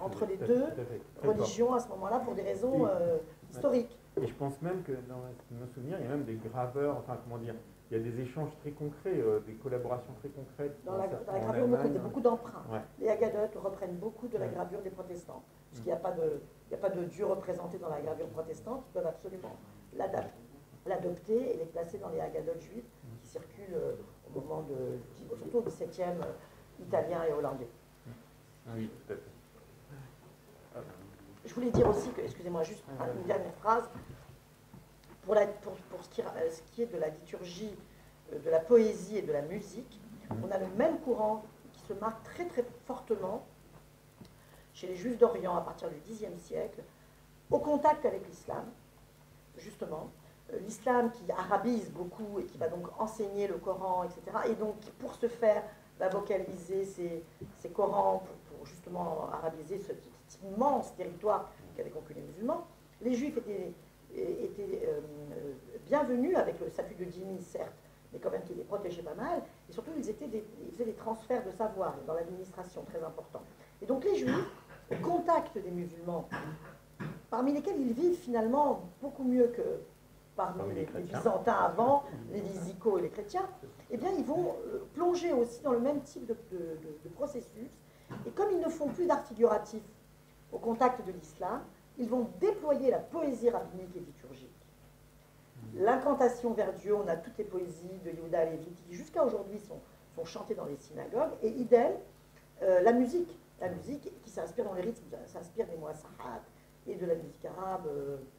entre les deux religions à ce moment-là pour des raisons historiques. Et je pense même que dans nos souvenirs, il y a même des graveurs, enfin comment dire, il y a des échanges très concrets, des collaborations très concrètes. Dans la gravure, il y a beaucoup d'emprunts. Ouais. Les Agadotes reprennent beaucoup de la gravure des protestants. Parce qu'il n'y a pas de Dieu représenté dans la gravure protestante, ils peuvent absolument l'adopter et les placer dans les Agadotes juifs qui circulent au moment surtout au XVIIe, italien et hollandais. Oui, tout à fait. Je voulais dire aussi que, excusez-moi, juste une dernière phrase, pour ce qui est de la liturgie de la poésie et de la musique, on a le même courant qui se marque très très fortement chez les Juifs d'Orient à partir du Xe siècle, au contact avec l'islam, justement. L'islam qui arabise beaucoup et qui va donc enseigner le Coran, etc. Et donc, pour ce faire, va vocaliser ces Corans pour justement arabiser cet immense territoire qu'avaient conquis les musulmans. Les Juifs étaient bienvenus avec le statut de dhimmi, certes, mais quand même qui les protégeait pas mal. Et surtout, ils faisaient des transferts de savoir dans l'administration très importants. Et donc, les Juifs, au contact des musulmans, parmi lesquels ils vivent finalement beaucoup mieux que parmi les Byzantins avant, les Visigoths et les chrétiens, eh bien, ils vont plonger aussi dans le même type de processus. Et comme ils ne font plus d'art figuratif au contact de l'islam, ils vont déployer la poésie rabbinique et liturgique. L'incantation vers Dieu, on a toutes les poésies de Yehuda Halevi qui jusqu'à aujourd'hui sont chantées dans les synagogues, et idem, la musique qui s'inspire dans les rythmes, s'inspire des muassahat et de la musique arabe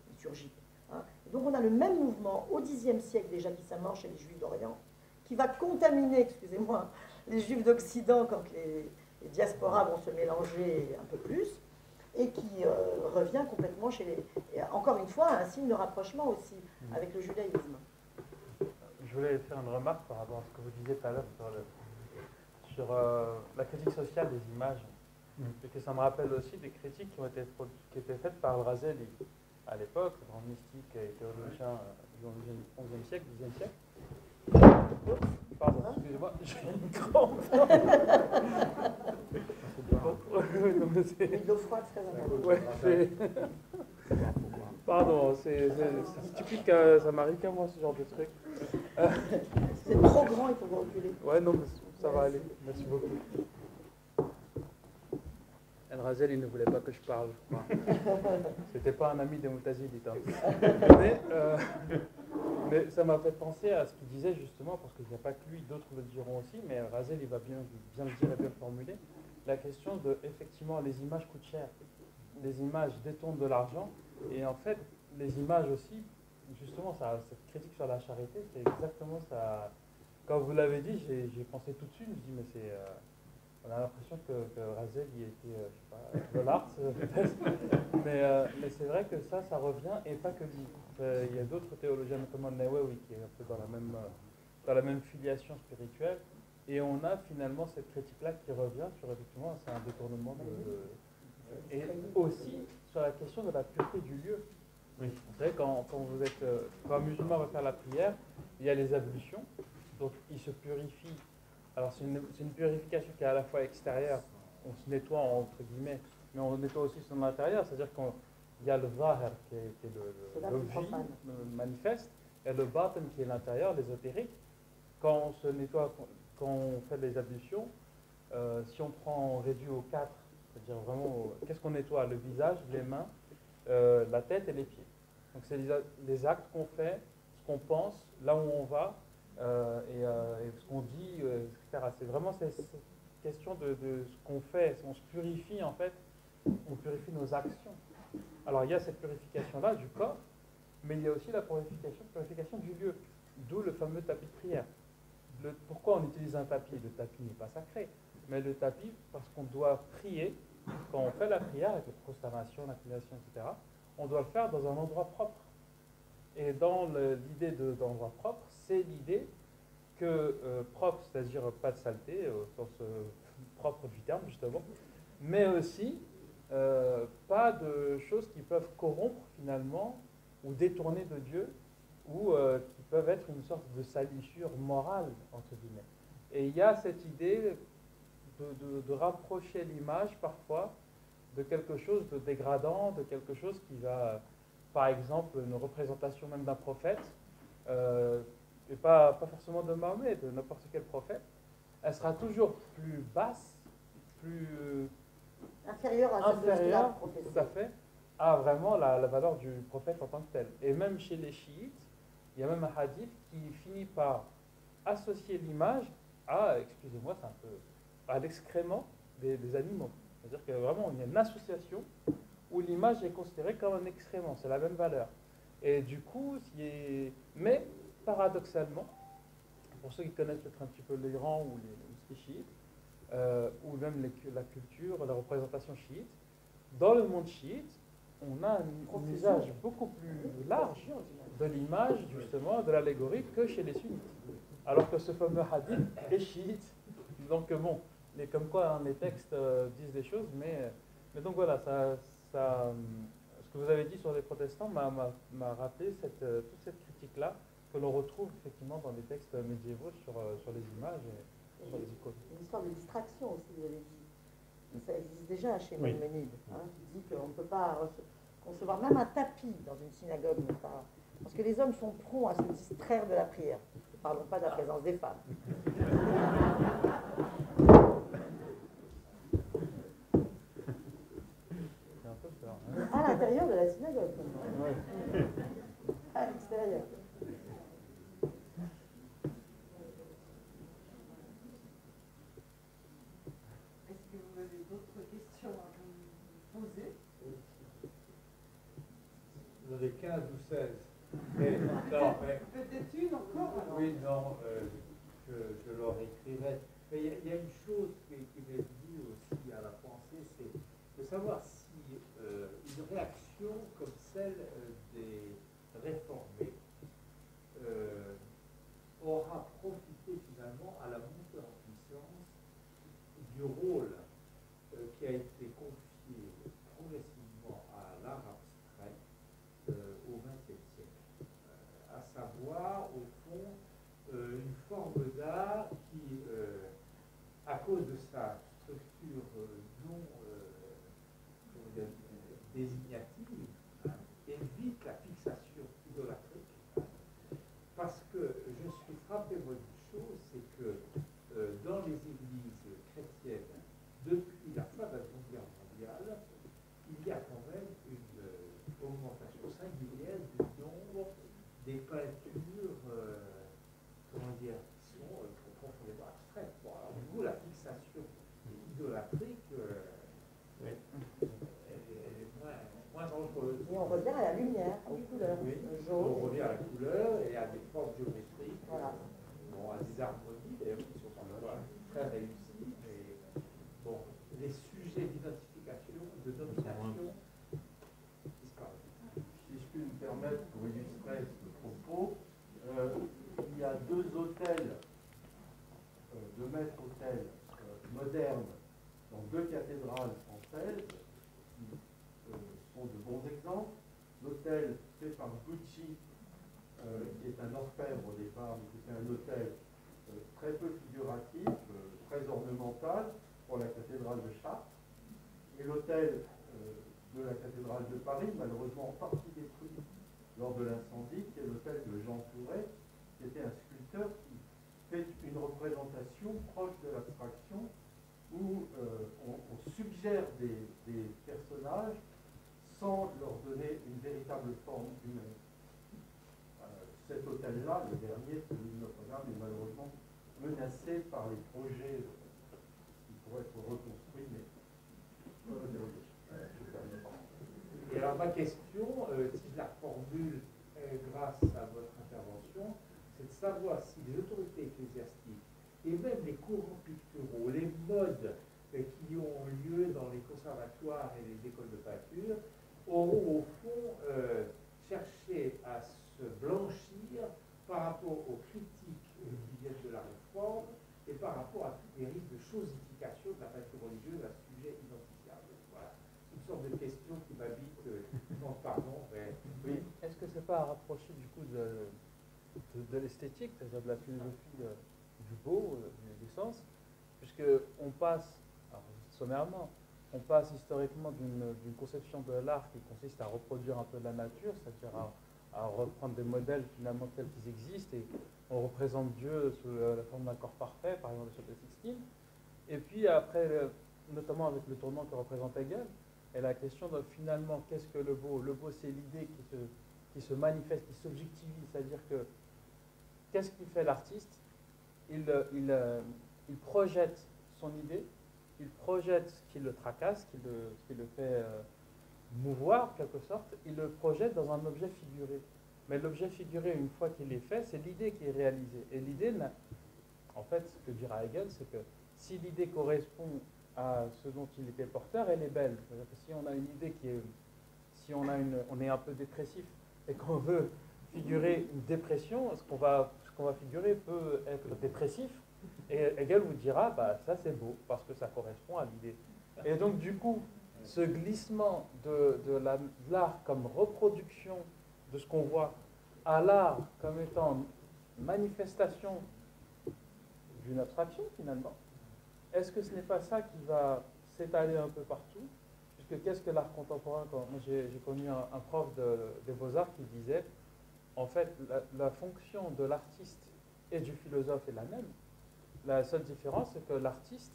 liturgique. Hein. Donc on a le même mouvement au Xe siècle déjà qui s'amorce chez les Juifs d'Orient, qui va contaminer, excusez-moi, les Juifs d'Occident quand les diasporas vont se mélanger un peu plus, et qui revient complètement chez et encore une fois, un signe de rapprochement aussi avec le judaïsme. Je voulais faire une remarque par rapport à ce que vous disiez tout à l'heure sur la critique sociale des images. Et que ça me rappelle aussi des critiques qui ont été faites par Al-Razali à l'époque, le grand mystique et théologien du XIe siècle, XIe siècle. Pardon, excusez-moi, j'ai une crampe. Une eau froide, très important. Ouais, pardon, c'est stupide que ça m'arrive qu'à moi ce genre de truc. C'est trop grand, il faut vous reculer. Ouais, non, mais ça va aller. Merci beaucoup. El-Razel, il ne voulait pas que je parle, je crois. C'était pas un ami des Moutazilites. Hein. Mais ça m'a fait penser à ce qu'il disait justement, parce qu'il n'y a pas que lui, d'autres le diront aussi, mais El-Razel, il va bien le dire et bien le formuler. La question de, effectivement, les images coûtent cher. Les images détournent de l'argent. Et en fait, les images aussi, justement, cette critique sur la charité, c'est exactement ça. Quand vous l'avez dit, j'ai pensé tout de suite, je me dis, mais c'est... on a l'impression que Razel y était, je sais pas, de l'art, peut-être. Mais c'est vrai que ça revient, et pas que lui. Il y a d'autres théologiens, notamment Nawawi, qui est un peu dans la même filiation spirituelle. Et on a finalement cette critique-là qui revient sur, effectivement, c'est un détournement et aussi sur la question de la pureté du lieu. Oui. Vous savez, quand un musulman va faire la prière, il y a les ablutions, donc il se purifie. Alors c'est une purification qui est à la fois extérieure, on se nettoie entre guillemets, mais on nettoie aussi son intérieur, c'est-à-dire qu'il y a le zahir qui est le vie manifeste, et le batin qui est l'intérieur, l'ésotérique. Quand on se nettoie, quand on fait les ablutions, si on réduit aux 4, c'est-à-dire vraiment, qu'est-ce qu'on nettoie? Le visage, les mains, la tête et les pieds. Donc c'est les actes qu'on fait, ce qu'on pense, là où on va, et ce qu'on dit, etc. C'est vraiment cette question de ce qu'on fait. On se purifie en fait, on purifie nos actions. Alors il y a cette purification-là du corps, mais il y a aussi la purification du lieu, d'où le fameux tapis de prière. Pourquoi on utilise un tapis? Le tapis n'est pas sacré, mais le tapis, parce qu'on doit prier, quand on fait la prière, avec la prosternation, l'inclination, etc., on doit le faire dans un endroit propre. Et dans l'idée d'endroit propre, c'est l'idée que propre, c'est-à-dire pas de saleté, au sens propre du terme, justement, mais aussi pas de choses qui peuvent corrompre, finalement, ou détourner de Dieu, ou qui peuvent être une sorte de salissure morale, entre guillemets. Et il y a cette idée de rapprocher l'image, parfois, de quelque chose de dégradant, de quelque chose qui va, par exemple, une représentation même d'un prophète, et pas forcément de Mahomet, de n'importe quel prophète, elle sera toujours plus basse, plus inférieure à tout à fait, à vraiment la valeur du prophète en tant que tel. Et même chez les chiites, il y a même un hadith qui finit par associer l'image à, excusez-moi, c'est un peu, à l'excrément des animaux. C'est-à-dire que vraiment, il y a une association où l'image est considérée comme un excrément, c'est la même valeur. Et du coup, mais paradoxalement, pour ceux qui connaissent peut-être un petit peu l'Iran ou les mosquées chiites, ou même la culture, la représentation chiite, dans le monde chiite, on a un usage beaucoup plus large de l'image, justement, de l'allégorie que chez les sunnites. Alors que ce fameux hadith est chiite. Donc bon, comme quoi hein, les textes disent des choses, mais donc voilà, ce que vous avez dit sur les protestants m'a rappelé toute cette critique-là que l'on retrouve effectivement dans les textes médiévaux sur les images et sur les icônes. Une histoire de distraction aussi, vous avez dit. Ça existe déjà chez Maïmonide, hein, qui dit qu'on ne peut pas concevoir même un tapis dans une synagogue. Parce que les hommes sont prompts à se distraire de la prière. Ne parlons pas de la présence des femmes. J'ai un peu peur. Hein. À l'intérieur de la synagogue. Ouais. À l'extérieur. Est-ce que vous avez d'autres questions à vous poser? Vous en avez 15 ou 16. Peut-être une encore alors. Oui, non, je leur écrirai. Mais il y a une chose qui m'est venue aussi à la pensée, c'est de savoir si une réaction comme celle des réformés aura profité finalement à la montée en puissance du rôle qui a été confié progressivement à l'art abstrait au XXe siècle. À savoir, au fond, une forme d'art qui, à cause de sa structure non désignative, évite la fixation idolâtrique. Parce que je suis frappé moi d'une chose, c'est que dans les églises chrétiennes, depuis la fin de la Seconde Guerre mondiale, il y a quand même une augmentation singulière du nombre des peintures, comment dire, qui sont profondément abstraites. Bon, alors du coup, la fixation idolâtrique, elle est moins dangereuse. Et on revient à la lumière, aux couleurs, oui, jaune. on revient à la couleur et à des formes géométriques, Voilà. bon, à des harmonies d'ailleurs qui sont parfois très réussies, mais bon, les sujets d'identification, de domination disparaissent. Si je puis me permettre pour illustrer ce propos, il y a deux hôtels, deux maîtres-hôtels modernes dans deux cathédrales françaises qui sont de bons exemples. L'hôtel fait par Gucci, qui est un orfèvre au départ, mais qui était un hôtel très peu figuratif, très ornemental pour la cathédrale de Chartres. Et l'hôtel de la cathédrale de Paris, malheureusement en partie détruit lors de l'incendie, qui est l'hôtel de Jean Touret, qui était un sculpteur qui fait une représentation proche de l'abstraction, où on suggère des personnages sans leur donner une véritable forme humaine. Cet hôtel-là, le dernier, celui de Notre-Dame, est malheureusement menacé par les projets qui pourraient être reconstruits, mais Et alors ma question, si je la formule grâce à votre intervention, c'est de savoir si les autorités ecclésiastiques et même les courants picturaux, les modes qui ont lieu dans les conservatoires et les écoles de peinture, auront au fond cherché à se blanchir par rapport aux critiques qui viennent de la réforme et par rapport à tous les risques de chosification de la peinture religieuse à sujet identifiable. Voilà. Une sorte de question qui m'habite en parlant. Oui. Est-ce que c'est pas à rapprocher du coup de l'esthétique, c'est-à-dire de la philosophie du beau, du sens, puisque on passe, alors, sommairement, on passe historiquement d'une conception de l'art qui consiste à reproduire un peu la nature, c'est-à-dire à reprendre des modèles finalement tels qu'ils existent, et on représente Dieu sous la forme d'un corps parfait, par exemple sur la Sixtine. Et puis après, notamment avec le tournant que représente Hegel, et la question de finalement qu'est-ce que le beau? Le beau, c'est l'idée qui se manifeste, qui s'objectivise, c'est-à-dire que qu'est-ce qu'il fait l'artiste? Il projette son idée, il projette ce qui le tracasse, ce qui le fait mouvoir en quelque sorte, il le projette dans un objet figuré. Mais l'objet figuré, une fois qu'il est fait, c'est l'idée qui est réalisée. Et l'idée, en fait, ce que dira Hegel, c'est que si l'idée correspond à ce dont il était porteur, elle est belle. C'est-à-dire que si on a une idée qui est... Si on est un peu dépressif et qu'on veut figurer une dépression, ce qu'on va figurer peut être dépressif. Et Hegel vous dira, bah, ça c'est beau, parce que ça correspond à l'idée. Et donc du coup, ce glissement de l'art comme reproduction de ce qu'on voit à l'art comme étant manifestation d'une abstraction finalement, est-ce que ce n'est pas ça qui va s'étaler un peu partout? Puisque qu'est-ce que l'art contemporain? Moi j'ai connu un prof des Beaux-Arts qui disait, en fait, la fonction de l'artiste et du philosophe est la même. La seule différence, c'est que l'artiste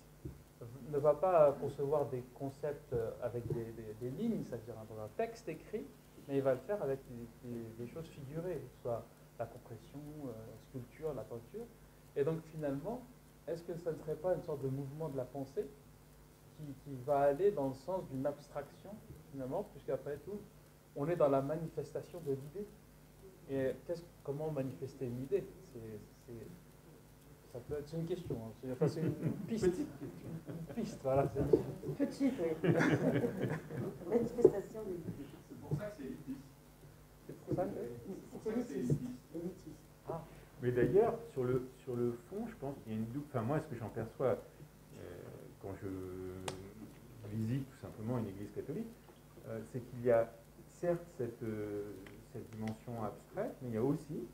ne va pas concevoir des concepts avec des lignes, c'est-à-dire dans un texte écrit, mais il va le faire avec des choses figurées, soit la compression, la sculpture, la peinture. Et donc finalement, est-ce que ça ne serait pas une sorte de mouvement de la pensée qui va aller dans le sens d'une abstraction, finalement, puisqu'après tout, on est dans la manifestation de l'idée. Et comment manifester une idée? C'est une question, hein. C'est une piste. Une piste, voilà. Petite, oui. Manifestation de l'idée. C'est pour ça que c'est élitiste. C'est pour ça que C'est élitiste. Élitiste. Ah. Mais d'ailleurs, sur le fond, je pense qu'il y a une double... Enfin, moi, ce que j'en perçois quand je visite tout simplement une église catholique, c'est qu'il y a certes cette dimension abstraite, mais il y a aussi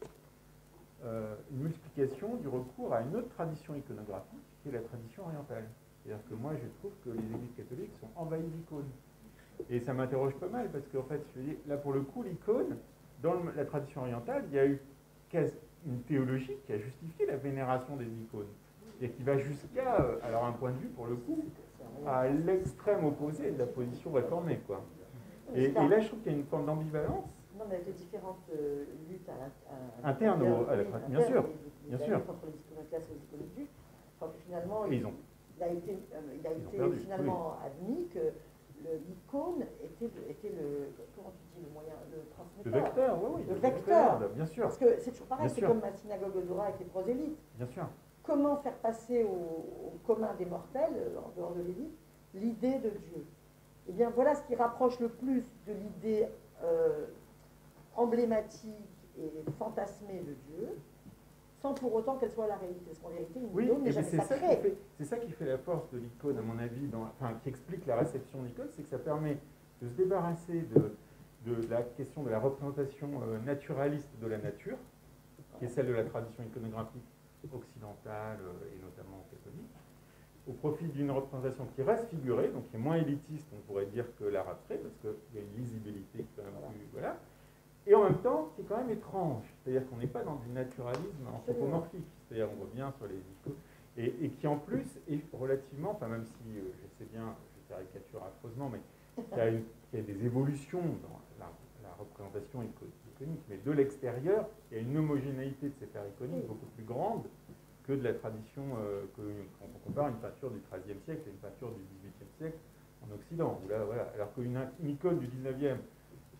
une multiplication du recours à une autre tradition iconographique, qui est la tradition orientale. C'est-à-dire que moi, je trouve que les églises catholiques sont envahies d'icônes. Et ça m'interroge pas mal, parce qu'en fait, je dis, là, pour le coup, l'icône, dans la tradition orientale, il y a eu une théologie qui a justifié la vénération des icônes. Et qui va jusqu'à, alors un point de vue, pour le coup, à l'extrême opposé de la position réformée, quoi. Et là, je trouve qu'il y a une forme d'ambivalence. Non, mais avec les différentes luttes internes, bien sûr, bien sûr. Contre les iconoclastes et les iconoclastes, quand finalement, Et il a été perdu, finalement admis que l'icône était le, comment tu dis, le moyen, le transmetteur. Le vecteur, oui. Le vecteur, bien sûr. Parce que c'est toujours pareil, Bien c'est sûr. comme la synagogue d'Ora avec les prosélytes. Bien sûr. Comment faire passer au commun des mortels, en dehors de l'élite, l'idée de Dieu? Eh bien, voilà ce qui rapproche le plus de l'idée emblématique et fantasmée de Dieu, sans pour autant qu'elle soit la réalité. Parce qu'en vérité, une icône n'est jamais sacrée. C'est ça qui fait la force de l'icône, à mon avis, qui explique la réception de l'icône, c'est que ça permet de se débarrasser de la question de la représentation naturaliste de la nature, qui est celle de la tradition iconographique occidentale et notamment catholique, au profit d'une représentation qui reste figurée, donc qui est moins élitiste, on pourrait dire, que l'art abstrait, parce qu'il y a une lisibilité qui est quand même plus... Voilà. Et en même temps, qui est quand même étrange. C'est-à-dire qu'on n'est pas dans du naturalisme anthropomorphique. C'est-à-dire on revient sur les icônes. Et qui en plus est relativement, enfin même si je sais bien, je caricature affreusement, mais qu'il y a des évolutions dans la représentation iconique, mais de l'extérieur, il y a une homogénéité de ces aires iconiques beaucoup plus grande que de la tradition, quand on compare une peinture du XIIIe siècle et une peinture du XVIIIe siècle en Occident. Où là, voilà. Alors qu'une icône du XIXe,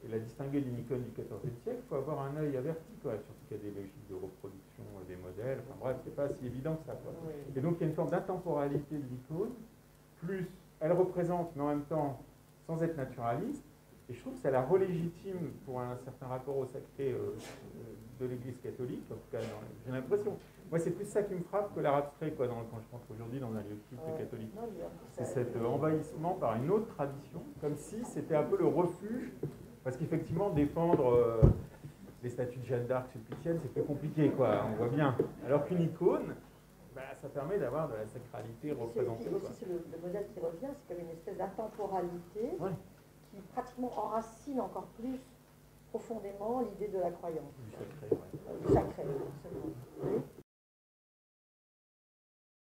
et la distinguer d'une icône du XIVe siècle, il faut avoir un œil averti, quoi, surtout qu'il y a des logiques de reproduction des modèles, enfin bref, c'est pas si évident que ça. Quoi. Et donc il y a une forme d'intemporalité de l'icône, plus elle représente, mais en même temps, sans être naturaliste, et je trouve que ça la relégitime pour un certain rapport au sacré de l'Église catholique, en tout cas, j'ai l'impression. Moi, c'est plus ça qui me frappe que l'art abstrait, quoi, quand je pense qu'aujourd'hui, dans un lieu culte catholique. C'est cet envahissement par une autre tradition, comme si c'était un peu le refuge. Parce qu'effectivement, défendre les statues de Jeanne d'Arc sulpicienne, c'est plus compliqué, quoi, on voit bien. Alors qu'une icône, ça permet d'avoir de la sacralité représentée. Et aussi, c'est le modèle qui revient, c'est comme une espèce d'intemporalité qui pratiquement enracine encore plus profondément l'idée de la croyance. Du sacré, Du sacré, absolument. Oui.